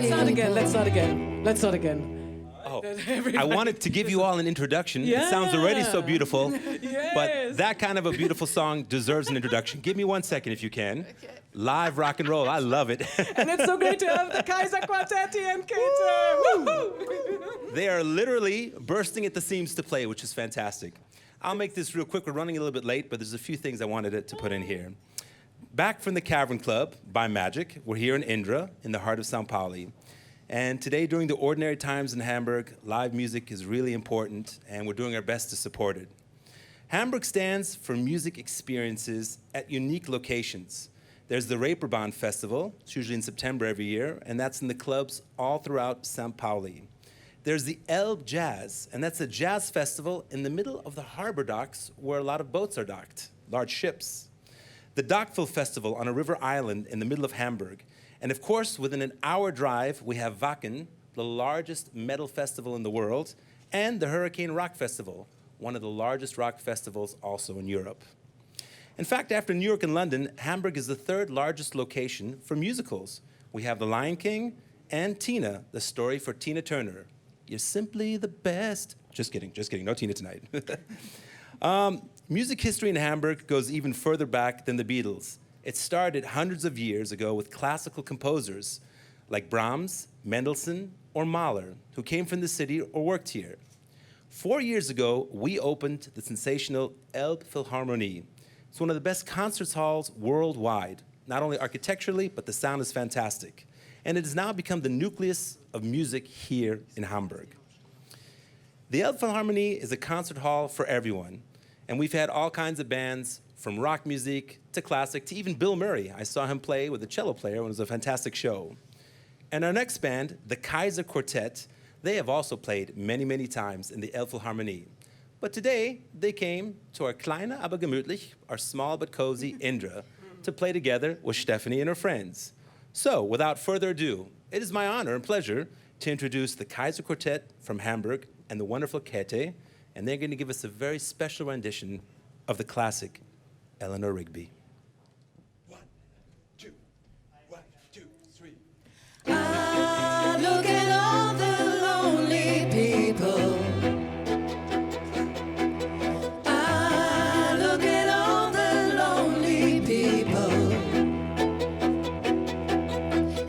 Let's start again. Let's start again. Let's start again. Oh, I wanted to give you all an introduction. It sounds already so beautiful, but that kind of a beautiful song deserves an introduction. Give me 1 second if you can. Live rock and roll, I love it. And it's so great to have the Kaiser Quartet here and Kate. They are literally bursting at the seams to play, which is fantastic. I'll make this real quick. We're running a little bit late, but there's a few things I wanted to put in here. Back from the Cavern Club by Magic, we're here in Indra, in the heart of St Pauli. And today, during the ordinary times in Hamburg, live music is really important, and we're doing our best to support it. Hamburg stands for music experiences at unique locations. There's the Reeperbahn Festival, it's usually in September every year, and that's in the clubs all throughout St Pauli. There's the Elbe Jazz, and that's a jazz festival in the middle of the harbor docks where a lot of boats are docked, large ships. The Dockville Festival on a river island in the middle of Hamburg. And of course, within an hour drive, we have Wacken, the largest metal festival in the world, and the Hurricane Rock Festival, one of the largest rock festivals also in Europe. In fact, after New York and London, Hamburg is the third largest location for musicals. We have The Lion King and Tina, the story for Tina Turner. You're simply the best. Just kidding, no Tina tonight. Music history in Hamburg goes even further back than the Beatles. It started hundreds of years ago with classical composers like Brahms, Mendelssohn, or Mahler, who came from the city or worked here. 4 years ago, we opened the sensational Elbphilharmonie. It's one of the best concert halls worldwide, not only architecturally, but the sound is fantastic. And it has now become the nucleus of music here in Hamburg. The Elbphilharmonie is a concert hall for everyone, and we've had all kinds of bands, from rock music to classic to even Bill Murray. I saw him play with a cello player, and it was a fantastic show. And our next band, the Kaiser Quartet, they have also played many, many times in the Elbphilharmonie. But today, they came to our kleine aber gemütlich, our small but cozy Indra, to play together with Stefanie and her friends. So, without further ado, it is my honor and pleasure to introduce the Kaiser Quartet from Hamburg and the wonderful Käthe, and they're going to give us a very special rendition of the classic Eleanor Rigby. 1, 2, 3. Ah, look at all the lonely people. Ah, look at all the lonely people.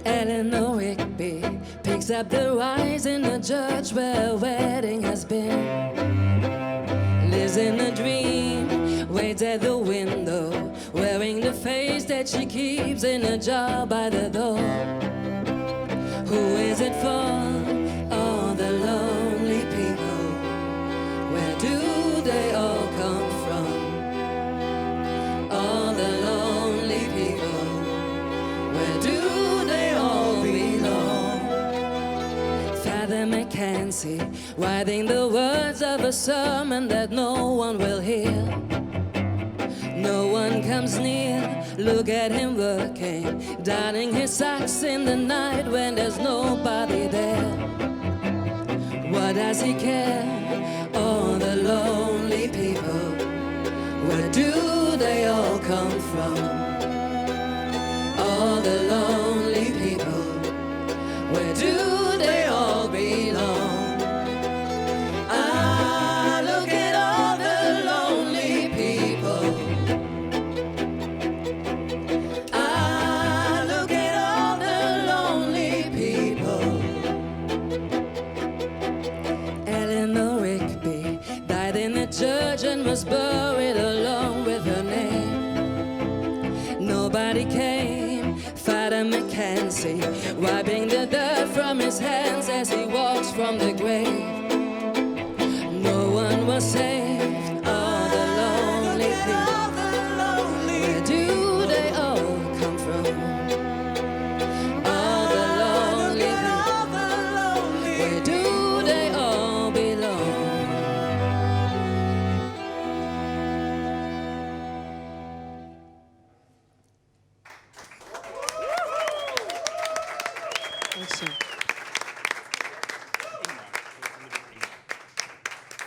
Eleanor Rigby picks up the rise in the church where a wedding has been. Lives in a dream, waits at the window, wearing the face that she keeps in a jar by the door. Who is it for? All the lonely people. Where do they all come from? All the lonely people. Where do they all belong? Father Mackenzie, writing the words of a sermon that no one will hear. No one comes near, look at him working, darning his socks in the night when there's nobody there. What does he care? All the lonely people, where do they all come from? All the lonely people, where do they all belong? Ah, look at all the lonely people. Ah, look at all the lonely people. Eleanor Rigby died in the church and was buried along with her name. Nobody came, Father Mackenzie, wiping the dirt from his hands as he walks from the grave. No one was saved, all the lonely people. Where do they all come from? All the lonely people. Where do they all belong?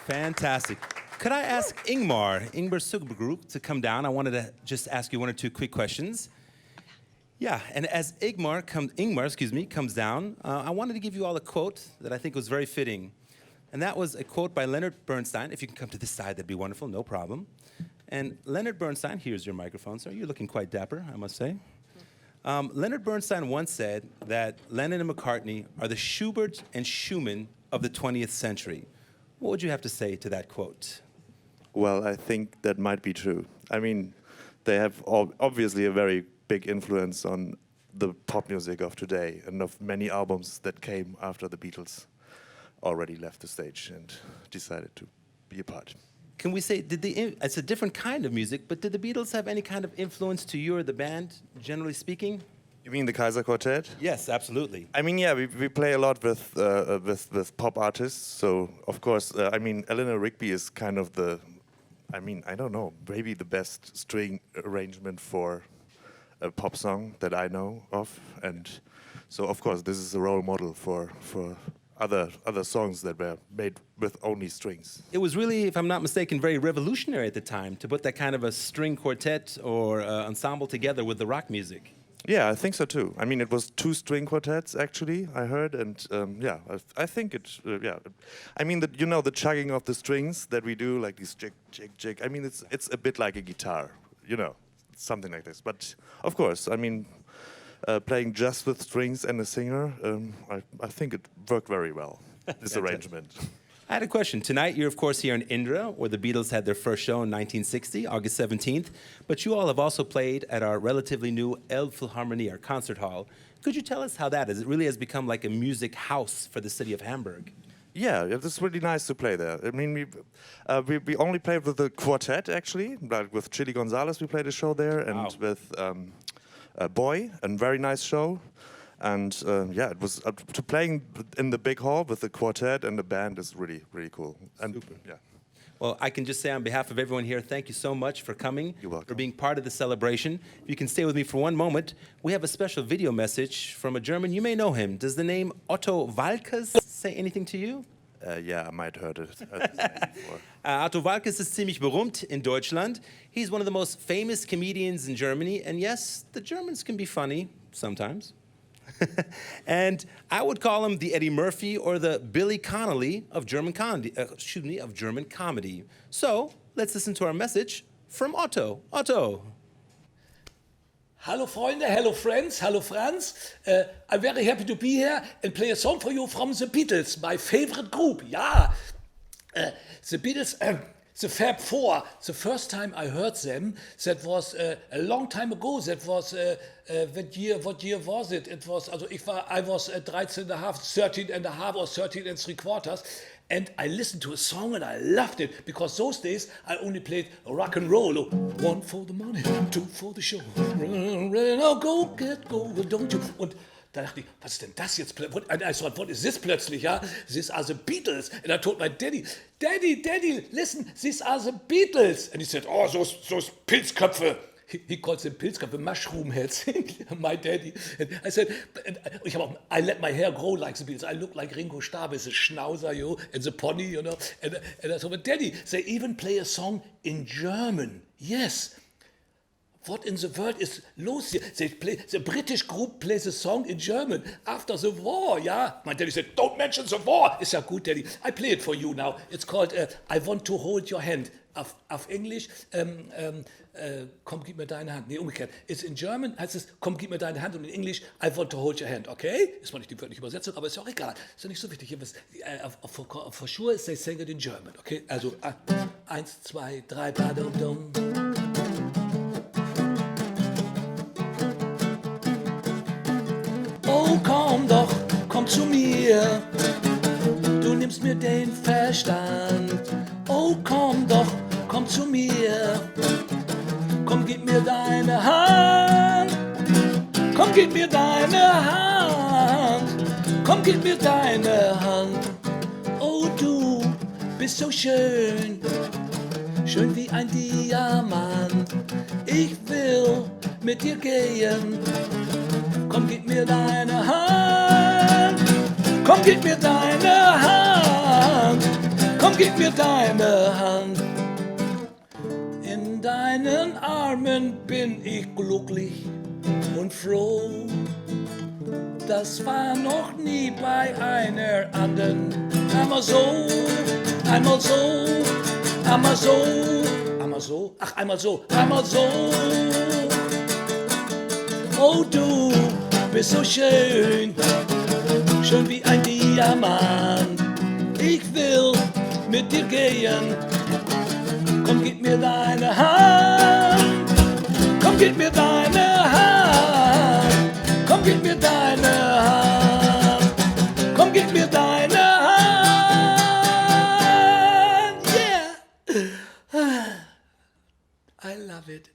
Fantastic. Could I ask Ingmar Sugergroup to come down? I wanted to just ask you one or two quick questions. Yeah, and as Ingmar comes down, I wanted to give you all a quote that I think was very fitting. And that was a quote by Leonard Bernstein. If you can come to this side, that'd be wonderful, no problem. And Leonard Bernstein, here's your microphone, sir. You're looking quite dapper, I must say. Leonard Bernstein once said that Lennon and McCartney are the Schubert and Schumann of the 20th century. What would you have to say to that quote? Well, I think that might be true. I mean, they have obviously a very big influence on the pop music of today and of many albums that came after the Beatles already left the stage and decided to be a part. Can we say, it's a different kind of music, but did the Beatles have any kind of influence to you or the band, generally speaking? You mean the Kaiser Quartet? Yes, absolutely. I mean, yeah, we play a lot with pop artists. So, of course, I mean, Eleanor Rigby is kind of the, I mean, I don't know, maybe the best string arrangement for a pop song that I know of. And so, of course, this is a role model for other songs that were made with only strings. It was really, if I'm not mistaken, very revolutionary at the time to put that kind of a string quartet or ensemble together with the rock music. Yeah, I think so too. I mean, it was 2 string quartets actually, I heard, and yeah, I think it. Yeah, I mean, the chugging of the strings that we do, like this jig, jig, jig. I mean, it's a bit like a guitar, something like this. But of course, I mean, playing just with strings and a singer, I think it worked very well. This arrangement. I had a question. Tonight, you're, of course, here in Indra, where the Beatles had their first show in 1960, August 17th. But you all have also played at our relatively new Elbphilharmonie, our concert hall. Could you tell us how that is? It really has become like a music house for the city of Hamburg. Yeah, it's really nice to play there. I mean, we only played with the quartet, actually. Like with Chili Gonzalez, we played a show there, and with Boy, a very nice show. And yeah, it was to playing in the big hall with the quartet and the band is really, really cool. And super. Yeah. Well, I can just say on behalf of everyone here, thank you so much for coming. You're welcome. For being part of the celebration. If you can stay with me for one moment, we have a special video message from a German. You may know him. Does the name Otto Walkes say anything to you? Yeah, I might heard it. Otto Walkes is ziemlich berühmt in Deutschland. He's one of the most famous comedians in Germany. And yes, the Germans can be funny sometimes. And I would call him the Eddie Murphy or the Billy Connolly of German comedy. So let's listen to our message from Otto. Otto. Hello, Freunde. Hello, friends. Hello, Franz. I'm very happy to be here and play a song for you from the Beatles, my favorite group. Yeah, the Beatles. The Fab Four, the first time I heard them, that was a long time ago. That was, what year was it? It was, I was 13 and a half, 13 and a half or 13 and 3/4. And I listened to a song and I loved it because those days I only played rock and roll. 1 for the money, 2 for the show. Oh, go, get, go, don't you? Und da dachte ich, was ist denn das jetzt? And I thought, what is this plötzlich? Yeah? These are the Beatles. And I told my daddy, Daddy, listen, these are the Beatles. And he said, oh, those Pilzköpfe. He calls them Pilzköpfe, mushroom heads. My daddy. And I said, I let my hair grow like the Beatles. I look like Ringo Starr with the schnauzer, and the pony, And I told my daddy, they even play a song in German. Yes. What in the world is los here? The British group plays a song in German after the war, yeah? My daddy said, don't mention the war. Ist ja gut, Daddy. I play it for you now. It's called I Want to Hold Your Hand. Auf Englisch, komm, gib mir deine Hand. Nee, umgekehrt. It's in German, heißt es, komm, gib mir deine Hand. Und in Englisch, I want to hold your hand, okay? Ist zwar nicht die wörtliche Übersetzung, aber ist ja auch egal. Ist ja nicht so wichtig. For sure, they sing it in German, okay? Also, 1, 2, 3, ba-dum-dum. Oh, komm doch, komm zu mir, du nimmst mir den Verstand. Oh, komm doch, komm zu mir, komm, gib mir deine Hand. Komm, gib mir deine Hand, komm, gib mir deine Hand. Oh, du bist so schön, schön wie ein Diamant. Ich will mit dir gehen. Komm, gib mir deine Hand. Komm, gib mir deine Hand. Komm, gib mir deine Hand. In deinen Armen bin ich glücklich. und froh. Das war noch nie bei einer anderen. Einmal so, einmal so, einmal so, einmal so, ach einmal so, einmal so. Oh du bist so schön, schön wie ein Diamant. Ich will mit dir gehen, komm gib mir deine Hand, komm gib mir deine Hand, komm gib mir deine Hand, komm gib mir deine Hand, yeah, I love it.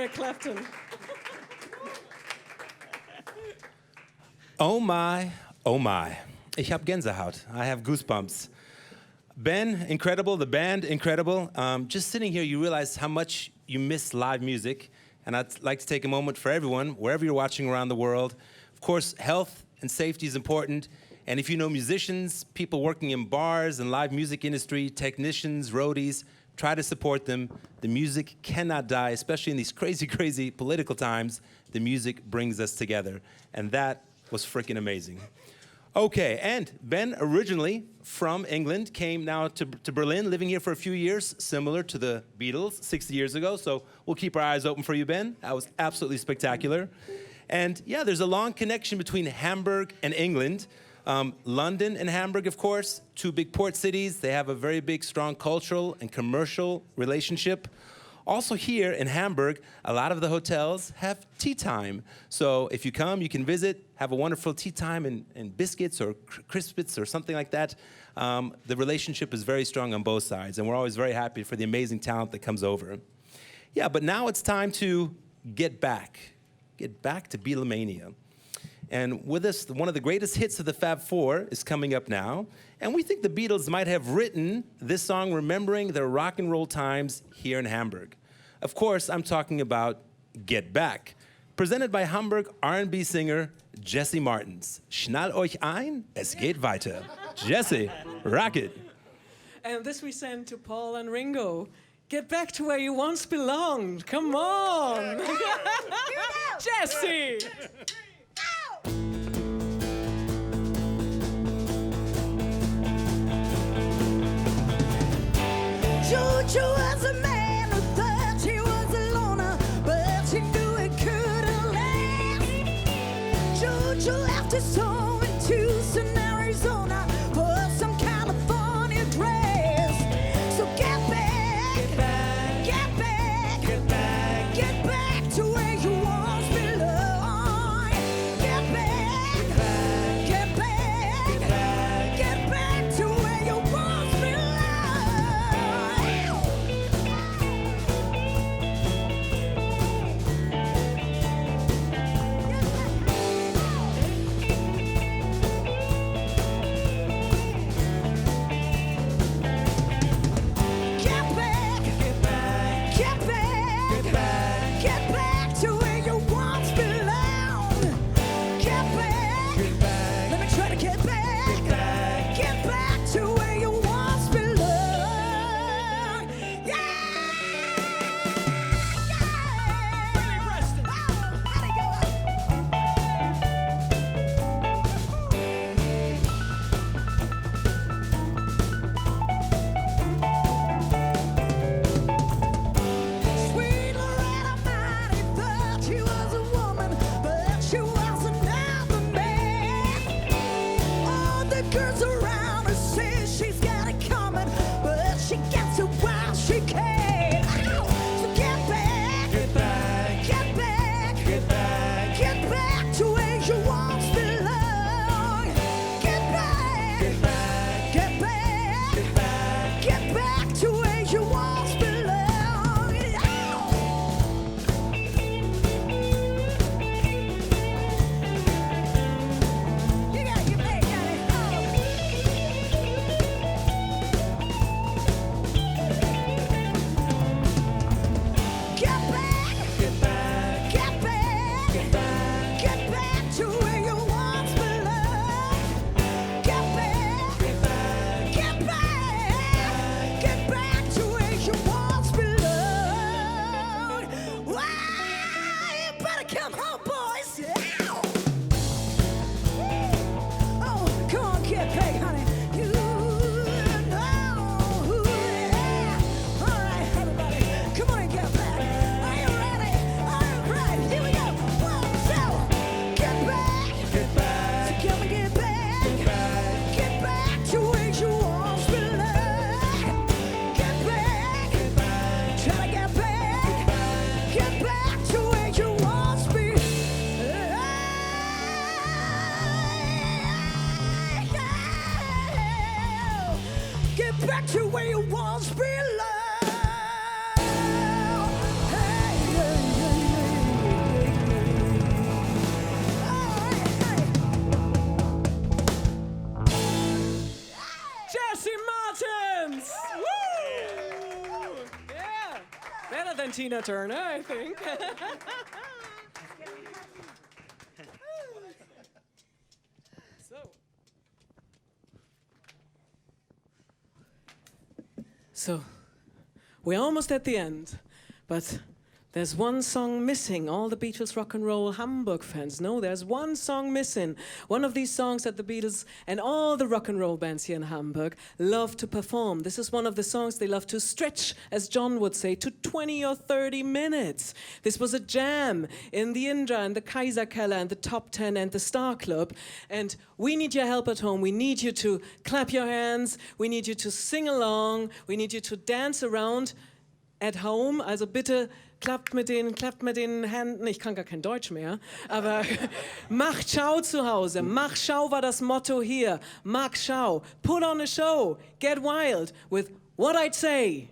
Eric Clapton. Oh my, oh my. Ich hab Gänsehaut. I have goosebumps. Ben, incredible. The band, incredible. Just sitting here, you realize how much you miss live music. And I'd like to take a moment for everyone, wherever you're watching around the world. Of course, health and safety is important. And if you know musicians, people working in bars and live music industry, technicians, roadies, try to support them. The music cannot die, especially in these crazy, crazy political times. The music brings us together. And that was freaking amazing. Okay, and Ben, originally from England, came now to Berlin, living here for a few years, similar to the Beatles 60 years ago. So we'll keep our eyes open for you, Ben. That was absolutely spectacular. And yeah, there's a long connection between Hamburg and England. London and Hamburg, of course, two big port cities. They have a very big, strong cultural and commercial relationship. Also here in Hamburg, a lot of the hotels have tea time. So if you come, you can visit, have a wonderful tea time and biscuits or crispits or something like that. The relationship is very strong on both sides, and we're always very happy for the amazing talent that comes over. Yeah, but now it's time to get back to Beatlemania. And with us, one of the greatest hits of the Fab Four is coming up now. And we think the Beatles might have written this song remembering their rock and roll times here in Hamburg. Of course, I'm talking about Get Back, presented by Hamburg R&B singer Jesse Martins. Schnall euch ein, es geht weiter. Jesse, rock it. And this we send to Paul and Ringo. Get back to where you once belonged. Come on. Jesse. George was a man who thought he was a loner, but he knew it couldn't last. George left his home in Tucson, Arizona, for some California grass. So get back, get back, get back, get back, get back to where you once belonged. Get back, get back, get back, get back to where you once belonged. better than Tina Turner, I think. So, we're almost at the end, but there's one song missing. All the Beatles rock and roll Hamburg fans know there's one song missing. One of these songs that the Beatles and all the rock and roll bands here in Hamburg love to perform. This is one of the songs they love to stretch, as John would say, to 20 or 30 minutes. This was a jam in the Indra and the Kaiserkeller and the Top 10 and the Star Club. And we need your help at home. We need you to clap your hands. We need you to sing along. We need you to dance around at home. Also bitte klappt mit den Händen, ich kann gar kein Deutsch mehr, aber macht Schau zu Hause, mach Schau war das Motto hier, mach Schau, put on a show, get wild with What I'd Say.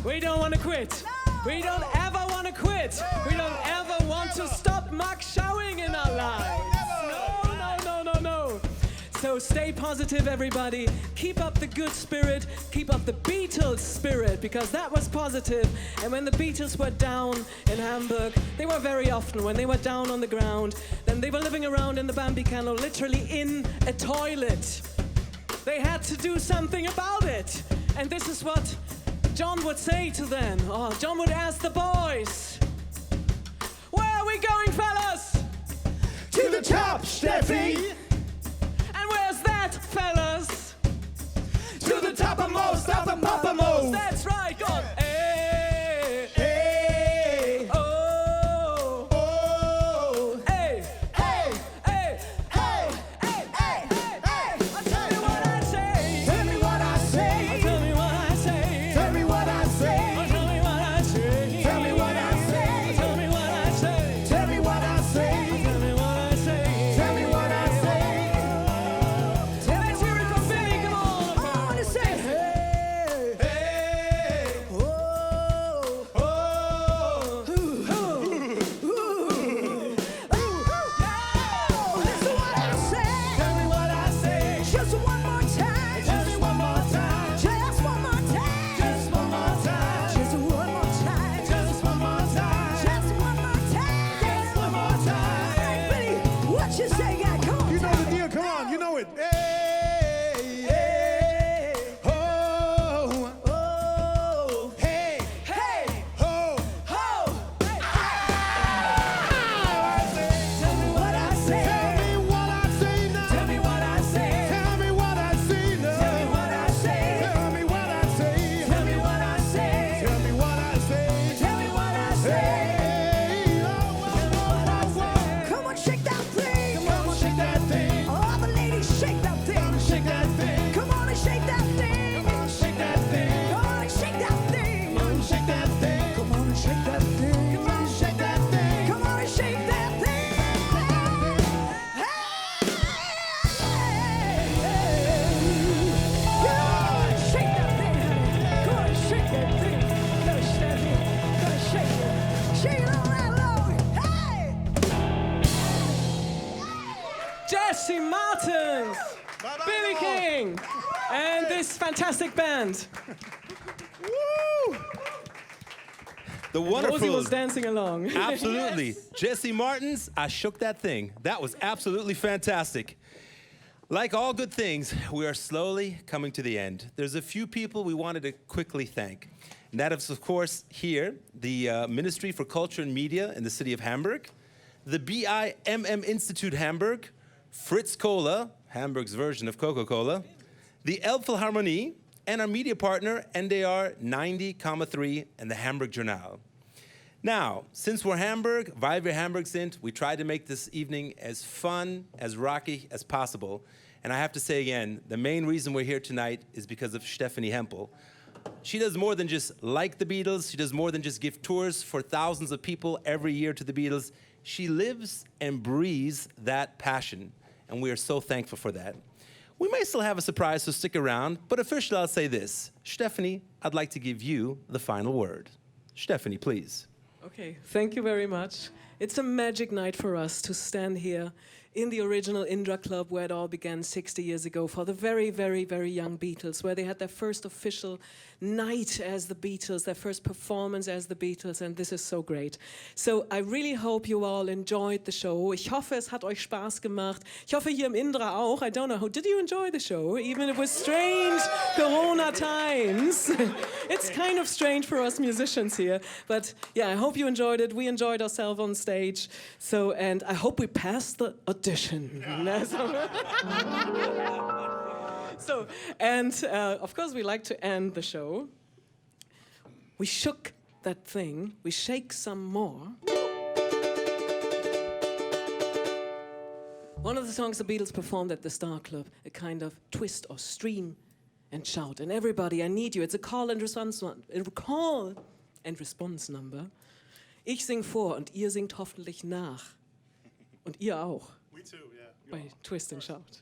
We don't want to quit. We don't ever want to quit. We don't ever want to stop Mark showing in our lives. No. So stay positive, everybody. Keep up the good spirit. Keep up the Beatles spirit, because that was positive. And when the Beatles were down in Hamburg, they were very often, when they were down on the ground, then they were living around in the Bambi-Canal, literally in a toilet. They had to do something about it. And this is what John would say to them. Oh, John would ask the boys, where are we going, fellas? To the top, Steffi. And where's that, fellas? To the toppermost of the poppermost. That's right, go on. Hey, hey, oh, oh, hey, hey, hey, hey, hey, hey, hey. I'll tell you what I say. Tell me what I say. Tell me next fantastic band. Woo! The wonderful. Rosie was dancing along. Absolutely. Yes. Jesse Martins, I shook that thing. That was absolutely fantastic. Like all good things, we are slowly coming to the end. There's a few people we wanted to quickly thank. And that is, of course, here, the Ministry for Culture and Media in the city of Hamburg, the BIMM Institute Hamburg, Fritz Cola, Hamburg's version of Coca-Cola, the Elbphilharmonie, and our media partner, NDR 90,3 and the Hamburg Journal. Now, since we're Hamburg, weil wir Hamburg sind, we tried to make this evening as fun, as rocky as possible. And I have to say again, the main reason we're here tonight is because of Stefanie Hempel. She does more than just like the Beatles. She does more than just give tours for thousands of people every year to the Beatles. She lives and breathes that passion, and we are so thankful for that. We may still have a surprise, so stick around, but officially I'll say this. Stefanie, I'd like to give you the final word. Stefanie, please. Okay, thank you very much. It's a magic night for us to stand here in the original Indra Club where it all began 60 years ago for the very, very, very young Beatles, where they had their first official night as the Beatles, their first performance as the Beatles, and this is so great. So I really hope you all enjoyed the show. Ich hoffe, es hat euch Spaß gemacht. Ich hoffe, hier im Indra auch. I don't know, did you enjoy the show? Even it was strange Corona times. It's kind of strange for us musicians here, but yeah, I hope you enjoyed it. We enjoyed ourselves on stage. So, and I hope we passed the audition. So, and of course we like to end the show. We shook that thing, we shake some more. One of the songs the Beatles performed at the Star Club, a kind of twist or stream and shout. And everybody, I need you. It's a call and response number. Ich sing vor und ihr singt hoffentlich nach. Und ihr auch. We too, yeah. Bei Twist and Shout.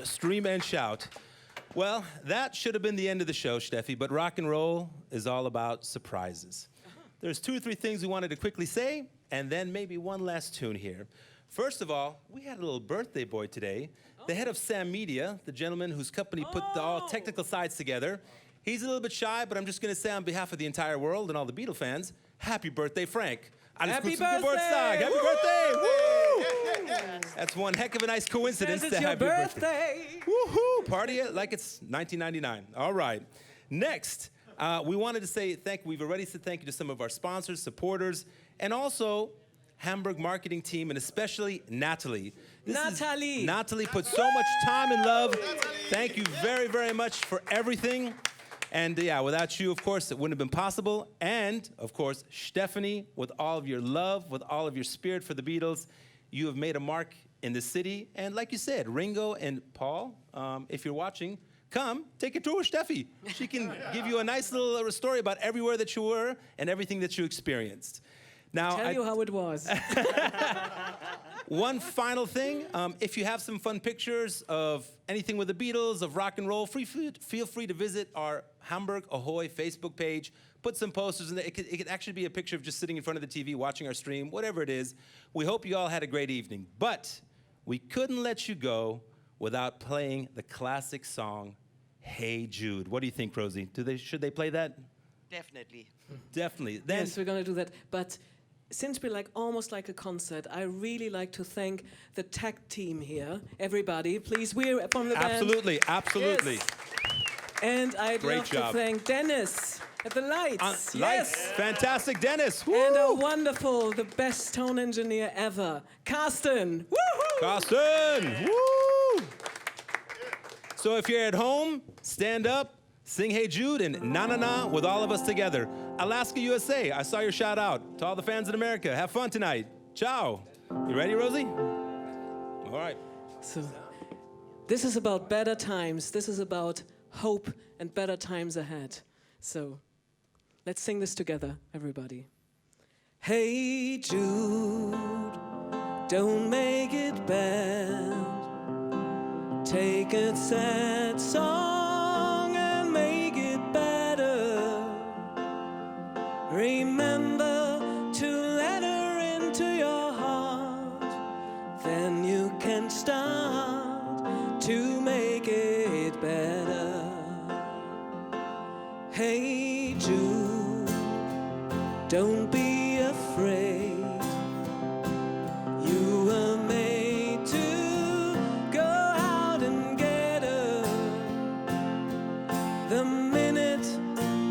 Stream and shout. Well, that should have been the end of the show, Steffi, but rock and roll is all about surprises. There's 2 or 3 things we wanted to quickly say, and then maybe one last tune here. First of all, we had a little birthday boy today. The head of Sam Media, the gentleman whose company put all technical sides together. He's a little bit shy, but I'm just going to say on behalf of the entire world and all the Beatle fans, Happy birthday, Frank. Alles Happy Gute zum birthday! Geburtstag. Happy birthday. Woo! That's one heck of a nice coincidence Says to it's your have your birthday. birthday. Woohoo! Party it like it's 1999. All right. Next, we wanted to say we've already said thank you to some of our sponsors, supporters, and also Hamburg marketing team, and especially Natalie. Natalie put so much time and love. Thank you very, very much for everything. And yeah, without you, of course, it wouldn't have been possible. And of course, Stefanie, with all of your love, with all of your spirit for the Beatles, you have made a mark in the city. And like you said, Ringo and Paul, if you're watching, come, take a tour with Steffi. She can give you a nice little story about everywhere that you were and everything that you experienced. Now, Tell you how it was. One final thing, if you have some fun pictures of anything with the Beatles, of rock and roll, feel free to visit our Hamburg Ahoy Facebook page. Put some posters in there. It could actually be a picture of just sitting in front of the TV, watching our stream, whatever it is. We hope you all had a great evening. But we couldn't let you go without playing the classic song, Hey Jude. What do you think, Rosie? Should they play that? Definitely. Definitely. Yes, we're going to do that. But since we're almost like a concert, I really like to thank the tag team here. Everybody, please, we're from the band. Absolutely. Yes. And I'd Great love job. to thank Dennis at the lights. Lights. Fantastic, Dennis. Woo! And our wonderful, the best tone engineer ever, Carsten. Woohoo! Carsten. Woo! So if you're at home, stand up, sing Hey Jude, and Na Na Na with all of us together. Alaska, USA, I saw your shout out. To all the fans in America, have fun tonight. Ciao. You ready, Rosie? All right. So, this is about better times. This is about hope and better times ahead. So, let's sing this together, everybody. Hey Jude, don't make it bad. Take a sad song and make it better. Remember to let her into your heart. Then you can start to make it better. Hey Jude, don't be afraid. You were made to go out and get her. The minute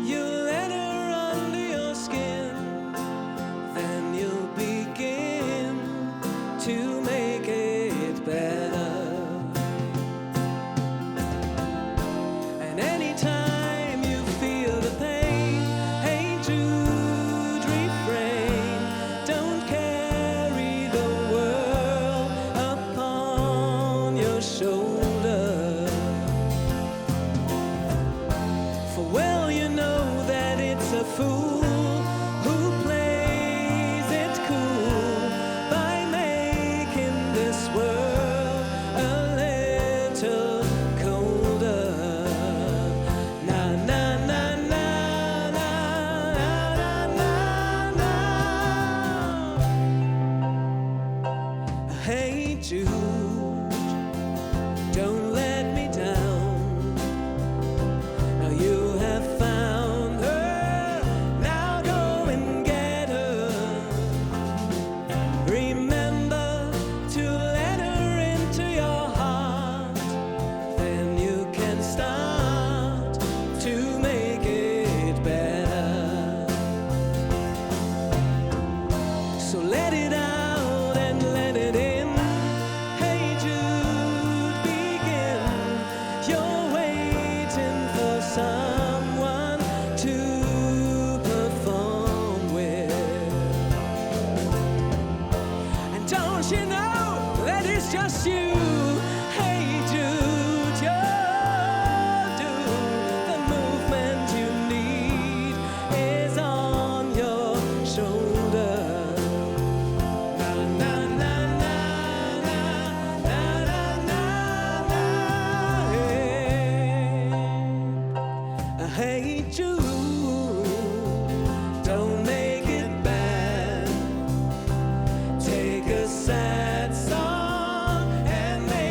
you let her under your skin, then you'll begin to make it better. And anytime you feel the pain, hey Jude, refrain. Don't carry the world upon your shoulder. For well you know that it's a fool who plays it cool by making this world a little colder. Na na na na na na na na. Hey Jude, don't let me down. Now you have found her. Now go and get her. Remember to let her into your heart. Then you can start to make it better. So let it out and let it in. Hey Jude, begin. You're waiting for someone to perform with. And don't you know that it's just you? Hey Jude, you're doomed. The movement you need is on your shoulder. Na na na na na na na na. Hey Jude, don't make it bad. Take a sad song and make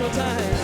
hypnotized.